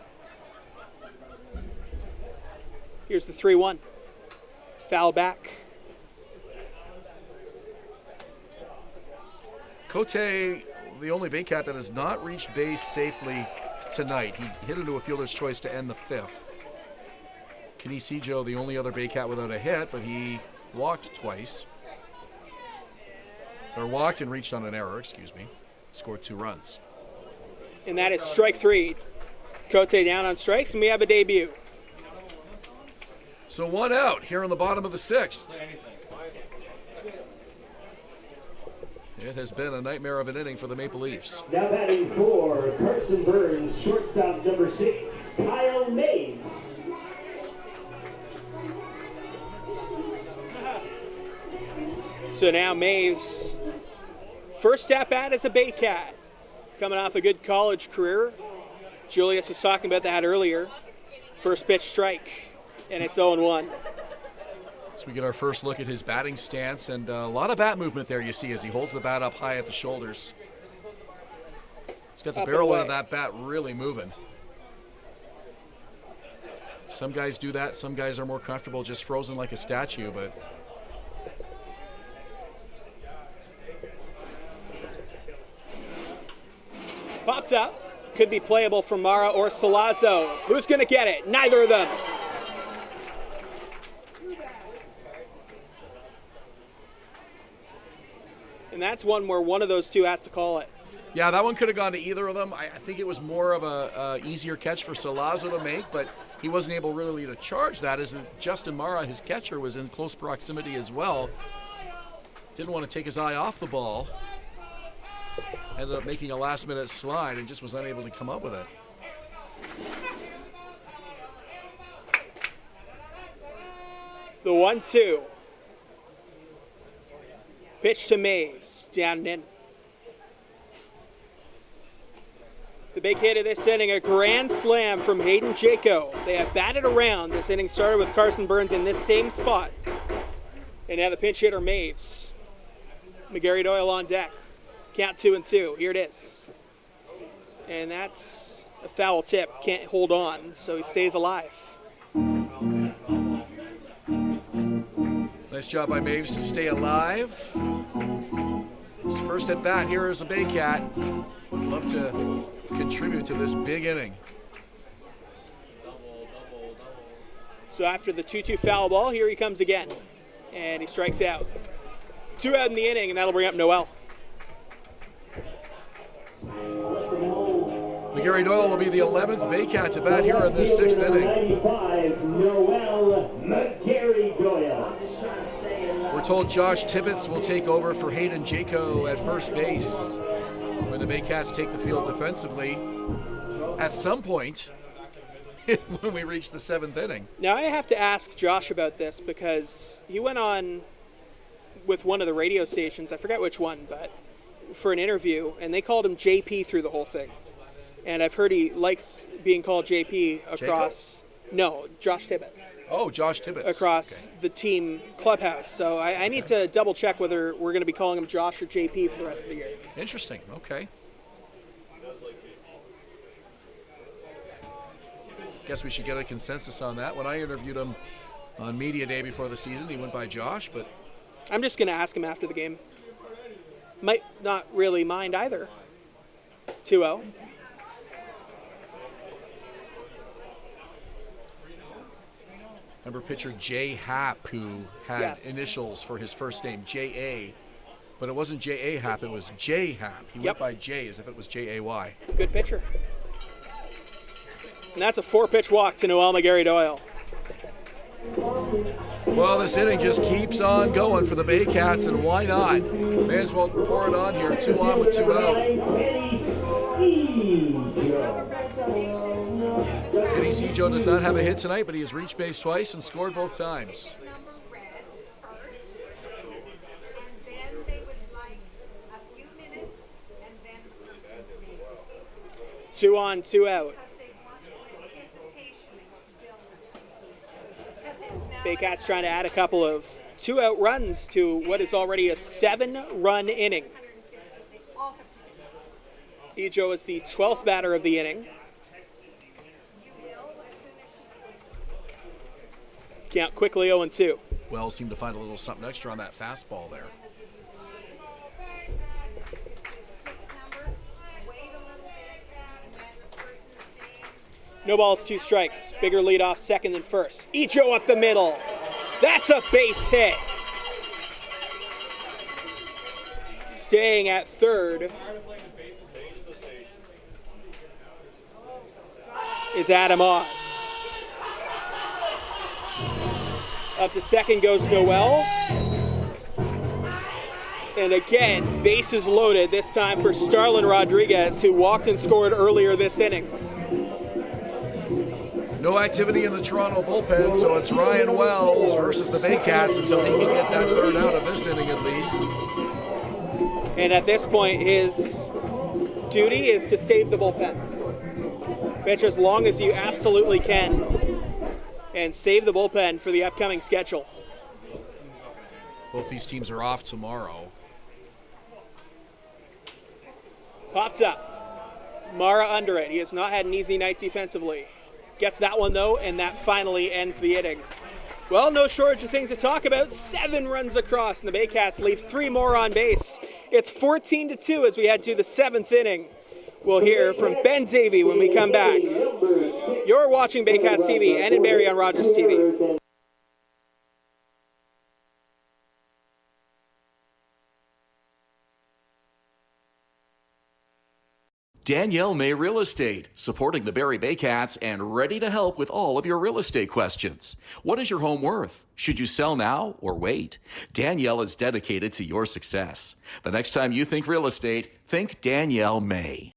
Here's the 3-1. Foul back. Cote, the only Baycat that has not reached base safely tonight. He hit into a fielder's choice to end the 5th. Kinesijo, the only other Baycat without a hit, but he walked twice. Or walked and reached on an error, excuse me. Scored 2 runs. And that is strike 3. Cote down on strikes, and we have a debut. So 1 out here on the bottom of the 6th. It has been a nightmare of an inning for the Maple Leafs. Now batting for Carson Burns, shortstop number 6, Kyle Maves. So now Maves, first at-bat as a Baycat, coming off a good college career. Julius was talking about that earlier. First pitch strike, and it's 0-1. So we get our first look at his batting stance, and a lot of bat movement there you see as he holds the bat up high at the shoulders. He's got the barrel of that bat really moving. Some guys do that. Some guys are more comfortable just frozen like a statue, but popped up. Could be playable for Mara or Salazzo. Who's going to get it? Neither of them. And that's one where one of those two has to call it. yeah, that one could have gone to either of them. I think it was more of a easier catch for Salazzo to make, but he wasn't able really to charge that as Justin Mara, his catcher, was in close proximity as well. Didn't want to take his eye off the ball. Ended up making a last-minute slide and just was unable to come up with it. The 1-2. Pitch to Maves, down and in. The big hit of this inning, a grand slam from Hayden Jaco. They have batted around. This inning started with Carson Burns in this same spot. And now the pinch hitter, Maves. McGarry Doyle on deck. Count 2-2. Here it is. And that's a foul tip. Can't hold on, so he stays alive. Nice job by Maves to stay alive. His first at bat here as a Baycat. Would love to contribute to this big inning. So after the 2-2 foul ball, here he comes again. And he strikes out. 2 out in the inning, and that'll bring up Noel. McGarry Doyle will be the 11th Baycat to bat here in this 6th inning. 95, Noel McGarry Doyle. We're told Josh Tibbetts will take over for Hayden Jaco at first base when the Baycats take the field defensively at some point when we reach the 7th inning. Now I have to ask Josh about this because he went on with one of the radio stations, I forget which one, but for an interview, and they called him JP through the whole thing. And I've heard he likes being called JP across... Jacob? No, Josh Tibbetts. Oh, Josh Tibbetts. Across the team clubhouse. So I need to double check whether we're going to be calling him Josh or JP for the rest of the year. Interesting. Okay. Guess we should get a consensus on that. When I interviewed him on Media Day before the season, he went by Josh, but... I'm just going to ask him after the game. Might not really mind either. 2-0. Remember pitcher Jay Happ, who had initials for his first name, J.A., but it wasn't J.A. Happ, it was J. Happ. He went by J as if it was J-A-Y. Good pitcher. And that's a 4-pitch walk to Noel McGarry Doyle. Well, this inning just keeps on going for the Baycats, and why not? May as well pour it on here. 2 on with 2 out. Kenny Sejo does not have a hit tonight, but he has reached base twice and scored both times. 2 on, 2 out. Baycats trying to add a couple of 2-out runs to what is already a 7-run inning. Ejo is the 12th batter of the inning. Count quickly 0-2. Wells seemed to find a little something extra on that fastball there. No balls, 2 strikes. Bigger lead off second than first. Ejo up the middle. That's a base hit. Staying at third is Adam Ott. Up to second goes Noel. And again, bases loaded, this time for Starlin Rodriguez, who walked and scored earlier this inning. No activity in the Toronto bullpen, so it's Ryan Wells versus the Baycats until he can get that third out of this inning at least. And at this point, his duty is to save the bullpen. Pitch as long as you absolutely can and save the bullpen for the upcoming schedule. Both these teams are off tomorrow. Popped up. Mara under it. He has not had an easy night defensively. Gets that one, though, and that finally ends the inning. Well, no shortage of things to talk about. 7 runs across, and the Baycats leave 3 more on base. It's 14-2 as we head to the 7th inning. We'll hear from Ben Davy when we come back. You're watching Baycats TV and in Barrie on Rogers TV. Danielle May Real Estate, supporting the Barrie Baycats and ready to help with all of your real estate questions. What is your home worth? Should you sell now or wait? Danielle is dedicated to your success. The next time you think real estate, think Danielle May.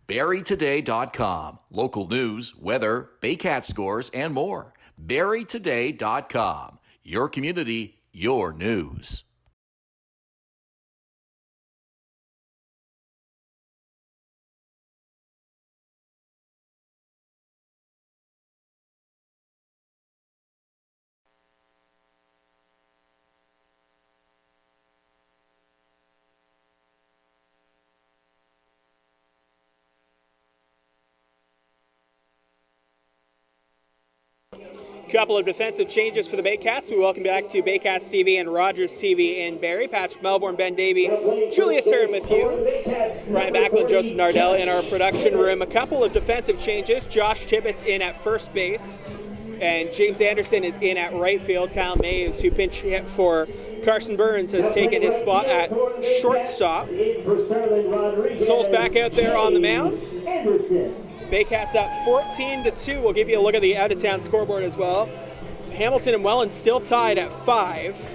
BarrieToday.com. Local news, weather, Baycat scores, and more. BarrieToday.com. Your community, your news. Couple of defensive changes for the Baycats. We welcome back to Baycats TV and Rogers TV in Barrie. Patrick Melbourne, Ben Davy, Julius Hern with you. Ryan Backland, Joseph Nardell in our production room. A couple of defensive changes. Josh Tippett's in at first base, and James Anderson is in at right field. Kyle Mays, who pinch hit for Carson Burns, has taken his spot at shortstop. Souls back out there on the mound. Baycats up 14-2. We'll give you a look at the out-of-town scoreboard as well. Hamilton and Welland still tied at 5.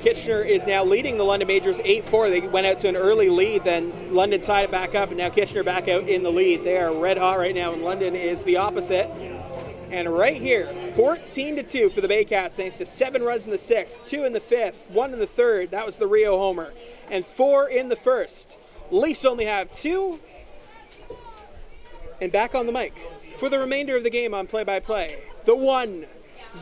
Kitchener is now leading the London Majors 8-4. They went out to an early lead, then London tied it back up, and now Kitchener back out in the lead. They are red hot right now, and London is the opposite. And right here, 14-2 for the Baycats, thanks to 7 runs in the 6th, 2 in the 5th, 1 in the 3rd. That was the Rio homer, and 4 in the 1st. Leafs only have 2. And back on the mic for the remainder of the game on play-by-play, the one,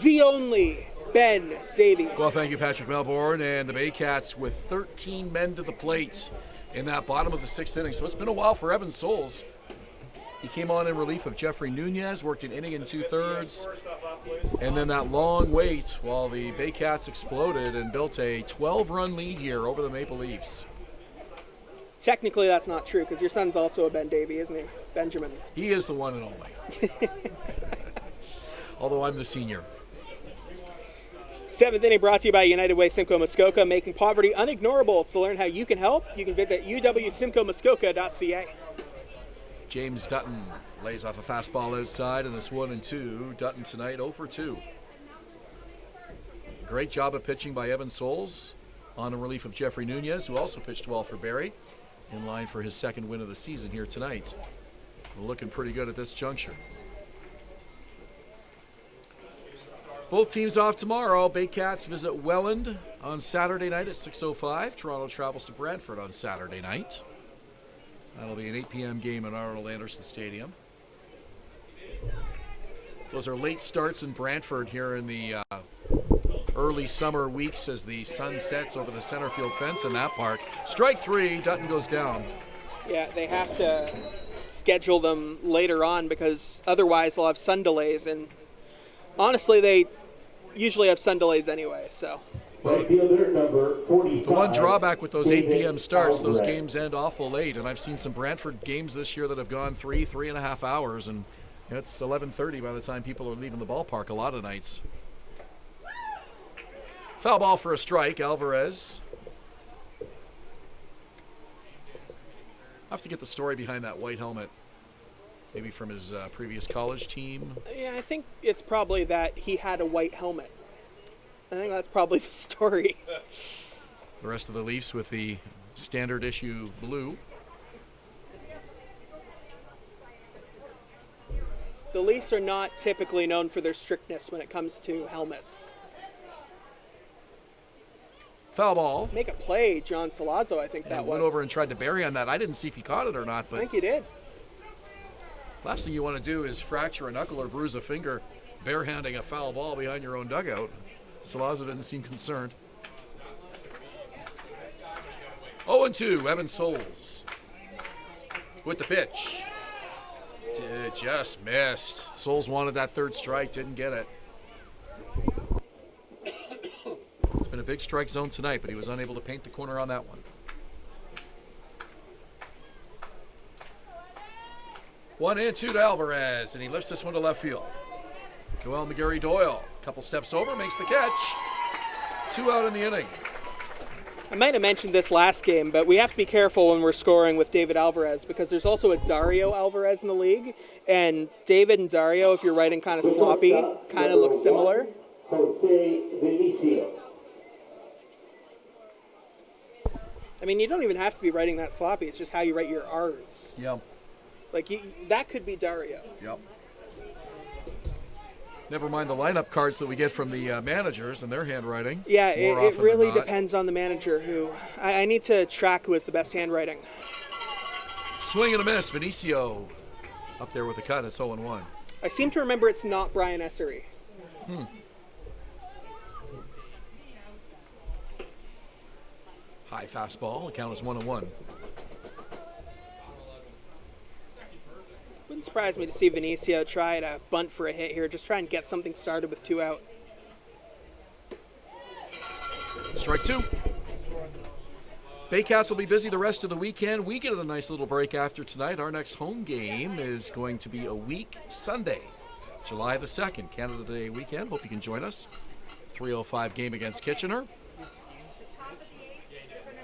the only, Ben Davy. Well, thank you, Patrick Melbourne, and the Baycats with 13 men to the plate in that bottom of the 6th inning. So it's been a while for Evan Souls. He came on in relief of Jeffrey Nunez, worked an inning and 2/3, and then that long wait while the Baycats exploded and built a 12-run lead here over the Maple Leafs. Technically, that's not true, because your son's also a Ben Davy, isn't he? Benjamin. He is the one and only. Although I'm the senior. 7th inning brought to you by United Way Simcoe Muskoka, making poverty unignorable. To learn how you can help, you can visit uwsimcoemuskoka.ca. James Dutton lays off a fastball outside, and it's 1-2. Dutton tonight 0 for 2. Great job of pitching by Evan Souls on a relief of Jeffrey Nunez, who also pitched well for Barrie, in line for his 2nd win of the season here tonight. We're looking pretty good at this juncture. Both teams off tomorrow. Baycats visit Welland on Saturday night at 6:05. Toronto travels to Brantford on Saturday night. That'll be an 8 p.m. game at Arnold Anderson Stadium. Those are late starts in Brantford here in the early summer weeks as the sun sets over the center field fence in that park. Strike 3, Dutton goes down. Yeah, they have to schedule them later on because otherwise they'll have sun delays, and honestly they usually have sun delays anyway, so. Well, the one drawback with those 8 p.m. starts, those games end awful late, and I've seen some Brantford games this year that have gone 3.5 hours, and it's 11:30 by the time people are leaving the ballpark a lot of nights. Foul ball for a strike, Alvarez. I have to get the story behind that white helmet. Maybe from his previous college team. Yeah, I think it's probably that he had a white helmet. I think that's probably the story. The rest of the Leafs with the standard issue blue. The Leafs are not typically known for their strictness when it comes to helmets. Foul ball. Make a play, John Salazzo, I think that was. Went over and tried to bury on that. I didn't see if he caught it or not, but I think he did. Last thing you want to do is fracture a knuckle or bruise a finger barehanding a foul ball behind your own dugout. Salazzo didn't seem concerned. 0-2, Evan Souls with the pitch. Just missed. Souls wanted that 3rd strike, didn't get it. It's been a big strike zone tonight, but he was unable to paint the corner on that one. 1-2 to Alvarez, and he lifts this one to left field. Noel McGarry-Doyle, couple steps over, makes the catch. 2 out in the inning. I might have mentioned this last game, but we have to be careful when we're scoring with David Alvarez because there's also a Dario Alvarez in the league, and David and Dario, if you're writing kind of sloppy, kind of look similar. Jose Vinicio. I mean, you don't even have to be writing that sloppy. It's just how you write your R's. Yeah. Like, that could be Dario. Yep. Never mind the lineup cards that we get from the managers and their handwriting. Yeah, it really depends on the manager who. I need to track who has the best handwriting. Swing and a miss. Vinicio up there with a cut. It's 0-1. I seem to remember it's not Brian Essery. High fastball. The count is 1-1. Wouldn't surprise me to see Vinicio try to bunt for a hit here. Just try and get something started with 2 out. Strike 2. Baycats will be busy the rest of the weekend. We get a nice little break after tonight. Our next home game is going to be a week Sunday, July the 2nd, Canada Day weekend. Hope you can join us. 3:05 game against Kitchener.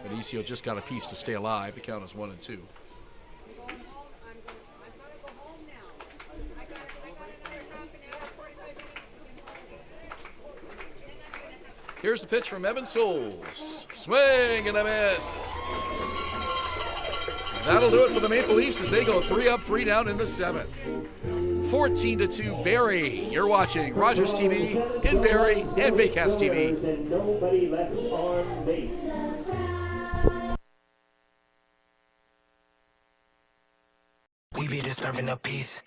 Benicio just got a piece to stay alive. The count is 1-2. Here's the pitch from Evan Souls. Swing and a miss. That'll do it for the Maple Leafs as they go 3 up, 3 down in the 7th. 14-2 Barrie. You're watching Rogers TV in Barrie and Baycats TV. And nobody left on base. We be disturbing the peace.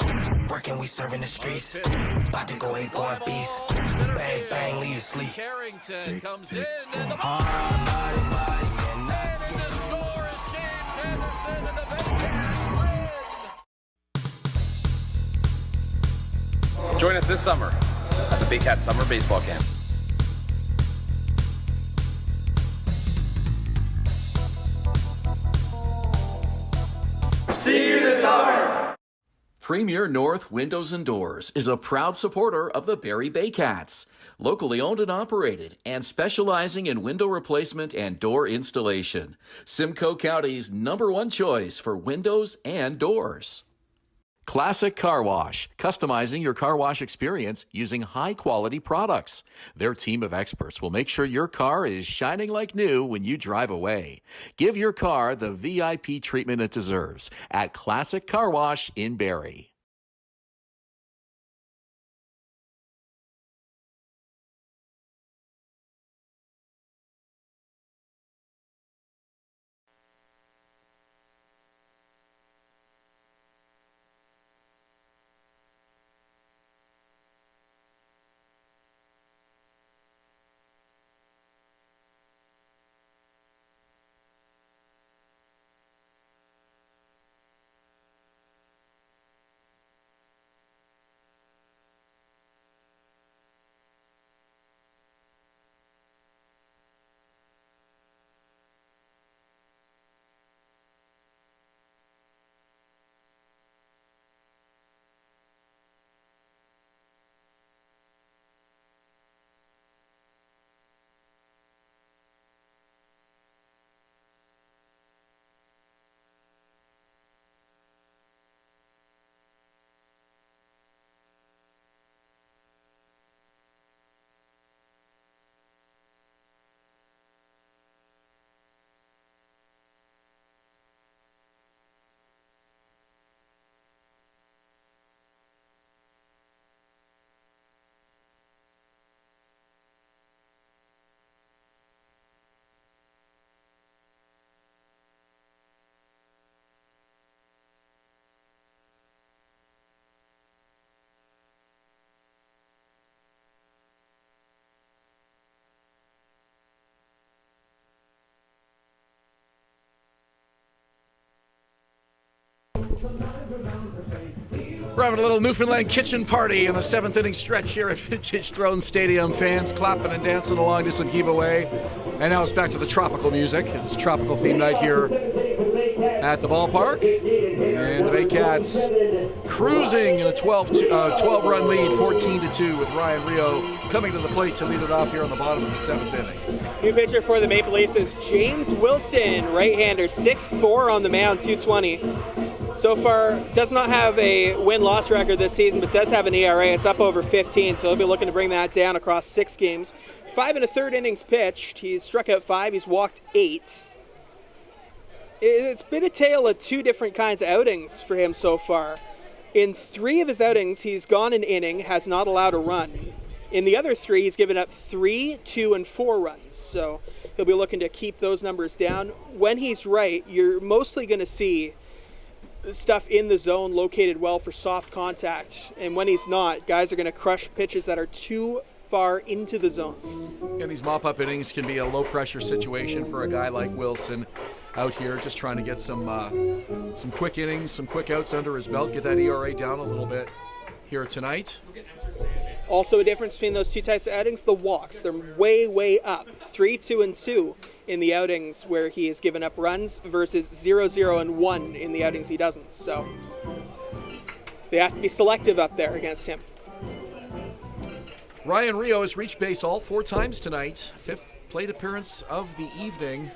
Working, we serving the streets. About to go ain't going beast. Bang, bang, leave you sleep. Carrington comes in and the Hard body, and that's and the score is James Anderson and the Baycats win. Join us this summer at the Baycats Summer Baseball Camp. See you this summer! Premier North Windows and Doors is a proud supporter of the Barrie Baycats, locally owned and operated and specializing in window replacement and door installation. Simcoe County's #1 choice for windows and doors. Classic Car Wash, customizing your car wash experience using high-quality products. Their team of experts will make sure your car is shining like new when you drive away. Give your car the VIP treatment it deserves at Classic Car Wash in Barrie. We're having a little Newfoundland kitchen party in the 7th inning stretch here at Vintage Throne Stadium. Fans clapping and dancing along to some giveaway. And now it's back to the tropical music. It's tropical theme night here at the ballpark. And the Baycats cruising in a 12-run lead, 14-2, with Ryan Rio coming to the plate to lead it off here on the bottom of the 7th inning. New pitcher for the Maple Leafs is James Wilson, right-hander, 6'4" on the mound, 220. So far, does not have a win-loss record this season, but does have an ERA. It's up over 15, so he'll be looking to bring that down across 6 games. 5 1/3 innings pitched. He's struck out 5. He's walked 8. It's been a tale of two different kinds of outings for him so far. In 3 of his outings, he's gone an inning, has not allowed a run. In the other 3, he's given up 3, 2, and 4 runs. So he'll be looking to keep those numbers down. When he's right, you're mostly going to see stuff in the zone located well for soft contact. And when he's not, guys are going to crush pitches that are too far into the zone. And these mop-up innings can be a low-pressure situation for a guy like Wilson out here, just trying to get some quick innings, some quick outs under his belt, get that ERA down a little bit here tonight. Also a difference between those two types of outings, the walks. They're way, way up. 3, 2, and 2 in the outings where he has given up runs versus 0, 0, and 1 in the outings he doesn't. So they have to be selective up there against him. Ryan Rio has reached base all 4 times tonight. 5th plate appearance of the evening.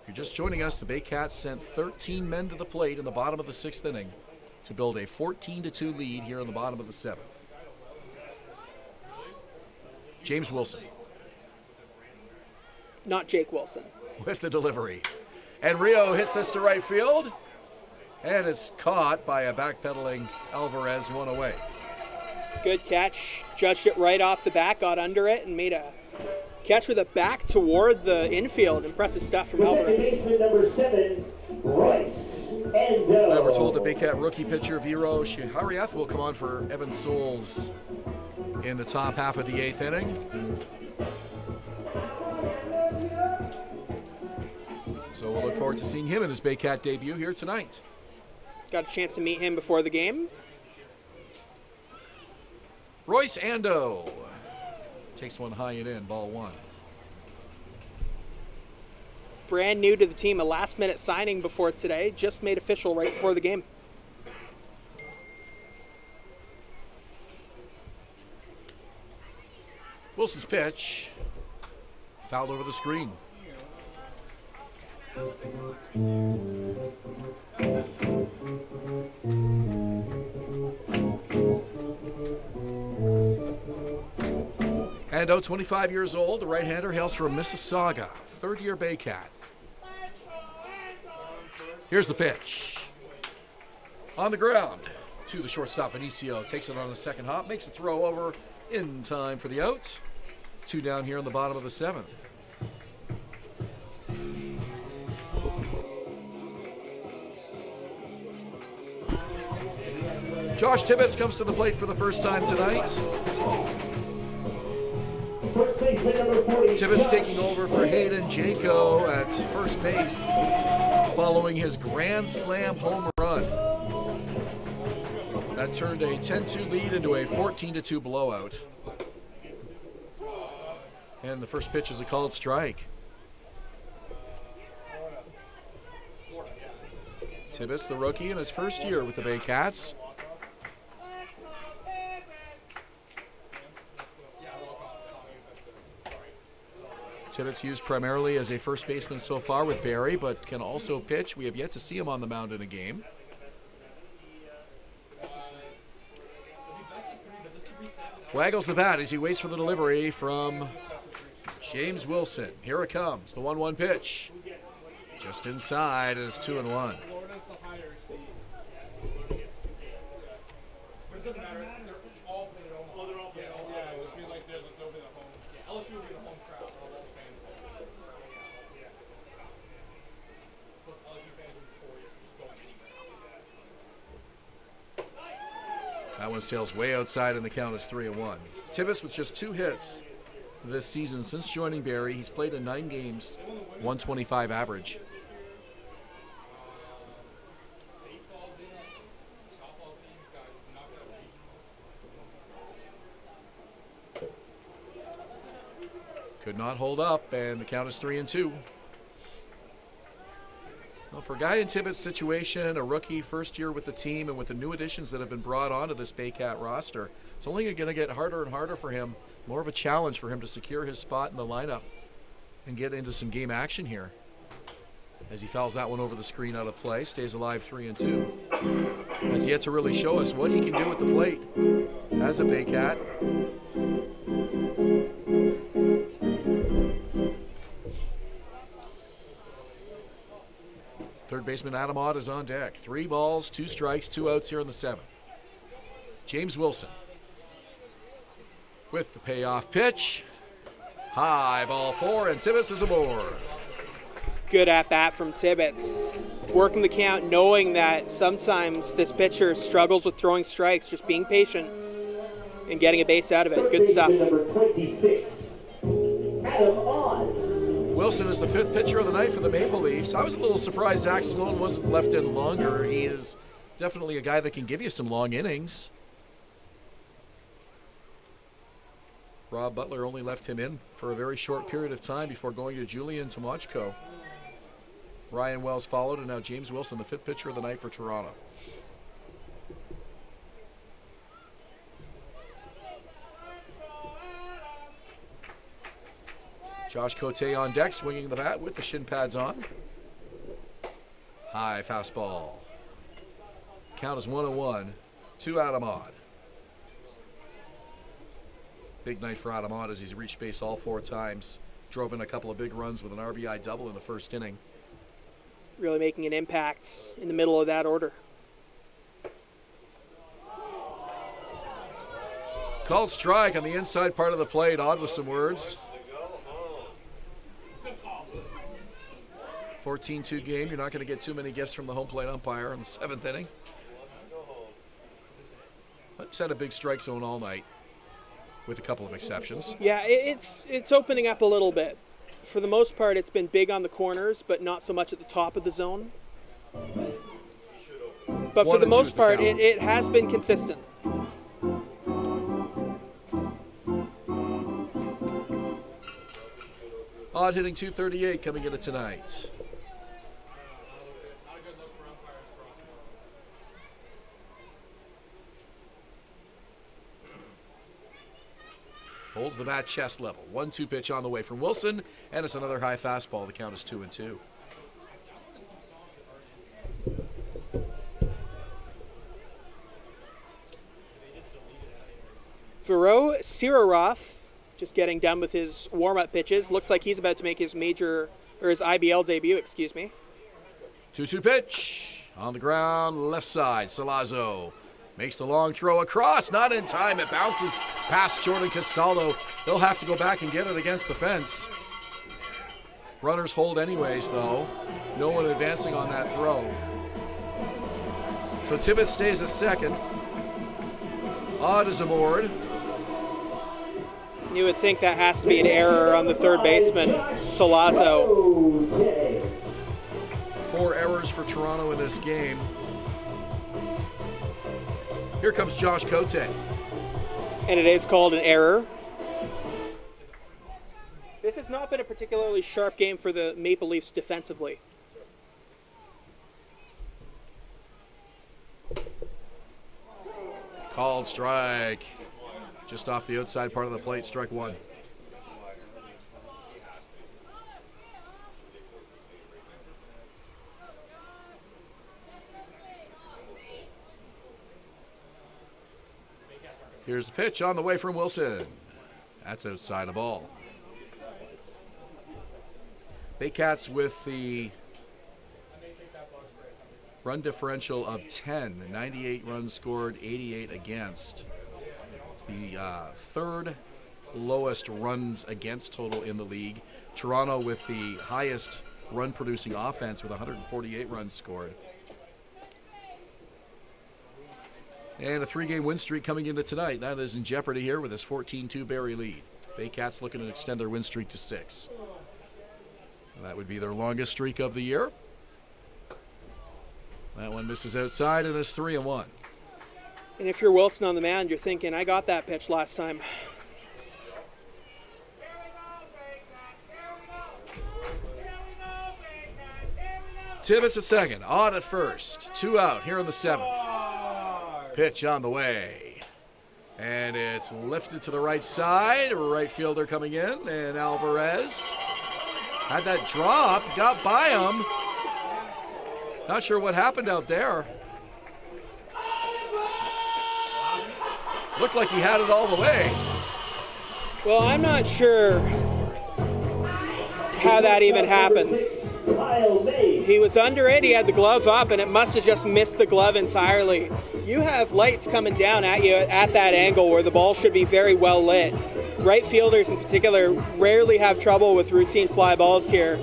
If you're just joining us, the Baycats sent 13 men to the plate in the bottom of the 6th inning to build a 14-2 lead here in the bottom of the 7th. James Wilson. Not Jake Wilson. With the delivery. And Rio hits this to right field. And it's caught by a backpedaling Alvarez, 1 away. Good catch. Judged it right off the bat, got under it, and made a catch with a back toward the infield. Impressive stuff from Alvarez. Baseman number 7, Royce. Now we're told the Baycat rookie pitcher Viro Shihariath will come on for Evan Souls in the top half of the 8th inning. So we'll look forward to seeing him in his Baycat debut here tonight. Got a chance to meet him before the game. Royce Ando takes one high and in, ball 1. Brand new to the team, a last-minute signing before today, just made official right before the game. Wilson's pitch, fouled over the screen. Ando, 25 years old, the right-hander, hails from Mississauga, 3rd-year Baycat. Here's the pitch. On the ground to the shortstop, Vinicio. Takes it on the second hop, makes a throw over in time for the out. 2 down here in the bottom of the 7th. Josh Tibbetts comes to the plate for the first time tonight. First baseman number 40. Tibbetts taking over for Hayden Janko at first base following his grand slam home run. That turned a 10-2 lead into a 14-2 blowout. And the first pitch is a called strike. Tibbetts, the rookie, in his first year with the Baycats. Tibbetts used primarily as a first baseman so far with Barrie, but can also pitch. We have yet to see him on the mound in a game. Waggles the bat as he waits for the delivery from James Wilson. Here it comes, the 1-1 pitch. Just inside, and it's 2-1. That one sails way outside, and the count is 3-1. Tibbetts with just 2 hits this season since joining Barrie. He's played in 9 games, 125 average. Could not hold up, and the count is 3-2. Well, for a guy in Tibbetts' situation, a rookie, first year with the team, and with the new additions that have been brought onto this Baycat roster, it's only going to get harder and harder for him, more of a challenge for him to secure his spot in the lineup and get into some game action here. As he fouls that one over the screen out of play, stays alive 3-2. Has yet to really show us what he can do at the plate as a Baycat. Third baseman Adam Ott is on deck. 3 balls, 2 strikes, 2 outs here in the 7th. James Wilson with the payoff pitch. High, ball 4, and Tibbetts is aboard. Good at bat from Tibbetts. Working the count, knowing that sometimes this pitcher struggles with throwing strikes, just being patient and getting a base out of it. Good stuff. Number 26, Adam Ott. Wilson is the 5th pitcher of the night for the Maple Leafs. I was a little surprised Zach Sloan wasn't left in longer. He is definitely a guy that can give you some long innings. Rob Butler only left him in for a very short period of time before going to Julian Tomochko. Ryan Wells followed, and now James Wilson, the 5th pitcher of the night for Toronto. Josh Cote on deck, swinging the bat with the shin pads on. High fastball. Count is 1-1 to Adam Ott. Big night for Adam Ott as he's reached base all 4 times. Drove in a couple of big runs with an RBI double in the first inning. Really making an impact in the middle of that order. Called strike on the inside part of the plate. Odd with some words. 14-2 game. You're not going to get too many gifts from the home plate umpire in the 7th inning. But he's had a big strike zone all night, with a couple of exceptions. Yeah, it's opening up a little bit. For the most part, it's been big on the corners, but not so much at the top of the zone. But for the most part, it has been consistent. Odd hitting .238 coming into tonight. Holds the bat chest level. 1-2 pitch on the way from Wilson, and it's another high fastball. The count is 2-2. Vero Siraroth just getting done with his warm-up pitches. Looks like he's about to make his his IBL debut, excuse me. 2-2 pitch on the ground, left side. Salazzo makes the long throw across, not in time. It bounces past Jordan Castaldo. They'll have to go back and get it against the fence. Runners hold anyways, though. No one advancing on that throw. So Tibbetts stays at second. Odd is aboard. You would think that has to be an error on the third baseman, Salazzo. 4 errors for Toronto in this game. Here comes Josh Cote. And it is called an error. This has not been a particularly sharp game for the Maple Leafs defensively. Called strike. Just off the outside part of the plate, strike 1. Here's the pitch on the way from Wilson. That's outside a ball. Baycats with the run differential of 10. 98 runs scored, 88 against. It's the third lowest runs against total in the league. Toronto with the highest run-producing offense with 148 runs scored. And a 3-game win streak coming into tonight. That is in jeopardy here with this 14-2 Barrie lead. Baycats looking to extend their win streak to 6. That would be their longest streak of the year. That one misses outside and it's 3-1. And if you're Wilson on the mound, you're thinking, I got that pitch last time. Tibbetts at second, Odd at first. 2 out here in the 7th. Pitch on the way. And it's lifted to the right side. Right fielder coming in, and Alvarez had that drop, got by him. Not sure what happened out there. Looked like he had it all the way. Well, I'm not sure how that even happens. He was under it, he had the glove up, and it must have just missed the glove entirely. You have lights coming down at you at that angle where the ball should be very well lit. Right fielders in particular rarely have trouble with routine fly balls here.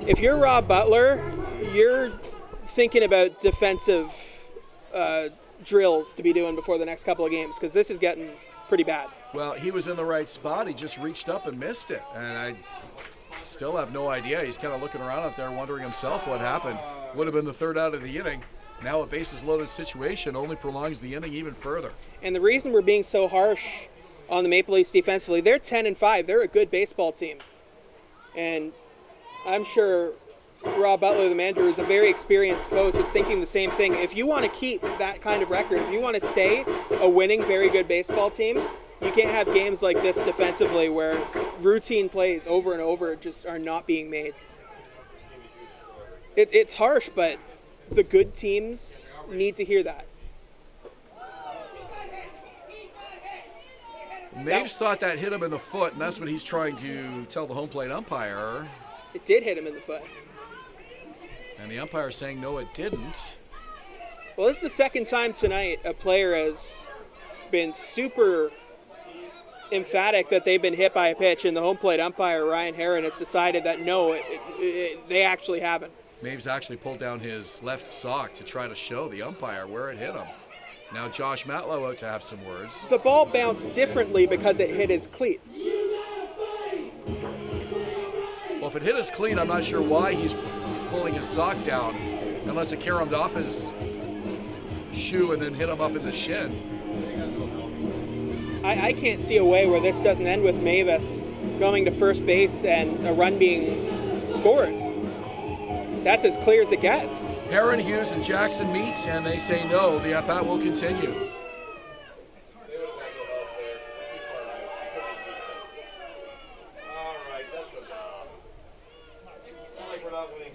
If you're Rob Butler, you're thinking about defensive drills to be doing before the next couple of games, because this is getting pretty bad. Well, he was in the right spot. He just reached up and missed it. And I still have no idea. He's kind of looking around out there wondering himself what happened. Would have been the third out of the inning. Now a bases loaded situation only prolongs the inning even further. And the reason we're being so harsh on the Maple Leafs defensively, they're 10-5. They're a good baseball team. And I'm sure Rob Butler, the manager, is a very experienced coach, is thinking the same thing. If you want to keep that kind of record, if you want to stay a winning, very good baseball team, you can't have games like this defensively where routine plays over and over just are not being made. It's harsh, but the good teams need to hear that. Maves thought that hit him in the foot, and that's what he's trying to tell the home plate umpire. It did hit him in the foot. And the umpire saying no, it didn't. Well, this is the second time tonight a player has been super emphatic that they've been hit by a pitch, and the home plate umpire, Ryan Hern, has decided that no, they actually haven't. Maves actually pulled down his left sock to try to show the umpire where it hit him. Now Josh Matlow out to have some words. The ball bounced differently because it hit his cleat. Well, if it hit his cleat, I'm not sure why he's pulling his sock down, unless it caromed off his shoe and then hit him up in the shin. I can't see a way where this doesn't end with Mavis going to first base and a run being scored. That's as clear as it gets. Hern, Hughes, and Jackson meet, and they say no. The at-bat will continue.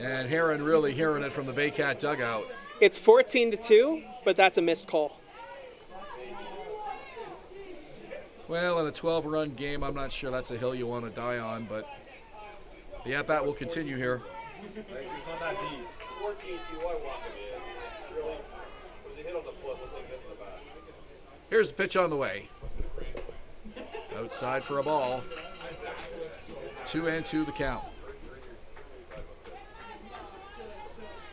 And Hern really hearing it from the Baycat dugout. It's 14-2, but that's a missed call. Well, in a 12-run game, I'm not sure that's a hill you want to die on, but the at-bat will continue here. It's not that deep. 14-2, why walk him in? Really? Was he hit on the foot? Was he hit on the back? Here's the pitch on the way. Outside for a ball. 2-2 the count.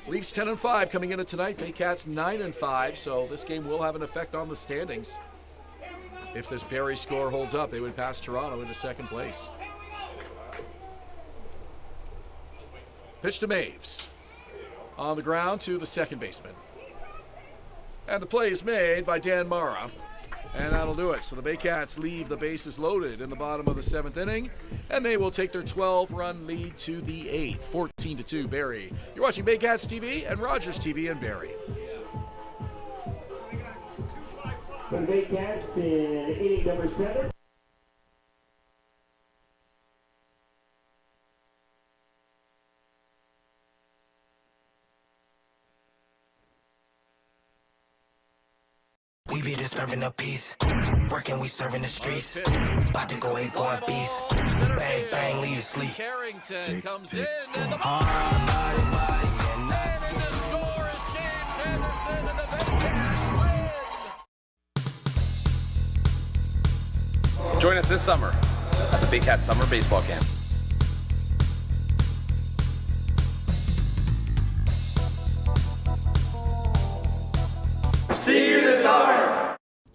Leafs 10-5 coming into tonight. Baycats 9-5, so this game will have an effect on the standings. If this Barrie score holds up, they would pass Toronto into second place. Pitch to Maves. On the ground to the second baseman. And the play is made by Dan Mara. And that'll do it. So the Baycats leave the bases loaded in the bottom of the seventh inning, and they will take their 12-run lead to the eighth, 14-2 Barrie. You're watching Baycats TV and Rogers TV in Barrie. For the Baycats in inning number 7. We be disturbing the peace. Working, we serving the streets. About to go ain't going beast. Bang, bang, leave you sleep. Carrington comes in, and the Hard body, and nice the score is James Anderson, and the Baycats win. Join us this summer at the Baycats Summer Baseball Camp.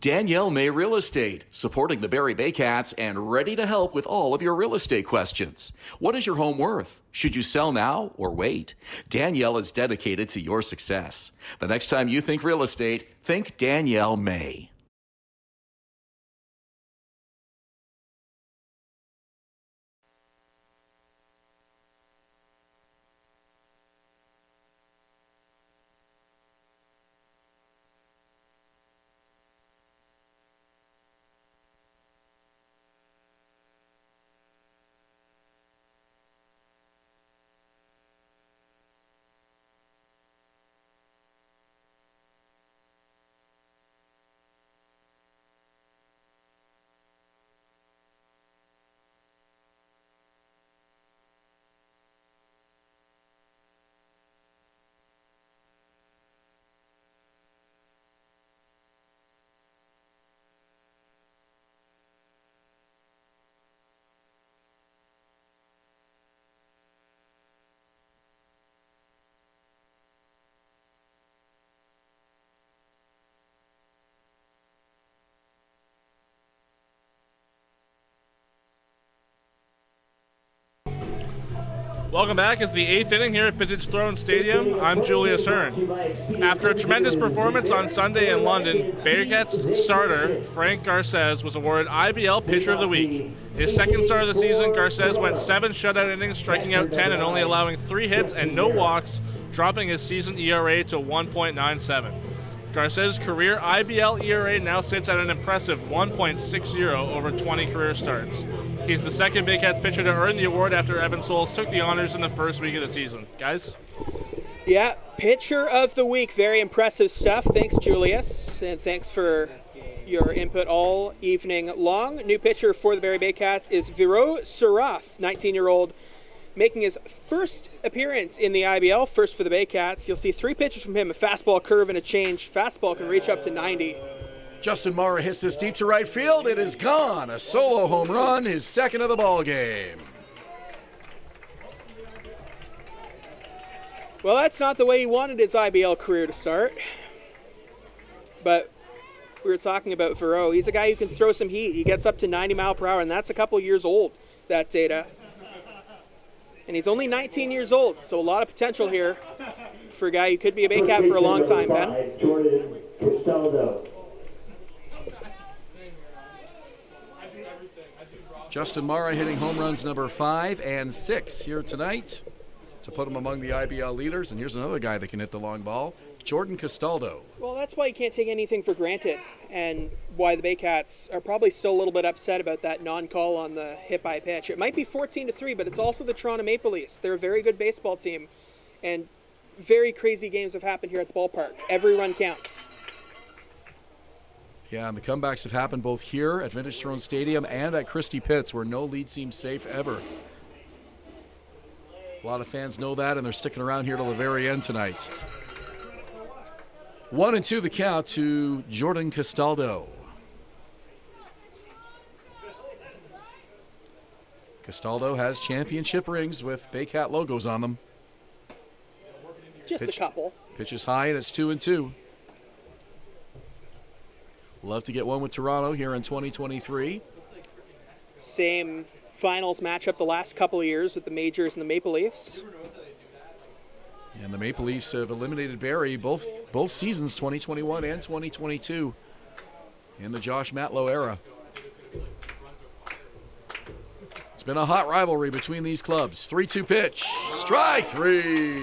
Danielle May Real Estate, supporting the Barrie Baycats and ready to help with all of your real estate questions. What is your home worth? Should you sell now or wait? Danielle is dedicated to your success. The next time you think real estate, think Danielle May. Welcome back. It's the 8th inning here at Vintage Throne Stadium. I'm Julius Hern. After a tremendous performance on Sunday in London, Baycats starter Frank Garces was awarded IBL Pitcher of the Week. His second start of the season, Garces went 7 shutout innings, striking out 10 and only allowing 3 hits and no walks, dropping his season ERA to 1.97. Garces' career IBL ERA now sits at an impressive 1.60 over 20 career starts. He's the second Baycats pitcher to earn the award after Evan Souls took the honors in the first week of the season. Guys? Yeah, Pitcher of the Week. Very impressive stuff. Thanks, Julius, and thanks for your input all evening long. New pitcher for the Barrie Baycats is Viro Sarath, 19-year-old, making his first appearance in the IBL, first for the Baycats. You'll see 3 pitches from him, a fastball, curve, and a change. Fastball can reach up to 90. Justin Mara hits this deep to right field. It is gone. A solo home run, his second of the ball game. Well, that's not the way he wanted his IBL career to start. But we were talking about Viro. He's a guy who can throw some heat. He gets up to 90 mile per hour, and that's a couple years old, that data. And he's only 19 years old, so a lot of potential here for a guy who could be a Baycat for a long time, Ben. Jordan Castaldo. Justin Mara hitting home runs number 5 and 6 here tonight to put him among the IBL leaders. And here's another guy that can hit the long ball, Jordan Castaldo. Well, that's why you can't take anything for granted, and why the Baycats are probably still a little bit upset about that non-call on the hit by pitch. It might be 14-3, but it's also the Toronto Maple Leafs. They're a very good baseball team, and very crazy games have happened here at the ballpark. Every run counts. Yeah, and the comebacks have happened both here at Vintage Throne Stadium and at Christie Pitts, where no lead seems safe ever. A lot of fans know that, and they're sticking around here till the very end tonight. 1-2 the count to Jordan Castaldo. Castaldo has championship rings with Baycat logos on them. Just a couple. Pitch is high, and it's 2-2. Love to get one with Toronto here in 2023. Same finals matchup the last couple of years with the Majors and the Maple Leafs. And the Maple Leafs have eliminated Barrie both seasons, 2021 and 2022, in the Josh Matlow era. It's been a hot rivalry between these clubs. 3-2 pitch. Strike 3.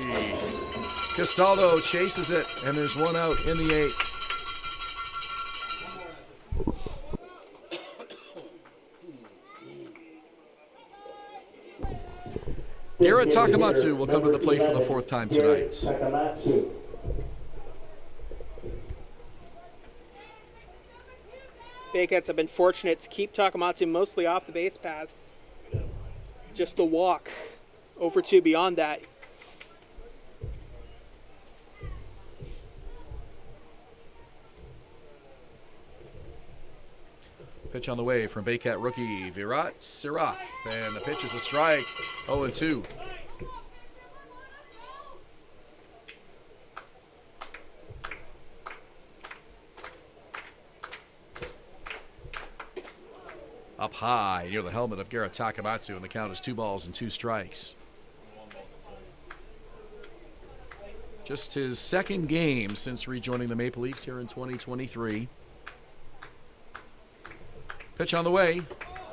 Castaldo chases it, and there's one out in the 8th. Garrett Takamatsu will come to the plate for the 4th time tonight. Baycats have been fortunate to keep Takamatsu mostly off the base paths. Just the walk over 2 beyond that. Pitch on the way from Baycat rookie Virat Sirath, and the pitch is a strike. 0-2. Up high near the helmet of Garrett Takamatsu, and the count is 2 balls and 2 strikes. Just his second game since rejoining the Maple Leafs here in 2023. Pitch on the way.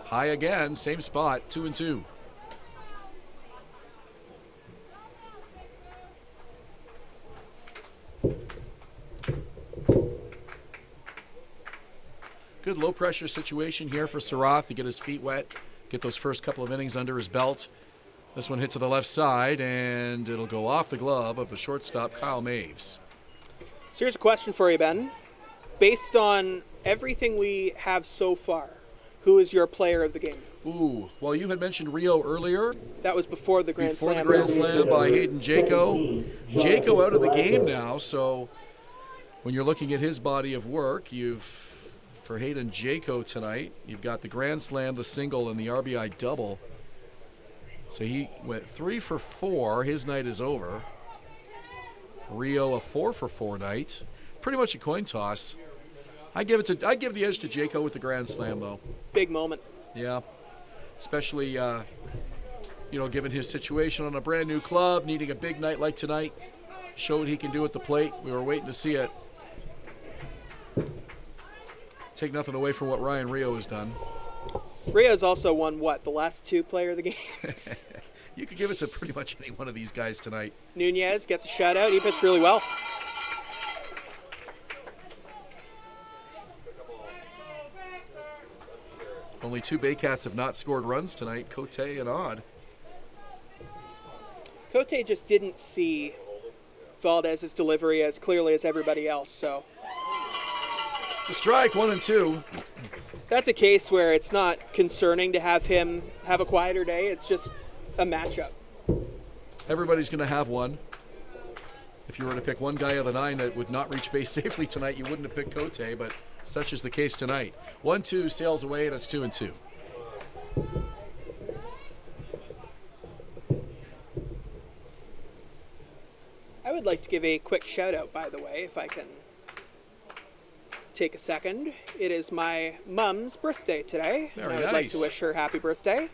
High again, same spot, 2-2. Good low pressure situation here for Sarath to get his feet wet, get those first couple of innings under his belt. This one hit to the left side, and it'll go off the glove of the shortstop, Kyle Maves. So here's a question for you, Ben. Based on everything we have so far, who is your player of the game? Ooh, well, you had mentioned Rio earlier. That was before the Grand Slam. Before the Grand Slam by Hayden Jaco. Jaco out of the game now, so when you're looking at his body of work, for Hayden Jaco tonight, you've got the Grand Slam, the single, and the RBI double. So he went 3 for 4. His night is over. Rio a 4 for 4 night. Pretty much a coin toss. I give the edge to Jaco with the Grand Slam, though. Big moment. Yeah, especially given his situation on a brand new club, needing a big night like tonight, showed he can do at the plate. We were waiting to see it. Take nothing away from what Ryan Rio has done. Rio's also won, the last 2 player of the game? You could give it to pretty much any one of these guys tonight. Nunez gets a shutout. He pitched really well. Only 2 Baycats have not scored runs tonight, Cote and Odd. Cote just didn't see Valdez's delivery as clearly as everybody else, so. The strike, 1-2. That's a case where it's not concerning to have him have a quieter day. It's just a matchup. Everybody's going to have one. If you were to pick one guy of the 9 that would not reach base safely tonight, you wouldn't have picked Cote, but such is the case tonight. 1-2 sails away, and it's 2-2. I would like to give a quick shout out, by the way, if I can take a second. It is my mom's birthday today. Very I would nice. like to wish her happy birthday.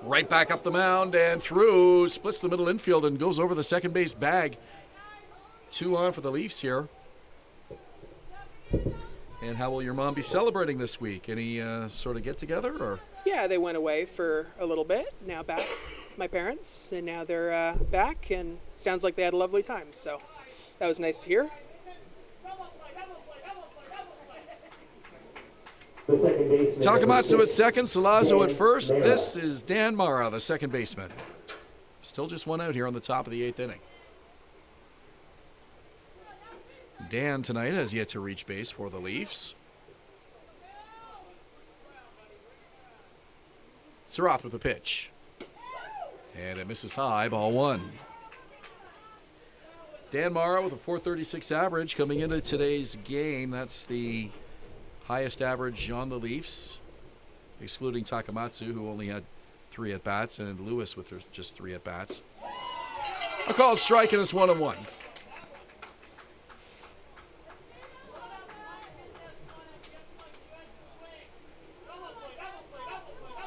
Right back up the mound and through, splits the middle infield and goes over the second base bag. 2 on for the Leafs here. And how will your mom be celebrating this week? Any sort of get together or? Yeah, they went away for a little bit. Now back, my parents, and now they're back, and sounds like they had a lovely time. So that was nice to hear. Takamatsu at second, Salazzo at first. This is Dan Mara, the second baseman. Still just 1 out here on the top of the 8th inning. Dan tonight has yet to reach base for the Leafs. Sarath with a pitch. And it misses high, ball 1. Dan Mara with a .436 average coming into today's game. That's the highest average on the Leafs, excluding Takamatsu, who only had 3 at-bats, and Lewis with just 3 at-bats. A called strike, and it's 1-1.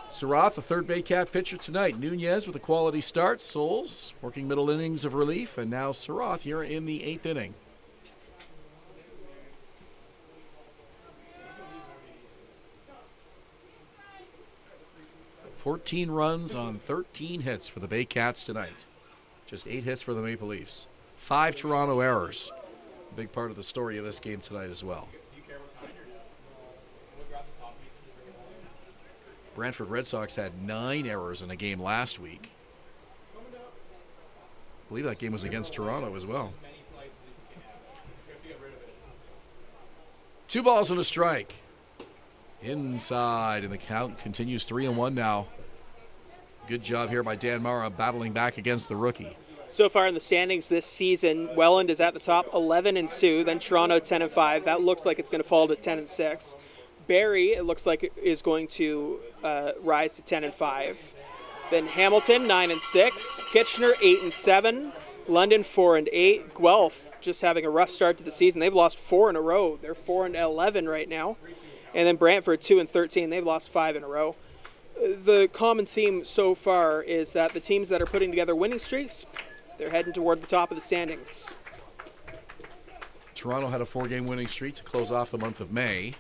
Sarath, the third Baycat pitcher tonight. Nunez with a quality start. Souls working middle innings of relief, and now Sarath here in the 8th inning. $14 runs on 13 hits for the Baycats tonight. Just 8 hits for the Maple Leafs. 5 Toronto errors. A big part of the story of this game tonight as well. Brantford Red Sox had 9 errors in a game last week. I believe that game was against Toronto as well. 2 balls and a strike. Inside, and the count continues 3-1 now. Good job here by Dan Mara battling back against the rookie. So far in the standings this season, Welland is at the top 11-2, then Toronto 10-5. That looks like it's going to fall to 10-6. Barrie, it looks like, is going to rise to 10-5. Then Hamilton 9-6, Kitchener 8-7, London 4-8. Guelph just having a rough start to the season. They've lost 4 in a row. They're 4-11 right now. And then Brantford 2-13. They've lost 5 in a row. The common theme so far is that the teams that are putting together winning streaks, they're heading toward the top of the standings. Toronto had a 4-game winning streak to close off the month of May.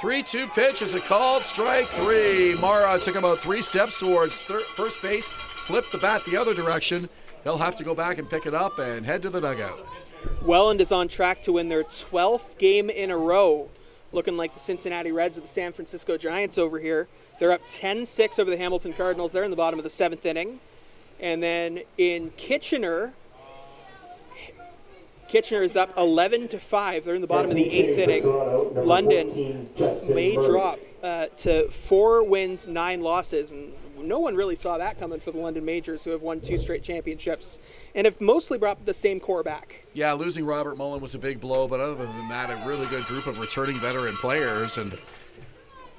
3-2 pitch is a called strike 3. Mara took about 3 steps towards first base, flipped the bat the other direction. He'll have to go back and pick it up and head to the dugout. Welland is on track to win their 12th game in a row. Looking like the Cincinnati Reds or the San Francisco Giants over here. They're up 10-6 over the Hamilton Cardinals. They're in the bottom of the 7th inning. And then in Kitchener, Kitchener is up 11-5. They're in the bottom of the 8th inning. London may drop to 4 wins, 9 losses. And no one really saw that coming for the London Majors, who have won 2 straight championships and have mostly brought the same core back. Yeah, losing Robert Mullen was a big blow, but other than that, a really good group of returning veteran players. And,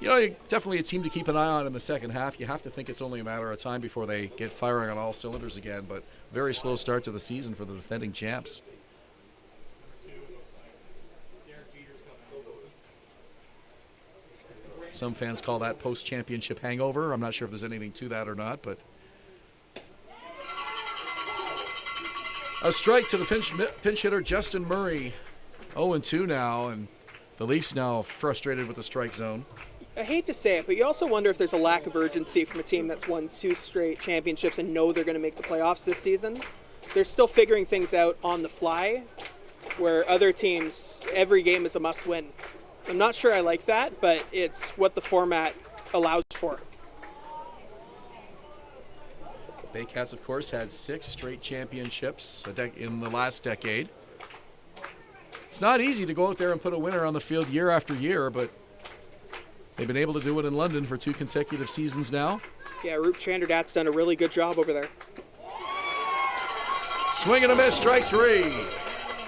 definitely a team to keep an eye on in the second half. You have to think it's only a matter of time before they get firing on all cylinders again, but very slow start to the season for the defending champs. Some fans call that post-championship hangover. I'm not sure if there's anything to that or not, but a strike to the pinch hitter, Justin Murray. 0-2 now, and the Leafs now frustrated with the strike zone. I hate to say it, but you also wonder if there's a lack of urgency from a team that's won 2 straight championships and know they're going to make the playoffs this season. They're still figuring things out on the fly, where other teams, every game is a must-win. I'm not sure I like that, but it's what the format allows for. Baycats, of course, had 6 straight championships in the last decade. It's not easy to go out there and put a winner on the field year after year, but they've been able to do it in London for 2 consecutive seasons now. Yeah, Roop Chandradat's done a really good job over there. Swing and a miss, strike 3.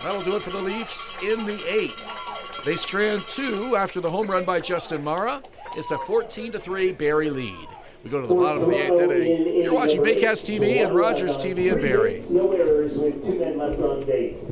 That'll do it for the Leafs in the 8th. They strand 2 after the home run by Justin Mara. It's a 14-3 Barrie lead. We go to the bottom of the 8th inning. You're watching Baycats TV and Rogers TV in Barrie. No errors with 2 men left on base.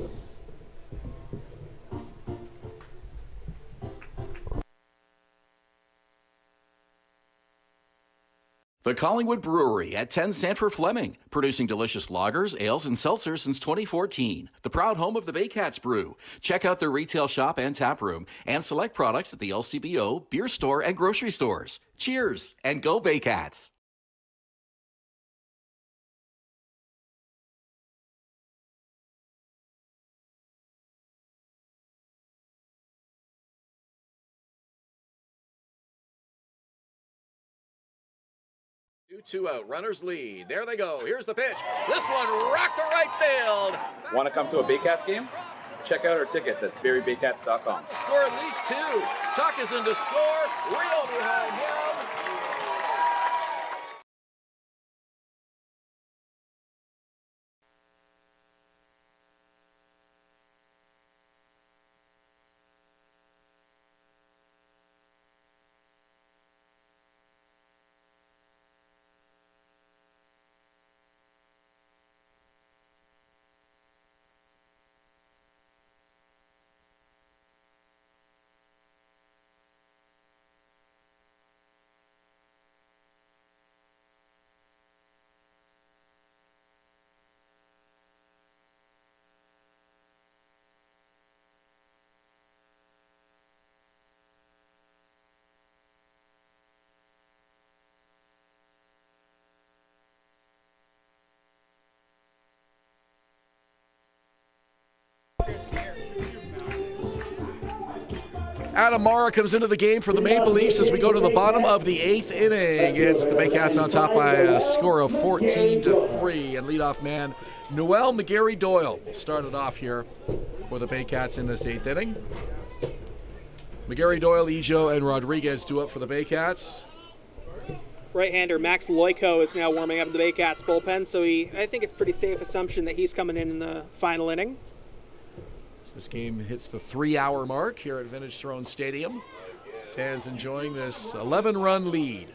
The Collingwood Brewery at 10 Sanford Fleming, producing delicious lagers, ales, and seltzers since 2014. The proud home of the Baycats Brew. Check out their retail shop and tap room, and select products at the LCBO, beer store, and grocery stores. Cheers, and go Baycats! Two out, runners lead. There they go. Here's the pitch. This one rocked to right field. Want to come to a Baycats game? Check out our tickets at barriebaycats.com. Score at least 2. Tuck is in to score. Rio behind him. Adam Mara comes into the game for the Maple Leafs as we go to the bottom of the 8th inning. It's the Baycats on top by a score of 14-3, and leadoff man Noel McGarry Doyle will start it off here for the Baycats in this 8th inning. McGarry Doyle, Ejo, and Rodriguez do up for the Baycats. Right-hander Max Loico is now warming up in the Baycats bullpen, so I think it's a pretty safe assumption that he's coming in the final inning. This game hits the 3-hour mark here at Vintage Throne Stadium. Fans enjoying this 11-run lead.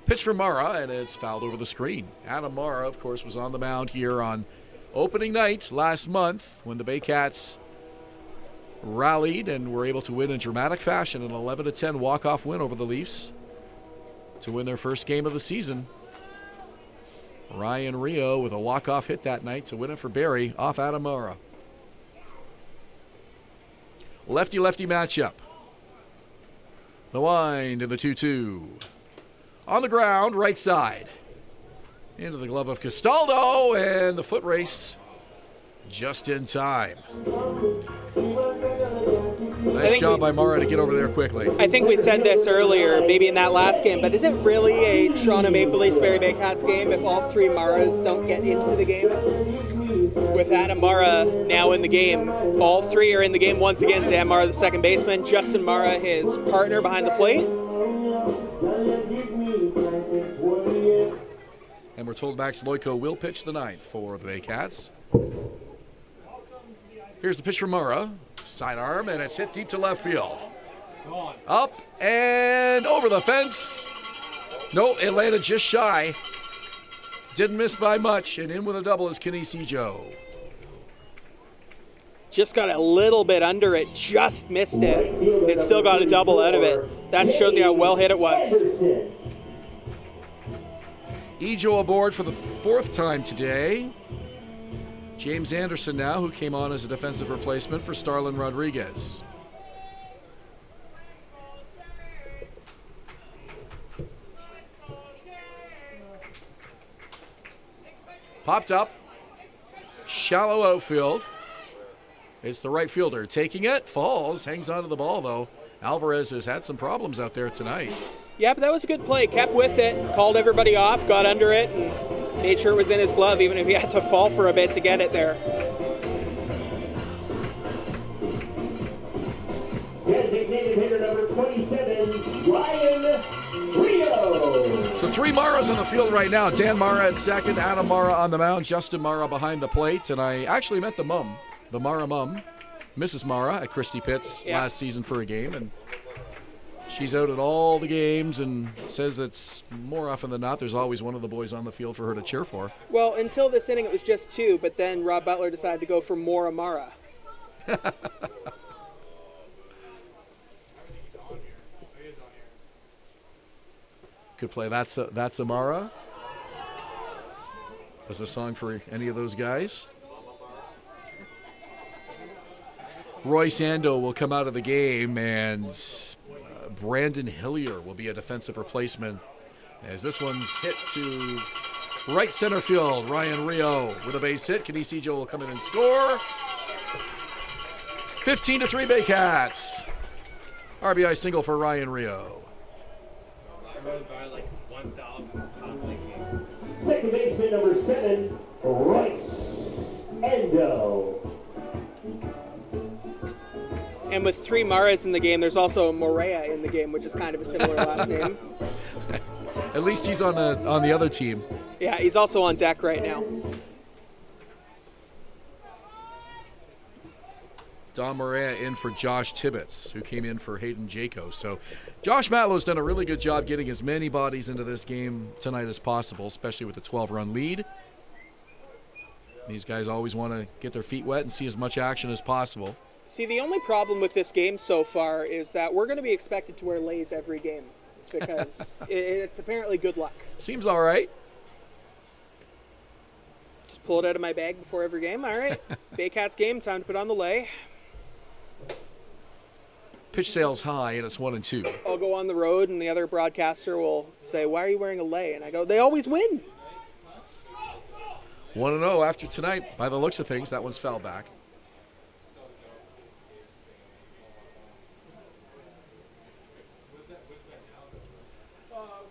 Pitch from Mara, and it's fouled over the screen. Adam Mara, of course, was on the mound here on opening night last month when the Baycats rallied and were able to win in dramatic fashion, an 11-10 walk-off win over the Leafs to win their first game of the season. Ryan Rio with a walk-off hit that night to win it for Barrie off Adam Mara. Lefty-lefty matchup. The wind in the 2-2. On the ground, right side. Into the glove of Castaldo, and the foot race just in time. Nice job by Mara to get over there quickly. I think we said this earlier, maybe in that last game, but is it really a Toronto Maple Leafs Barrie Baycats game if all 3 Maras don't get into the game? With Adam Mara now in the game, all 3 are in the game once again. Sam Mara, the second baseman, Justin Mara, his partner behind the plate. And we're told Max Loico will pitch the 9th for the Baycats. Here's the pitch from Mara. Sidearm, and it's hit deep to left field. Up and over the fence. No, it landed just shy. Didn't miss by much, and in with a double is Ejo. just got a little bit under it, just missed it. It still got a double out of it. That shows you how well hit it was. Ejo aboard for the 4th time today. James Anderson now, who came on as a defensive replacement for Starlin Rodriguez. Popped up. Shallow outfield. It's the right fielder taking it. Falls. Hangs onto the ball, though. Alvarez has had some problems out there tonight. Yeah, but that was a good play. Kept with it. Called everybody off. Got under it. And made sure it was in his glove, even if he had to fall for a bit to get it there. Designated hitter number 27, Ryan Rio. So 3 Maras on the field right now. Dan Mara at second, Adam Mara on the mound, Justin Mara behind the plate. And I actually met the mum, the Mara mum, Mrs. Mara at Christie Pitts last season for a game. And she's out at all the games and says that more often than not, there's always one of the boys on the field for her to cheer for. Well, until this inning, it was just 2, but then Rob Butler decided to go for more Amara. Good play. That's Amara. That's a song for any of those guys. Roy Sando will come out of the game, and Brandon Hillier will be a defensive replacement as this one's hit to right center field. Ryan Rio with a base hit. Kenisi Joe will come in and score. 15-3 Baycats. RBI single for Ryan Rio. Second baseman number 7, Royce Endo. And with 3 Maras in the game, there's also a Morea in the game, which is kind of a similar last name. At least he's on the other team. Yeah, he's also on deck right now. Don Morea in for Josh Tibbetts, who came in for Hayden Jaco. So Josh Matlow's done a really good job getting as many bodies into this game tonight as possible, especially with the 12-run lead. These guys always want to get their feet wet and see as much action as possible. See, the only problem with this game so far is that we're going to be expected to wear lays every game because it's apparently good luck. Seems all right. Just pull it out of my bag before every game. All right, Baycats game, time to put on the lay. Pitch sales high, and it's 1-2. I'll go on the road, and the other broadcaster will say, "Why are you wearing a lay?" And I go, "They always win." 1-0 after tonight. By the looks of things, that one's fouled back.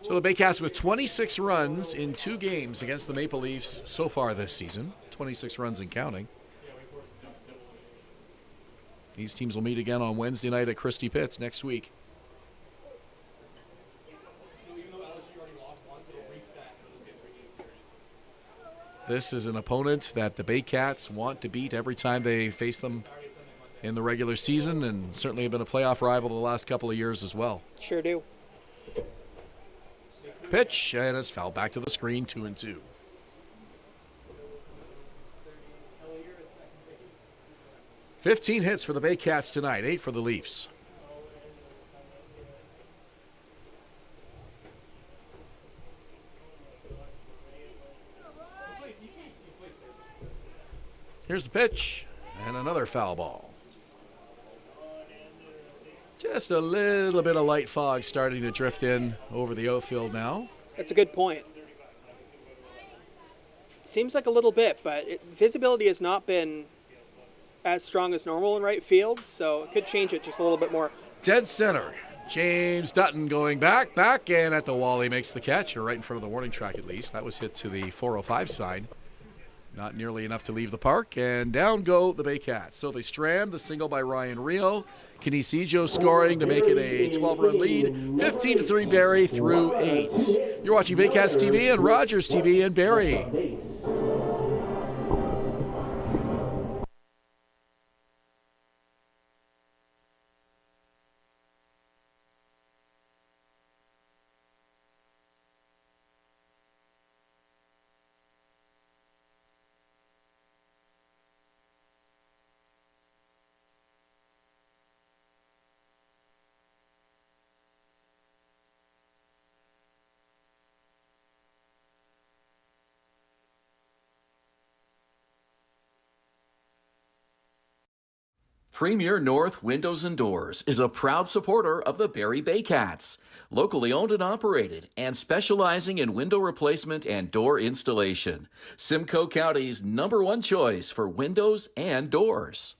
So the Baycats with 26 runs in 2 games against the Maple Leafs so far this season. 26 runs and counting. These teams will meet again on Wednesday night at Christie Pitts next week. This is an opponent that the Baycats want to beat every time they face them in the regular season, and certainly have been a playoff rival the last couple of years as well. Sure do. Pitch, and it's fouled back to the screen, 2-2. $15 hits for the Baycats tonight, 8 for the Leafs. Here's the pitch, and another foul ball. Just a little bit of light fog starting to drift in over the outfield now. That's a good point. Seems like a little bit, but visibility has not been as strong as normal in right field, so it could change it just a little bit more. Dead center. James Dutton going back, and at the wall he makes the catch, or right in front of the warning track at least. That was hit to the 405 side. Not nearly enough to leave the park, and down go the Baycats. So they strand the single by Ryan Rio. Kenisi Joe scoring to make it a 12-run lead. 15-3 Barrie through 8. You're watching Baycats TV and Rogers TV in Barrie. Premier North Windows and Doors is a proud supporter of the Barrie Baycats, locally owned and operated and specializing in window replacement and door installation. Simcoe County's #1 choice for windows and doors.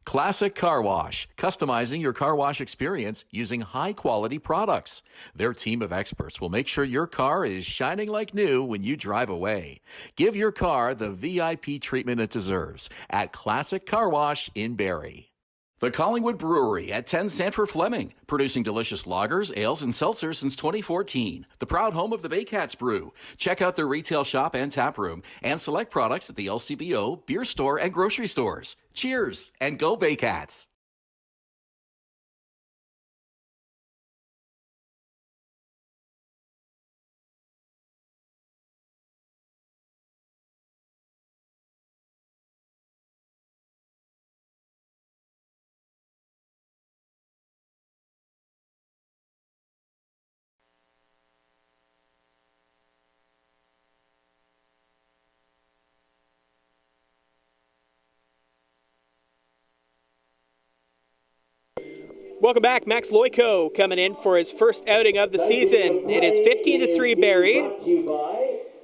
Classic Car Wash, customizing your car wash experience using high-quality products. Their team of experts will make sure your car is shining like new when you drive away. Give your car the VIP treatment it deserves at Classic Car Wash in Barrie. The Collingwood Brewery at 10 Sanford Fleming, producing delicious lagers, ales, and seltzers since 2014. The proud home of the Baycats Brew. Check out their retail shop and tap room, and select products at the LCBO, beer store, and grocery stores. Cheers, and go Baycats! Welcome back. Max Loyko coming in for his first outing of the season. It is 15-3 Barrie.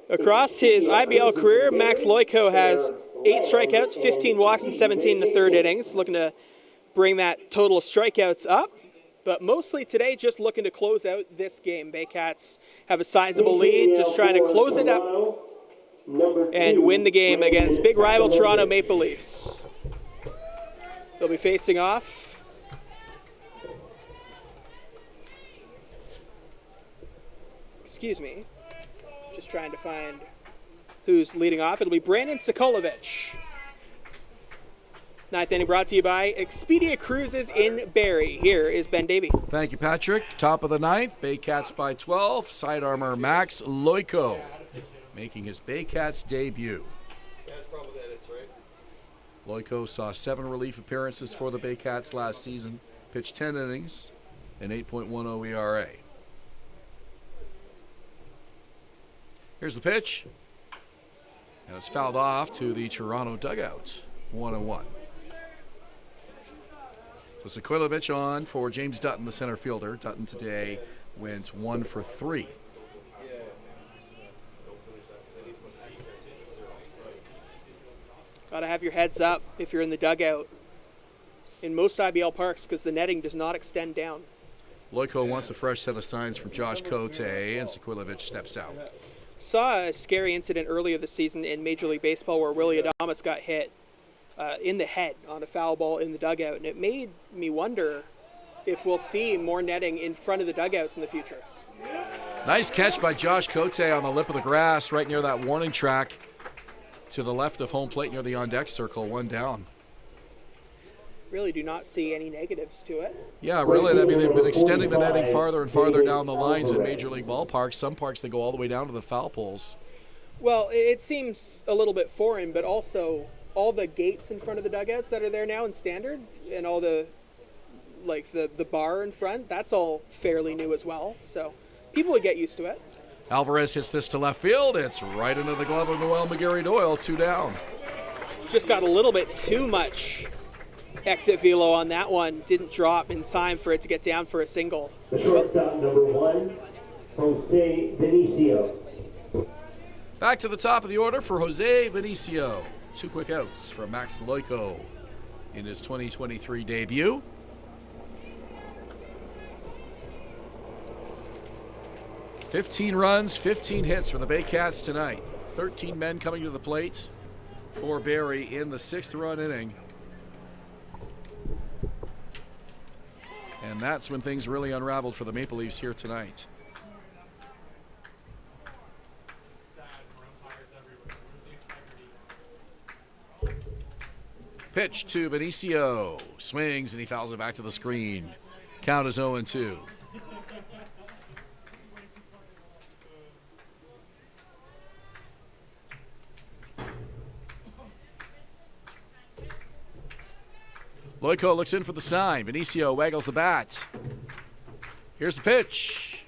Across his IBL career, Max Loyko has 8 strikeouts, 15 walks, and 17 in the third innings. Looking to bring that total of strikeouts up. But mostly today, just looking to close out this game. Baycats have a sizable lead, just trying to close it up and win the game against big rival Toronto Maple Leafs. They'll be facing off. Excuse me, just trying to find who's leading off. It'll be Brandon Sokolovic. Ninth inning brought to you by Expedia Cruises in Barrie. Here is Ben Davy. Thank you, Patrick. Top of the ninth, Baycats by 12. Side armor Max Loyko making his Baycats debut. That's probably the edits, right? Loyko saw 7 relief appearances for the Baycats last season, pitched 10 innings, an 8.10 ERA. Here's the pitch, and it's fouled off to the Toronto dugout, 1-1. So Sokolovic on for James Dutton, the center fielder. Dutton today went 1 for 3. Got to have your heads up if you're in the dugout in most IBL parks because the netting does not extend down. Loyko wants a fresh set of signs from Josh Cote, and Sokolovic steps out. Saw a scary incident earlier this season in Major League Baseball where Willie Adames got hit in the head on a foul ball in the dugout, and it made me wonder if we'll see more netting in front of the dugouts in the future. Nice catch by Josh Cote on the lip of the grass right near that warning track to the left of home plate near the on-deck circle, 1 down. Really do not see any negatives to it. Yeah, really. I mean, they've been extending the netting farther and farther down the lines in Major League ballparks. Some parks, they go all the way down to the foul poles. Well, it seems a little bit foreign, but also all the gates in front of the dugouts that are there now in standard and all the, like the bar in front, that's all fairly new as well. So people would get used to it. Alvarez hits this to left field. It's right into the glove of Noel McGarry-Doyle, 2 down. Just got a little bit too much exit velo on that one. Didn't drop in time for it to get down for a single. The shortstop, #1, Jose Vinicio. Back to the top of the order for Jose Vinicio. 2 quick outs from Max Loyko in his 2023 debut. "15 runs, 15 hits for the Baycats tonight. 13 men coming to the plate for Barrie in the 6th run inning. And that's when things really unraveled for the Maple Leafs here tonight. Pitch to Vinicio. Swings and he fouls it back to the screen. Count is 0-2. Loyko looks in for the sign. Vinicio waggles the bat. Here's the pitch.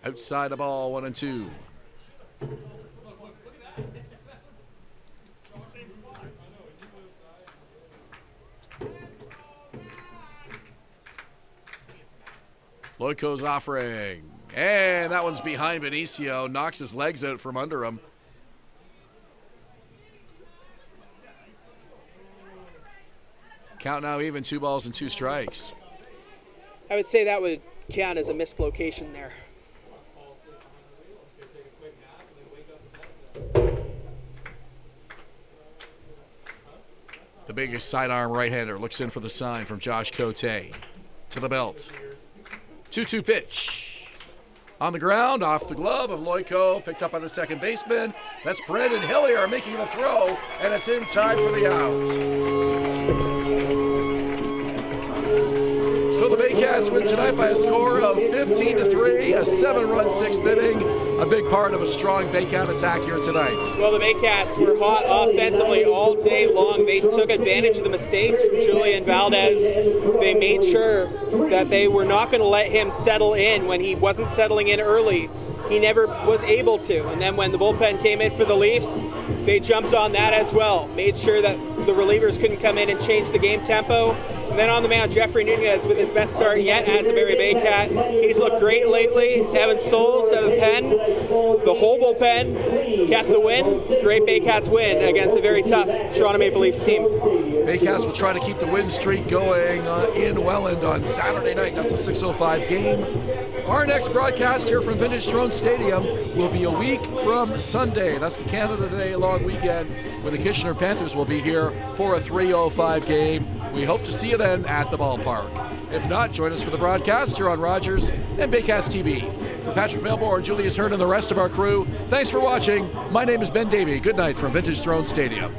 Outside the ball, 1-2. Loico's offering. And that one's behind Benicio. Knocks his legs out from under him. Count now even, 2 balls and 2 strikes. I would say that would count as a missed location there. The biggest sidearm right-hander looks in for the sign from Josh Cote. To the belt. 2-2 pitch. On the ground, off the glove of Loico, picked up by the second baseman. That's Brandon Hillier making the throw, and it's in time for the out. So the Baycats win tonight by a score of 15-3, a 7-run 6th inning, a big part of a strong Baycat attack here tonight. Well, the Baycats were hot offensively all day long. They took advantage of the mistakes from Julian Valdez. They made sure that they were not going to let him settle in when he wasn't settling in early. He never was able to. And then when the bullpen came in for the Leafs, they jumped on that as well. Made sure that the relievers couldn't come in and change the game tempo. And then on the mound, Jeffrey Nunez with his best start yet as a Barrie Baycat. He's looked great lately. Evan Souls out of the pen. The whole bullpen kept the win. Great Baycats win against a very tough Toronto Maple Leafs team. Baycats will try to keep the win streak going in Welland on Saturday night. That's a 6:05 game. Our next broadcast here from Vintage Throne Stadium will be a week from Sunday. That's the Canada Day long weekend, where the Kitchener Panthers will be here for a 3:05 game. We hope to see you then at the ballpark. If not, join us for the broadcast here on Rogers and Baycats TV. For Patrick Melbourne, Julius Hern, and the rest of our crew, thanks for watching. My name is Ben Davy. Good night from Vintage Throne Stadium.